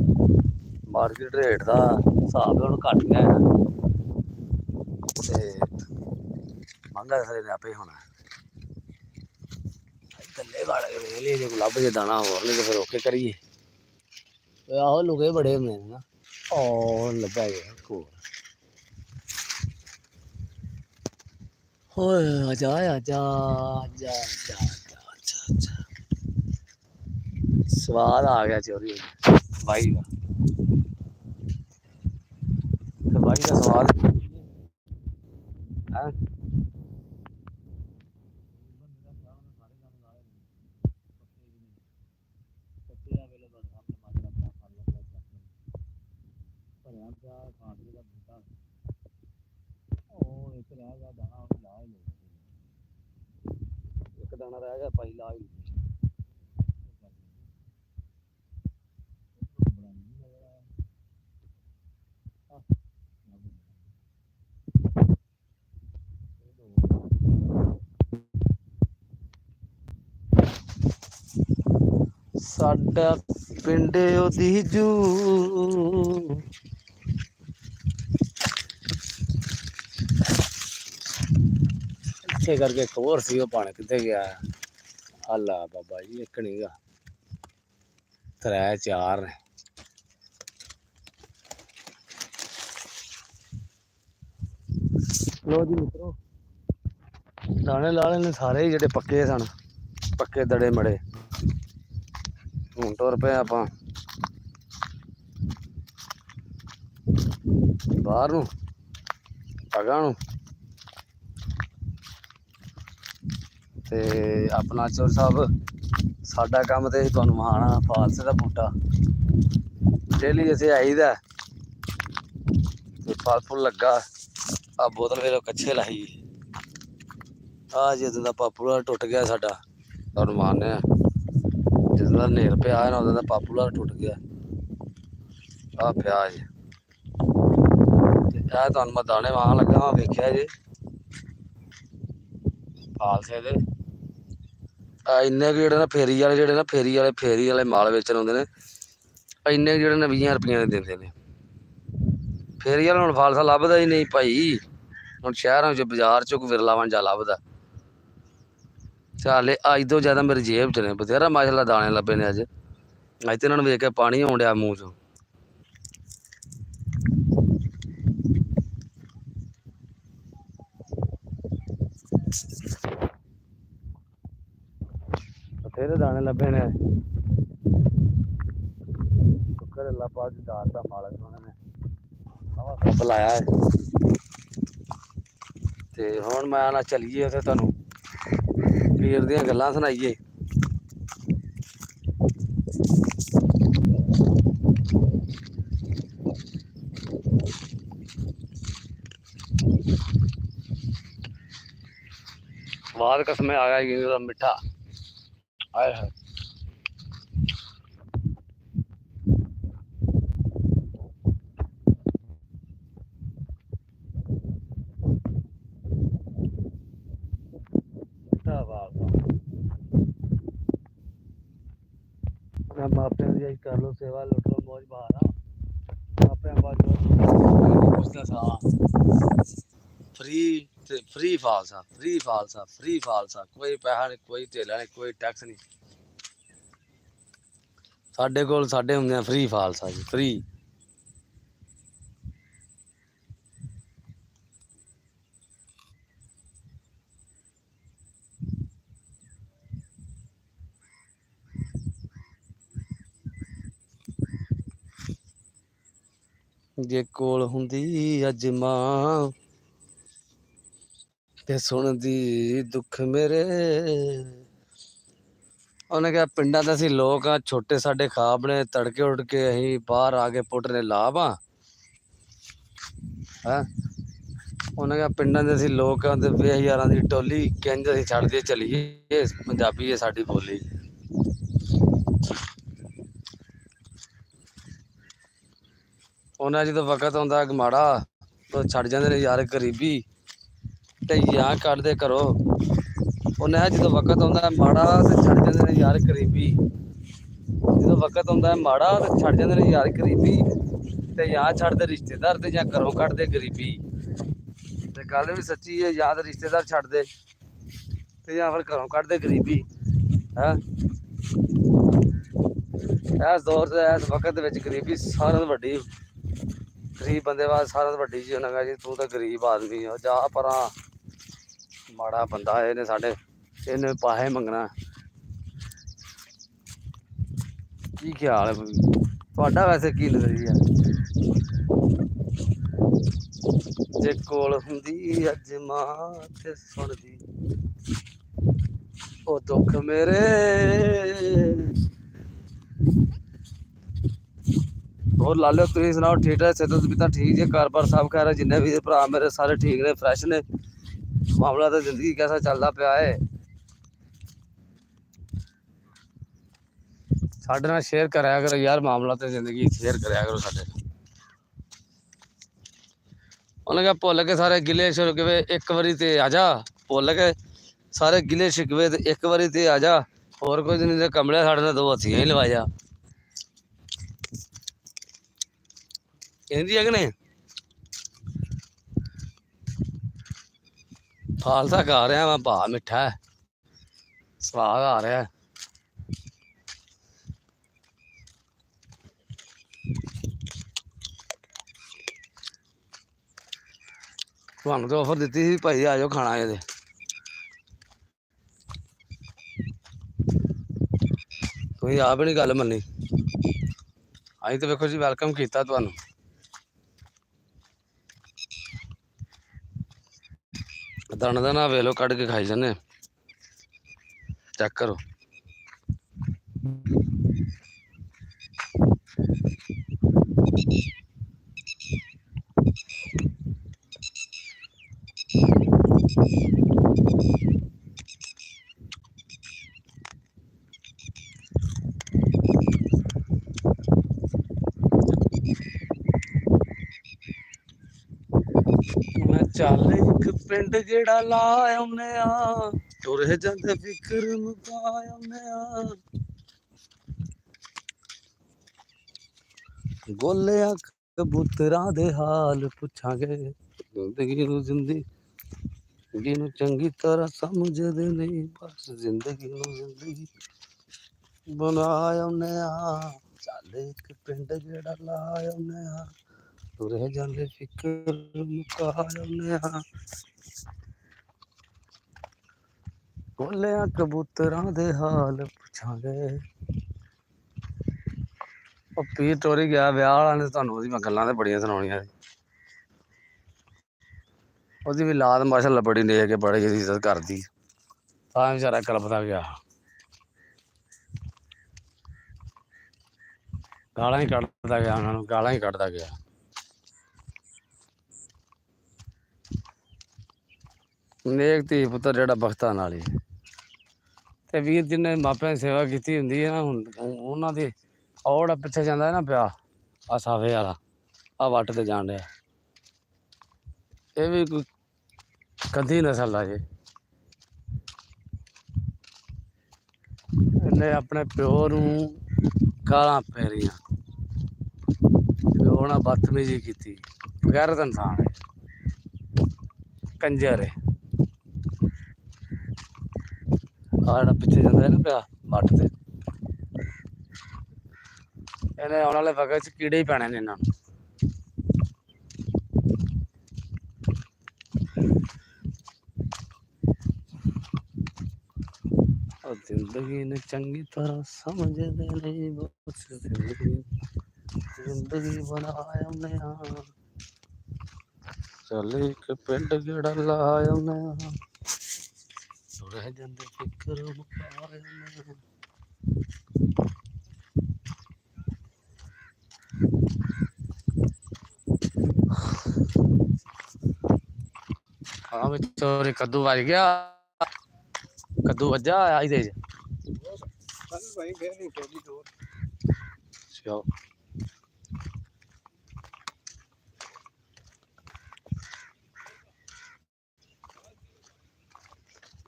ਮਾਰਕੀਟ ਰੇਟ ਦਾ ਹਿਸਾਬ ਹੁਣ ਘੱਟ ਗਿਆ ਤੇ ਮਹਿੰਗਾ ਸਾਰੇ ਨੇ ਆਪੇ ਹੋਣਾ। ਥੱਲੇ ਵੜ ਕੇ ਵੇਖ ਲਈਏ, ਜੇ ਕੋਈ ਲੱਭ ਜੇ ਦਾਣਾ ਹੋਰ, ਨਹੀਂ ਤੇ ਫਿਰ ਓਕੇ ਕਰੀਏ। ਆਹੋ ਲੁਕੇ ਬੜੇ ਹੁੰਦੇ ਨੇ ਨਾ, ਉਹ ਲੱਭਾ ਗਿਆ ਕੋਲ। ਓਏ ਆਜਾ ਆਜਾ ਆਜਾ ਆਜਾ ਆਜਾ, ਸਵਾਦ ਆ ਗਿਆ ਚੋਰੀ ਬਾਈ ਦਾ, ਬਾਈ ਦਾ ਸਵਾਦ ਹੈ। ਉਹ ਇੱਕ ਰਹਿ ਗਿਆ ਦਾਣਾ, ਉਹ ਲਾ ਹੀ ਲਓ, ਇੱਕ ਦਾਣਾ ਰਹਿ ਗਿਆ ਭਾਈ, ਲਾ ਹੀ ਸਾਡਾ ਪਿੰਡ ਉਹਦੀ ਜੂ, ਇੱਥੇ ਕਰਕੇ ਇੱਕ ਹੋਰ ਸੀ, ਉਹ ਪਾਣੀ ਕਿੱਥੇ ਗਿਆ? ਅੱਲਾ ਬਾਬਾ ਜੀ, ਇੱਕ ਨਹੀਂ ਗਾ, 3-4 ਨੇ। ਲੋ ਜੀ ਮਿੱਤਰੋ, ਦਾਣੇ ਲਾਲੇ ਨੇ ਸਾਰੇ ਜਿਹੜੇ ਪੱਕੇ ਸਨ, ਪੱਕੇ ਦੜੇ ਮੜੇ, ਹੁਣ ਤੁਰ ਪਏ ਆਪਾਂ ਬਾਹਰ ਨੂੰ, ਪਗਾਂ ਨੂੰ, ਤੇ ਆਪਣਾ ਚੋਰ ਸਾਹਿਬ ਸਾਡਾ ਕੰਮ ਤੇ ਤੁਹਾਨੂੰ ਮਹਾਣਾ ਫਾਲਸੇ ਦਾ ਬੂਟਾ ਡੇਲੀ ਅਸੀਂ ਆਈਦਾ ਤੇ ਫਲ ਫੁੱਲ ਲੱਗਾ। ਆ ਬੋਤਲ ਵੇਲੋ ਕੱਛੇ ਲਾਈ, ਆ ਜਦੋਂ ਦਾ ਪਾਪੂਲਰ ਟੁੱਟ ਗਿਆ ਸਾਡਾ, ਤੁਹਾਨੂੰ ਮਾਰਨੇ ਆ, ਜਦੋਂ ਦਾ ਨੇਰ ਪਿਆ ਨਾ ਉਦੋਂ ਦਾ ਪਾਪੂਲਰ ਟੁੱਟ ਗਿਆ। ਆ ਪਿਆ ਜੀ, ਇਹ ਤੁਹਾਨੂੰ ਮੈਂ ਦਾਣੇ ਵਾਂ ਲੱਗਾ ਵਾਂ, ਵੇਖਿਆ ਜੇ ਫਾਲਸੇ ਦੇ ਇੰਨੇ ਕੁ ਜਿਹੜੇ ਨਾ ਫੇਰੀ ਵਾਲੇ ਫੇਰੀ ਵਾਲੇ ਮਾਲ ਵੇਚਣ ਆਉਂਦੇ ਨੇ, ਇੰਨੇ ਕੁ ਜਿਹੜੇ ਨੇ 20 ਰੁਪਈਆਂ ਦੇ ਦਿੰਦੇ ਨੇ। ਫੇਰੀ ਵਾਲਾ ਹੁਣ ਫਾਲਸਾ ਲੱਭਦਾ ਹੀ ਨਹੀਂ ਭਾਈ, ਹੁਣ ਸ਼ਹਿਰਾਂ 'ਚ ਬਾਜ਼ਾਰ 'ਚ ਕੋਈ ਵਿਰਲਾ ਵਾਂਝਾ ਲੱਭਦਾ। ਚਾਲੇ ਅੱਜ ਤੋਂ ਜ਼ਿਆਦਾ ਮੇਰੀ ਜੇਬ 'ਚ ਨੇ, ਬਥੇਰਾ ਮਾਸ਼ਾਅੱਲਾ ਦਾਣੇ ਲੱਭੇ ਨੇ ਅੱਜ ਤੇ ਇਹਨਾਂ ਨੂੰ ਵੇਖ ਕੇ ਪਾਣੀ ਆਉਣ ਡਿਆ ਮੂੰਹ 'ਚੋਂ। ਬਥੇਰੇ ਦਾਣੇ ਲੱਭੇ ਨੇ। ਸ਼ੁਕਰ ਅੱਲਾ ਪਾਕ ਦੀ ਦਾਤ ਦਾ ਮਾਲਕ ਉਹਨਾਂ ਨੇ ਨਵਾਂ ਸੱਪ ਲਾਇਆ ਹੈ। ਤੇ ਹੁਣ ਮੈਂ ਨਾ ਚੱਲੀਏ ਤੇ ਤੁਹਾਨੂੰ ਪੀਰ ਦੀਆਂ ਗੱਲਾਂ ਸੁਣਾਈਏ। ਬਾਦ ਕਸਮੇ ਆ ਗਿਆ ਉਹਦਾ ਮਿੱਠਾ ਆਏ ਹੈ। ਮਾਪਿਆਂ ਦੀ ਕਰ ਲੋ ਸੇਵਾ, ਲੁੱਟ ਲੋ ਮੌਜ ਬਹਾਰਾ। ਮਾਪਿਆਂ ਬਾਅਦ ਪੁੱਛਦਾ ਸਾਂ ਫ੍ਰੀ ਫਾਲਸਾ, ਕੋਈ ਪੈਸਾ ਨਹੀਂ, ਕੋਈ ਧੇਲਾ ਨਹੀਂ, ਕੋਈ ਟੈਕਸ ਨਹੀਂ। ਸਾਡੇ ਕੋਲ ਸਾਡੇ ਹੁੰਦੇ ਆ ਫ੍ਰੀ ਫਾਲਸਾ ਜੀ, ਫ੍ਰੀ। ਜੇ ਕੋਲ ਹੁੰਦੀ ਅੱਜ ਮਾਂ ਤੇ ਸੁਣਦੀ ਦੁੱਖ ਮੇਰੇ। ਉਹਨੇ ਕਿਹਾ ਪਿੰਡਾਂ ਦੇ ਅਸੀਂ ਲੋਕ ਆ, ਛੋਟੇ ਸਾਡੇ ਖਾਬ ਨੇ, ਤੜਕੇ ਉੱਡ ਕੇ ਅਸੀਂ ਬਾਹਰ ਆ ਕੇ ਪੁੱਟਨੇ ਲਾਭ ਆ ਹੈਂ। ਉਹਨੇ ਕਿਹਾ ਪਿੰਡਾਂ ਦੇ ਅਸੀਂ ਲੋਕ ਆ ਤੇ ਬੇਹਜ਼ਾਰਾਂ ਦੀ ਟੋਲੀ, ਕਿੰਝ ਅਸੀਂ ਛੱਡਦੇ ਚਲੀਏ, ਪੰਜਾਬੀ ਹੈ ਸਾਡੀ ਬੋਲੀ। ਉਹਨਾਂ ਜਦੋਂ ਵਕਤ ਆਉਂਦਾ ਮਾੜਾ ਉਹ ਛੱਡ ਜਾਂਦੇ ਨੇ ਯਾਰ ਗਰੀਬੀ ਤੇ ਜਾਂ ਕੱਢਦੇ ਘਰੋਂ। ਉਹਨੇ ਜਦੋਂ ਵਕਤ ਆਉਂਦਾ ਮਾੜਾ ਤੇ ਛੱਡ ਜਾਂਦੇ ਨੇ ਯਾਰ ਗਰੀਬੀ। ਜਦੋਂ ਵਕਤ ਆਉਂਦਾ ਮਾੜਾ ਤੇ ਛੱਡ ਜਾਂਦੇ ਨੇ ਯਾਰ ਗਰੀਬੀ, ਤੇ ਜਾਂ ਛੱਡਦੇ ਰਿਸ਼ਤੇਦਾਰ ਤੇ ਜਾਂ ਘਰੋਂ ਕੱਢਦੇ ਗਰੀਬੀ। ਤੇ ਗੱਲ ਵੀ ਸੱਚੀ ਹੈ, ਜਾਂ ਤਾਂ ਰਿਸ਼ਤੇਦਾਰ ਛੱਡਦੇ ਤੇ ਜਾਂ ਫਿਰ ਘਰੋਂ ਕੱਢਦੇ ਗਰੀਬੀ ਹੈ। ਇਸ ਦੌਰ ਤੇ ਇਸ ਵਕਤ ਦੇ ਵਿੱਚ ਗਰੀਬੀ ਸਾਰਿਆਂ ਤੋਂ ਵੱਡੀ, ਗਰੀਬ ਬੰਦੇ ਬਾਅਦ ਸਾਰਿਆਂ ਤੋਂ ਵੱਡੀ ਜੀ। ਉਹਨਾਂ ਕਹਾ ਜੀ ਤੂੰ ਤਾਂ ਗਰੀਬ ਆਦਮੀ ਆ, ਜਾ ਪਰਾਂ ਮਾੜਾ ਬੰਦਾ ਇਹਨੇ ਸਾਡੇ, ਇਹਨੇ ਪਾਸੇ ਮੰਗਣਾ। ਕੀ ਖਿਆਲ ਹੈ ਤੁਹਾਡਾ ਵੈਸੇ, ਕੀ ਨਜ਼ਰੀਆ? ਜੇ ਕੋਲ ਹੁੰਦੀ ਅੱਜ ਮਾਂ ਤੇ ਸੁਣਦੀ ਉਹ ਦੁੱਖ ਮੇਰੇ। ਹੋਰ ਲਾ ਲਿਓ, ਤੁਸੀਂ ਸੁਣਾਓ ਠੀਕ ਠਾਕ? ਸਿਹਤ ਵੀ ਤਾਂ ਠੀਕ ਜੇ? ਘਰ-ਬਾਰ ਸਭ ਖੈਰ ਹੈ? ਜਿੰਨੇ ਵੀ ਭਰਾ ਮੇਰੇ ਸਾਰੇ ਠੀਕ ਨੇ, ਫਰੈਸ਼ ਨੇ? ਮਾਮਲਾ ਤਾਂ ਜ਼ਿੰਦਗੀ ਕੈਸਾ ਚੱਲਦਾ ਪਿਆ ਹੈ? ਸਾਡੇ ਨਾਲ ਸ਼ੇਅਰ ਕਰਿਆ ਕਰੋ ਯਾਰ, ਮਾਮਲਾ ਤੇ ਜ਼ਿੰਦਗੀ ਸ਼ੇਅਰ ਕਰਿਆ ਕਰੋ ਸਾਡੇ ਨਾਲ। ਉਹਨੇ ਕਿਹਾ ਭੁੱਲ ਕੇ ਸਾਰੇ ਗਿਲੇ ਸ਼ਿਕਵੇ ਇੱਕ ਵਾਰੀ ਤੇ ਆ ਜਾ, ਭੁੱਲ ਕੇ ਸਾਰੇ ਗਿਲੇ ਸ਼ਿਕਵੇ ਤੇ ਇੱਕ ਵਾਰੀ ਤੇ ਆ ਜਾ, ਹੋਰ ਕੁਝ ਨਹੀਂ ਤੇ ਕਮਲਿਆ ਸਾਡੇ ਨਾਲ ਦੋ ਹੱਥੀਆਂ ਹੀ ਲਵਾ ਜਾ। ਕਹਿੰਦੀ ਹੈ ਕਿ ਨਹੀਂ? ਫਾਲਸਾ ਖਾ ਰਿਹਾ ਵਾ, ਭਾ ਮਿੱਠਾ ਹੈ, ਸਵਾਦ ਆ ਰਿਹਾ। ਤੁਹਾਨੂੰ ਤਾਂ ਆਫਰ ਦਿੱਤੀ ਸੀ ਭਾਈ, ਆ ਜਾਓ ਖਾਣਾ ਇਹਦੇ। ਤੁਸੀਂ ਆਪ ਹੀ ਨਹੀਂ ਗੱਲ ਮੰਨੀ। ਅਸੀਂ ਤਾਂ ਵੇਖੋ ਜੀ ਵੈਲਕਮ ਕੀਤਾ ਤੁਹਾਨੂੰ। ਦਾਣਾ ਦਾਣਾ ਵੇਖ ਲਓ, ਕੱਢ ਕੇ ਖਾਈ ਜਾਂਦੇ, ਚੈੱਕ ਕਰੋ। ਚੱਲ ਇੱਕ ਪਿੰਡ ਜਿਹੜਾ ਲਾ ਆਉਨੇ ਆ, ਤੁਰੇ ਜਾਂਦੇ ਫਿਕਰ ਮੁਕਾ ਆਉਨੇ ਆ। ਗੋਲਿਆਂ ਕਬੂਤਰਾਂ ਦੇ ਹਾਲ ਪੁੱਛਾਂਗੇ, ਜ਼ਿੰਦਗੀ ਨੂੰ ਚੰਗੀ ਤਰ੍ਹਾਂ ਸਮਝਦੇ ਨਹੀਂ, ਬਸ ਜ਼ਿੰਦਗੀ ਨੂੰ ਜ਼ਿੰਦਗੀ ਬਣਾ ਆਉਨੇ ਆ। ਚੱਲ ਇੱਕ ਪਿੰਡ ਜਿਹੜਾ ਲਾ ਆਉਨੇ ਆ, ਤੁਰੇ ਜਾਂਦੇ ਫਿਕਰ ਮੁਕਾ ਆਉਨੇ ਆ। ਗੋਲਿਆਂ ਕਬੂਤਰਾਂ ਦੇ ਹਾਲ ਪੁੱਛਾਂਗੇ। ਉਹ ਪੀਰ ਟੋਰੀ ਗਿਆ ਵਿਆਹ ਵਾਲਾ ਨੇ, ਤੁਹਾਨੂੰ ਉਹਦੀ ਮੈਂ ਗੱਲਾਂ ਤੇ ਬੜੀਆਂ ਸੁਣਾਉਣੀਆਂ। ਉਹਦੀ ਵੀ ਲਾਦ ਮਾਸ਼ਾਅੱਲਾ ਬੜੀ ਨੇ ਕੇ ਬੜੀ ਇੱਜ਼ਤ ਕਰਦੀ, ਤਾਂ ਵਿਚਾਰਾ ਕਲਪਦਾ ਗਿਆ। ਗਾਲਾਂ ਹੀ ਕੱਢਦਾ ਗਿਆ ਉਹਨਾਂ ਨੂੰ, ਗਾਲਾਂ ਹੀ ਕੱਢਦਾ ਗਿਆ। ਨੇਕ ਧੀ ਪੁੱਤਰ ਜਿਹੜਾ ਬਖਤਾਂ ਨਾਲ ਹੀ। ਤੇ ਵੀਰ ਜਿਹਨੇ ਮਾਪਿਆਂ ਦੀ ਸੇਵਾ ਕੀਤੀ ਹੁੰਦੀ ਹੈ ਨਾ, ਹੁਣ ਉਹਨਾਂ ਦੀ ਔੜ ਪਿੱਛੇ ਜਾਂਦਾ ਨਾ ਪਿਆ, ਆ ਸਾਵੇ ਵਾਲਾ ਆ ਵੱਟ ਤੇ ਜਾਣ ਡਿਆ। ਇਹ ਵੀ ਕੋਈ ਕੰਧੀ ਨਸਲ ਦਾ ਜੇ। ਇਹਨੇ ਆਪਣੇ ਪਿਓ ਨੂੰ ਗਾਲਾਂ ਪੈ ਰਹੀਆਂ, ਪਿਓ ਨਾਲ ਬਦਤਮੀਜ਼ੀ ਕੀਤੀ, ਬਗੈਰਤ ਇਨਸਾਨ ਹੈ, ਕੰਜਰ ਹੈ। ਆ ਜਿਹੜਾ ਪਿੱਛੇ ਜਾਂਦਾ ਨਾ ਪਿਆ ਵੱਟ ਤੇ, ਇਹਨੇ ਆਉਣ ਵਾਲੇ ਵਕਤ 'ਚ ਕੀੜੇ ਹੀ ਪੈਣੇ ਨੇ ਇਹਨਾਂ ਨੂੰ। ਜ਼ਿੰਦਗੀ ਨੂੰ ਚੰਗੀ ਤਰ੍ਹਾਂ ਸਮਝਦੇ ਨਹੀਂ, ਬਸ ਜ਼ਿੰਦਗੀ ਬਣਾ ਆਉਂਦੇ ਆ। ਚੱਲ ਇੱਕ ਪਿੰਡ ਜਿਹੜਾ ਲਾ ਆਉਂਦੇ ਆ, ਤੁਰੇ ਜਾਂਦੇ ਫਿਕਰ ਮੁਕਾ ਆਉਂਦੇ ਆ। ਹਾਂ ਵਿੱਚੋਂ ਕੱਦੂ ਵੱਜ ਗਿਆ, ਕੱਦੂ ਵੱਜਾ ਆਈ ਦੇ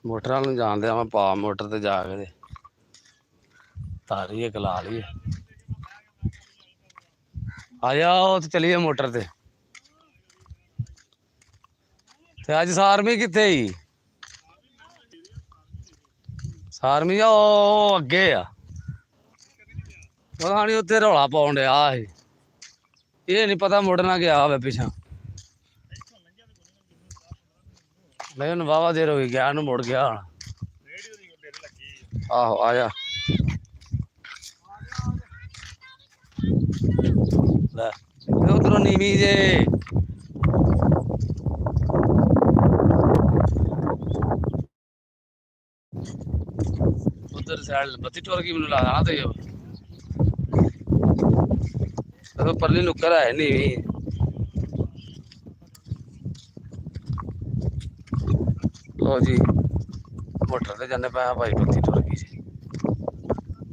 ਮੋਟਰਾਂ ਨੂੰ ਜਾਣਦੇ ਆ। ਮੈਂ ਪਾ ਮੋਟਰ ਤੇ ਜਾ ਕੇ ਤਾਰੀ ਇੱਕ ਲਾ ਲਈ, ਆ ਜਾ ਉਹ ਤੇ ਚਲੀਏ ਮੋਟਰ ਤੇ ਅੱਜ ਸਾਰਮੀ ਕਿੱਥੇ ਹੀ? ਸਾਰਮੀ ਆ ਉਹ ਅੱਗੇ ਆ, ਪਤਾ ਨੀ ਉੱਥੇ ਰੌਲਾ ਪਾਉਣ ਡਿਆ ਸੀ। ਇਹ ਨੀ ਪਤਾ ਮੁੜਨਾ ਗਿਆ ਹੋਵੇ ਪਿੱਛਾ। ਨਹੀਂ ਉਹਨੂੰ ਵਾਹਵਾ ਦੇਰ ਹੋ ਗਈ ਗਿਆ ਨੂੰ, ਮੁੜ ਗਿਆ ਹੁਣ। ਆਹੋ ਆ ਜਾ ਲੈ, ਉਧਰੋਂ ਨੀਵੀਂ ਜੇ ਉਧਰ ਸਾਈਡ ਬੱਤੀ ਟੁਰ ਗਈ, ਮੈਨੂੰ ਲੱਗਦਾ ਤੇ ਪਰਲੀ ਨੁੱਕਰ ਹੈ ਨੀਵੀਂ। ਲੋ ਜੀ ਮੋਟਰ ਤੇ ਜਾਂਦੇ ਪਏ ਭਾਈ, ਬੱਤੀ ਟੁਰ ਗਈ ਜੀ।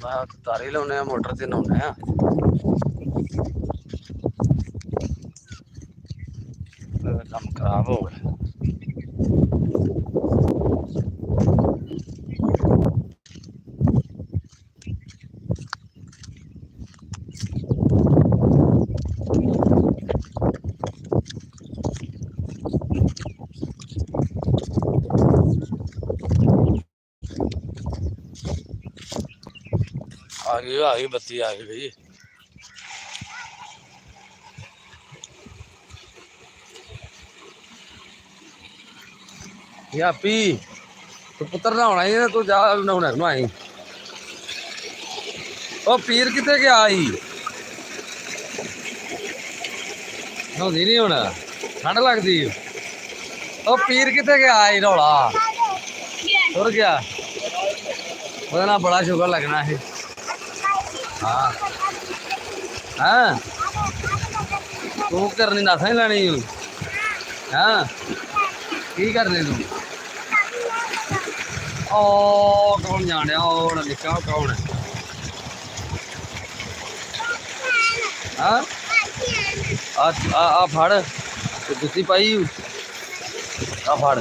ਮੈਂ ਤਾਰੀ ਲਾਉਨੇ ਆ ਮੋਟਰ ਤੇ, ਨਹਾਉਨੇ ਆ। ਕੰਮ ਖਰਾਬ ਹੋ ਗਿਆ। आ गई बत्ती आ गई भाई। या पी तू पुत्र नहाना ही, तू जा नहाने नहाई। ओ पीर कितने गया ही? नहाती नहीं होना, ठंड लगती। ओ पीर कितने गया ही? रौला तुर गया, ਉਹਦੇ ਨਾਲ बड़ा शुगर लगना है। हाँ हाँ तू करनी दस नहीं लैनी। हाँ की करने तू? ओ कौन जान रहा? और निका कौन है? हाँ आ फड़ जुत्ती पाई ਆ ਫੜ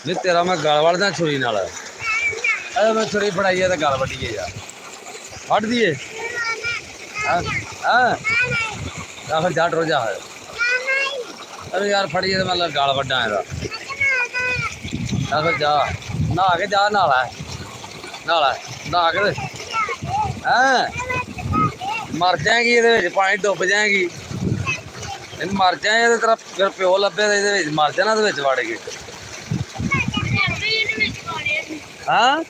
ਨਹੀਂ ਤੇਰਾ ਮੈਂ ਗਲ ਵੜਦਾ ਛੁਰੀ ਨਾਲ। ਐ ਮੈਂ ਛੁਰੀ ਫੜਾਈ ਆ ਤੇ ਗਲ ਵੱਢੀਏ ਯਾਰ। ਵੱਢ ਦੀਏ ਹਾਂ ਹਾਂ ਫਿਰ ਜਾ ਟੁਰ ਜਾ। ਅਰੇ ਯਾਰ ਫੜੀਏ ਤੇ ਮੈਂ ਗਲ ਵੱਢਾਂ ਇਹਦਾ। ਫਿਰ ਜਾ ਨਹਾ ਕੇ ਜਾ ਨਹਾ ਕੇ ਹੈਂ ਮਰ ਜਾਏਗੀ ਇਹਦੇ ਵਿੱਚ ਪਾਣੀ ਡੁੱਬ ਜਾਏਗੀ। ਇਹਨੂੰ ਮਰ ਜਾਏ ਇਹਦੇ ਤੇਰਾ ਫਿਰ ਪਿਓ ਲੱਭੇ ਤੇ ਇਹਦੇ ਵਿੱਚ ਮਰ ਜਾਣਾ ਇਹਦੇ ਵਿੱਚ ਵੜ ਕੇ। ਹਾਂ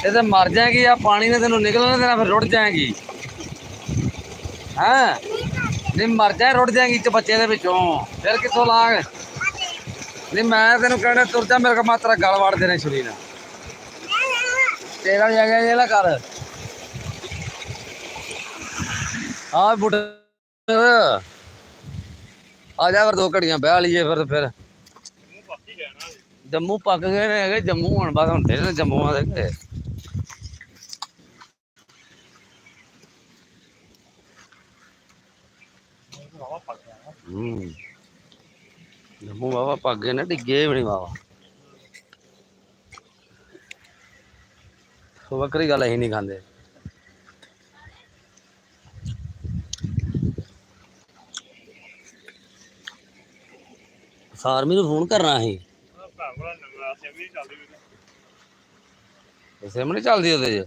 ਇਹ ਤੇ ਮਰ ਜਾਏਗੀ ਆ ਪਾਣੀ ਨੇ ਤੈਨੂੰ ਨਿਕਲਣਾ ਦੇਣਾ ਫਿਰ ਰੁੜ ਜਾਏਗੀ। ਹੈਂ ਨਹੀਂ ਮਰ ਜਾਏ ਰੁੜ ਜਾਏਗੀ ਚ ਬੱਚੇ ਦੇ ਵਿੱਚੋਂ ਫਿਰ ਕਿੱਥੋਂ ਲਾਂਗ। ਨਹੀਂ ਮੈਂ ਤੈਨੂੰ ਕਹਿਣਾ ਤੁਰ ਜਾ ਮੇਰੇ ਕੋਲ ਮੈਂ ਤੇਰਾ ਗਲ ਵੜ ਦੇਣੇ ਛੁਰੀ ਨਾਲ। ਤੇਰਾ ਜਗ੍ਹਾ ਇਹ ਨਾ ਕਰ ਆ ਬੁੱਢ ਆ ਜਾ ਫਿਰ 2 ਘੜੀਆਂ ਬਹਿ ਲਈਏ ਫਿਰ ਜੰਮੂ ਪੱਕ ਗਏ ਨੇ ਹੈਗੇ ਜੰਮੂ ਹੁਣ ਬਸ ਹੁੰਦੇ ਨੇ ਜੰਮੂਆਂ ਦੇ। ਜੰਮੂ ਵਾਵਾ ਪੱਕ ਗਏ ਨੇ ਡਿੱਗੇ ਵੀ ਨੀ ਵਾਵਾ। ਵੱਖਰੀ ਗੱਲ ਅਸੀਂ ਨਹੀਂ ਖਾਂਦੇ। ਸਾਰਮੀ ਨੂੰ ਫੋਨ ਕਰਨਾ ਸੀ। ਸਿਮ ਨੀ ਚੱਲਦੀ ਉਹਦੇ ਚ।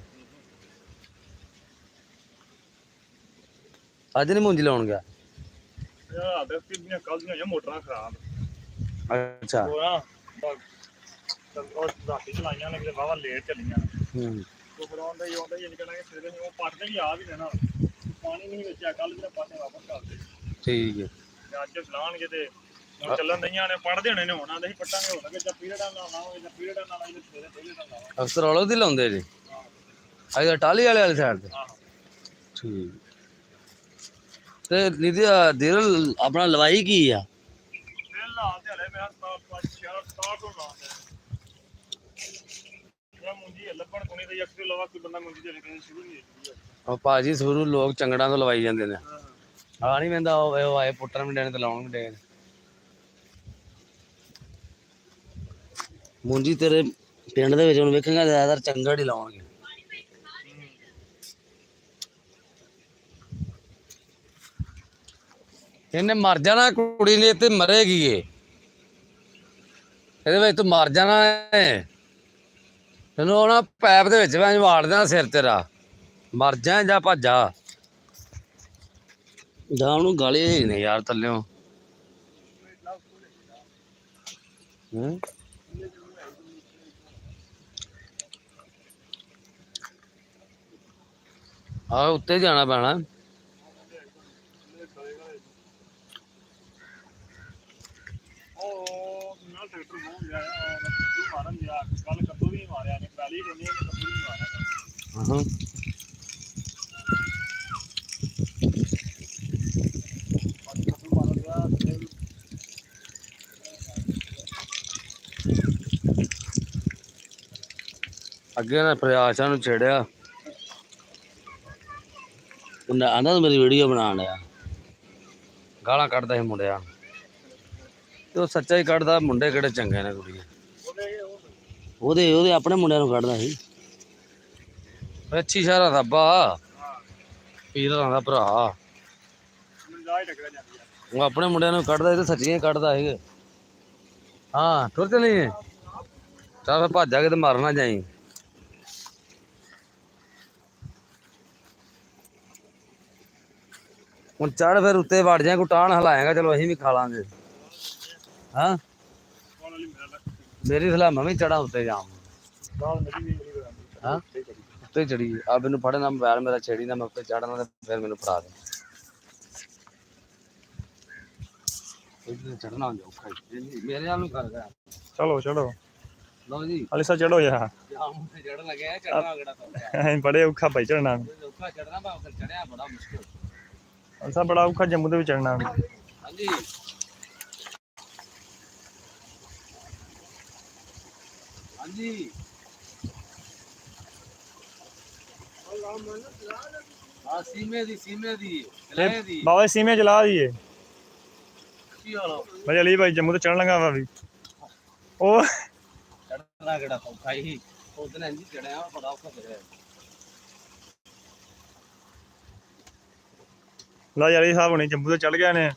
ਅੱਜ ਨੀ ਮੁੰਜੀ ਲਾਉਣ ਗਿਆ। ਮੋਟਰਾਂ ਖਰਾਬ ਅੱਛਾ ਰਾਤੀ ਚਲਾਈਆਂ ਨੇ ਵਾਵਾ ਲੇਟ ਚੱਲੀਆਂ। ਫਿਰ ਆਉਂਦਾ ਹੀ ਸਵੇਰੇ ਉਹ ਪੱਟਦੇ ਵੀ ਆ ਵੀ ਦੇਣਾ ਪਾਣੀ ਨਹੀਂ ਵੇਚਿਆ ਕੱਲ ਵੀ ਪਾਸੇ ਵਾਪਸ ਕਰਦੇ। ਠੀਕ ਹੈ ਅੱਜ ਚਲਾਉਣਗੇ ਤੇ ਹੁਣ ਚੱਲਣ ਦਈਆਂ ਨੇ ਪੜ ਦੇਣੇ ਨੇ ਹੁਣ ਆਂਦੇ ਸੀ ਪੱਟਾਂਗੇ ਹੋਣਗੇ ਜਾਂ ਪੀਰੀਅਡ ਨਾਲ ਲਾਵਾਂਗੇ ਜਾਂ ਪੀਰੀਅਡ ਨਾਲ ਲਾਵਾਂਗੇ ਸਵੇਰੇ ਪਹਿਲੇ ਨਾਲ ਲਾਵਾਂਗੇ। ਅਫਸਰ ਵਾਲੋ ਦੀ ਲਾਉਂਦੇ ਜੀ ਅੱਜ ਟਾਲੀ ਵਾਲੀ ਸਾਈਡ ਤੇ। ਠੀਕ ਤੇ ਨਿਧੀ ਦਿਲ ਆਪਣਾ ਲਵਾਈ ਕੀ ਆ। ਲਾ ਤੇ ਹਲੇ ਮੈਂ 67 ਤੋਂ ਲਾਉਂਦਾ ਇਹ ਮੁੰਜੀ ਲੱਭਣ ਕੋਣੀ ਤੇ ਇੱਕ ਤੋਂ ਇਲਾਵਾ ਕੋਈ ਬੰਦਾ ਮੁੰਜੀ ਦੇ ਕੇ ਸ਼ੁਰੂ ਨਹੀਂ ਹੋਈ। ਉਹ ਭਾਜੀ ਸ਼ੁਰੂ ਲੋਕ ਚੰਗੜਾਂ ਤੋਂ ਲਵਾਈ ਜਾਂਦੇ ਨੇ। ਆ ਨਹੀਂ ਵੰਦਾ ਉਹ ਆਏ ਪੁੱਟਣ ਵੀ ਡੇਣੇ ਤੇ ਲਾਉਣ ਵੀ ਡੇ। ਮੁੰਜੀ ਤੇਰੇ ਪਿੰਡ ਦੇ ਵਿੱਚ ਹੁਣ ਵੇਖੇਗਾ ਜ਼ਿਆਦਾਤਰ ਚੰਗੜ ਹੀ ਲਾਉਣਗੇ। ਇਹਨੇ ਮਰ ਜਾਣਾ ਕੁੜੀ ਨੇ ਤੇ ਮਰੇਗੀ ਇਹਦੇ ਵਿੱਚ ਤੂੰ ਮਰ ਜਾਣਾ ਹੈ। ਤੈਨੂੰ ਉਹ ਨਾ ਪੈਪ ਦੇ ਵਿੱਚ ਮੈਂ ਵਾੜ ਦੇਣਾ ਸਿਰ ਤੇਰਾ ਮਰ ਜਾ ਜਾਂ ਭੱਜਾ ਜਾਂ ਉਹਨੂੰ ਗਾਲੇ ਨੇ ਯਾਰ ਥੱਲਿਓ। ਆ ਉੱਤੇ ਜਾਣਾ ਪੈਣਾ। ਟਰੈਕਟਰ ਬਹੁਤ ਗਿਆ ਮਾਰਨ ਗਿਆ ਕੱਲ ਕੱਦੂ ਵੀ ਮਾਰਿਆ ਨੇ ਪਹਿਲੀ ਬੰਦੇ ਨੇ ਕੱਦੂ ਵੀ ਮਾਰਿਆ। ਅੱਗੇ ਨਾ ਪ੍ਰਯਾਸਾਂ ਨੂੰ ਛੇੜਿਆ ਆਂਦਾ ਮੇਰੀ ਵੀਡੀਓ ਬਣਾਉਣ ਡਿਆ ਗਾਲਾਂ ਕੱਢਦਾ ਸੀ ਮੁੰਡਿਆਂ ਤੇ ਉਹ ਸੱਚਾ ਹੀ ਕੱਢਦਾ। ਮੁੰਡੇ ਕਿਹੜੇ ਚੰਗੇ ਨੇ ਕੁੜੀ ਉਹਦੇ ਆਪਣੇ ਮੁੰਡਿਆਂ ਨੂੰ ਕੱਢਦਾ ਸੀ। ਅੱਛੀ ਸ਼ਹਿਰਾ ਦਾ ਪੀਰਾਂ ਦਾ ਭਰਾ ਉਹ ਆਪਣੇ ਮੁੰਡਿਆਂ ਨੂੰ ਕੱਢਦਾ ਸੀ ਤੇ ਸੱਚੀਆਂ ਕੱਢਦਾ ਸੀ। ਹਾਂ ਤੁਰ ਚਲੀਏ ਚੱਲ ਫਿਰ ਭੱਜਾ ਕੇ ਤੇ ਮਰ ਨਾ ਜਾਈ। ਹੁਣ ਚੜ ਫਿਰ ਉੱਤੇ ਵੜ ਜਾ ਕੋਈ ਟਾਹਣ ਹਿਲਾਏਗਾ ਚਲੋ ਅਸੀਂ ਵੀ ਖਾ ਲਾਂਗੇ। ਹਾਂ ਮੇਰੀ ਸਲਾਹ ਮੈਂ ਵੀ ਚੜਾ ਉੱਤੇ ਜਾਵਾਂ। ਹਾਂ ਉੱਤੇ ਚੜੀ ਆ ਮੈਨੂੰ ਫੜਨਾ ਮੋਬਾਇਲ ਮੇਰਾ ਛੇੜੀ ਨਾ ਮੈਂ ਉੱਤੇ ਚੜਨਾ ਤੇ ਫਿਰ ਮੈਨੂੰ ਫੜਾ ਦੇ। ਚੜਨਾ ਔਖਾ ਮੇਰੇ ਨਾਲ ਨੂੰ ਕਰਦਾ। ਚਲੋ ਚੜੋ ਲਓ ਜੀ ਅਲੀਸਾ ਚੜੋ ਯਾਰ ਚੜਨ ਲੱਗਿਆ ਚੜਨਾ ਕਿਹੜਾ ਬੜੇ ਔਖਾ ਭਾਈ ਚੜਨਾ ਔਖਾ ਚੜਨਾ ਪਰ ਚੜਿਆ ਬੜਾ ਮੁਸ਼ਕਿਲ ਅਲਸਾ ਬੜਾ ਔਖਾ ਜੰਮੂ ਦੇ ਵਿੱਚ ਚੜਨਾ। ਹਾਂਜੀ ਹਾਂਜੀ ਸੀਮੇ ਦੀ ਬਾਬਾ ਸੀਮੇ ਚਲਾ ਦੀਏ। ਕੀ ਹਾਲ ਭਾਈ ਅਲੀ ਭਾਈ ਜੰਮੂ ਤੋਂ ਚੜਨ ਲੱਗਾ ਵਾ ਵੀ ਉਹ ਚੜਨਾ ਕਿਹੜਾ ਸੌਖਾ ਹੀ ਉਦੋਂ ਇੰਜ ਚੜਿਆ ਬੜਾ ਔਖਾ ਚੜਿਆ ਲਾ ਯਾਰ ਇਹ ਸਾਹਿਬ ਹੁਣੇ ਜੰਮੂ ਤੋਂ ਚੜ ਗਏ ਨੇ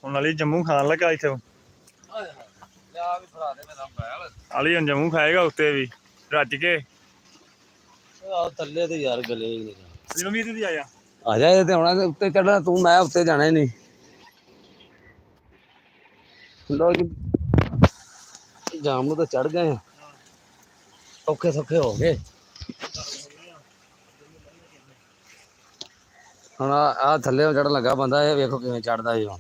ਹੁਣ ਅਲੀ ਜੰਮੂ ਖਾਣ ਲੱਗਾ ਇੱਥੇ ਆਏ ਹਾਏ ਲਿਆ ਵੀ ਫੜਾ ਦੇ ਮੇਰਾ ਮੋਬਾਈਲ ਅਲੀ ਹੁਣ ਜੰਮੂ ਖਾਏਗਾ ਉੱਤੇ ਵੀ ਰੱਜ ਕੇ ਆ ਥੱਲੇ ਤੇ ਯਾਰ ਗਲੇ ਹੀ ਨਹੀਂ ਜਦੋਂ ਵੀ ਇਹਦੀ ਆਇਆ ਆ ਜਾ ਇਹ ਤੇ ਹੁਣ ਉੱਤੇ ਚੜਨਾ ਤੂੰ ਮੈਂ ਉੱਤੇ ਜਾਣਾ ਹੀ ਨਹੀਂ ਲੋ ਜੀ ਜਾਮ ਨੂੰ ਤਾਂ ਚੜ ਗਏ ਆ ਔਖੇ ਸੌਖੇ ਹੋ ਗਏ ਹੁਣ ਆ ਥੱਲੇ ਚੜਨ ਲੱਗਾ ਬੰਦਾ ਇਹ ਵੇਖੋ ਕਿਵੇਂ ਚੜਦਾ ਜੀ ਹੁਣ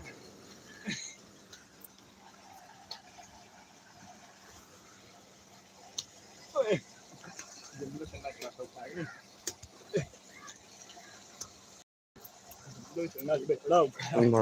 ਬੜਾ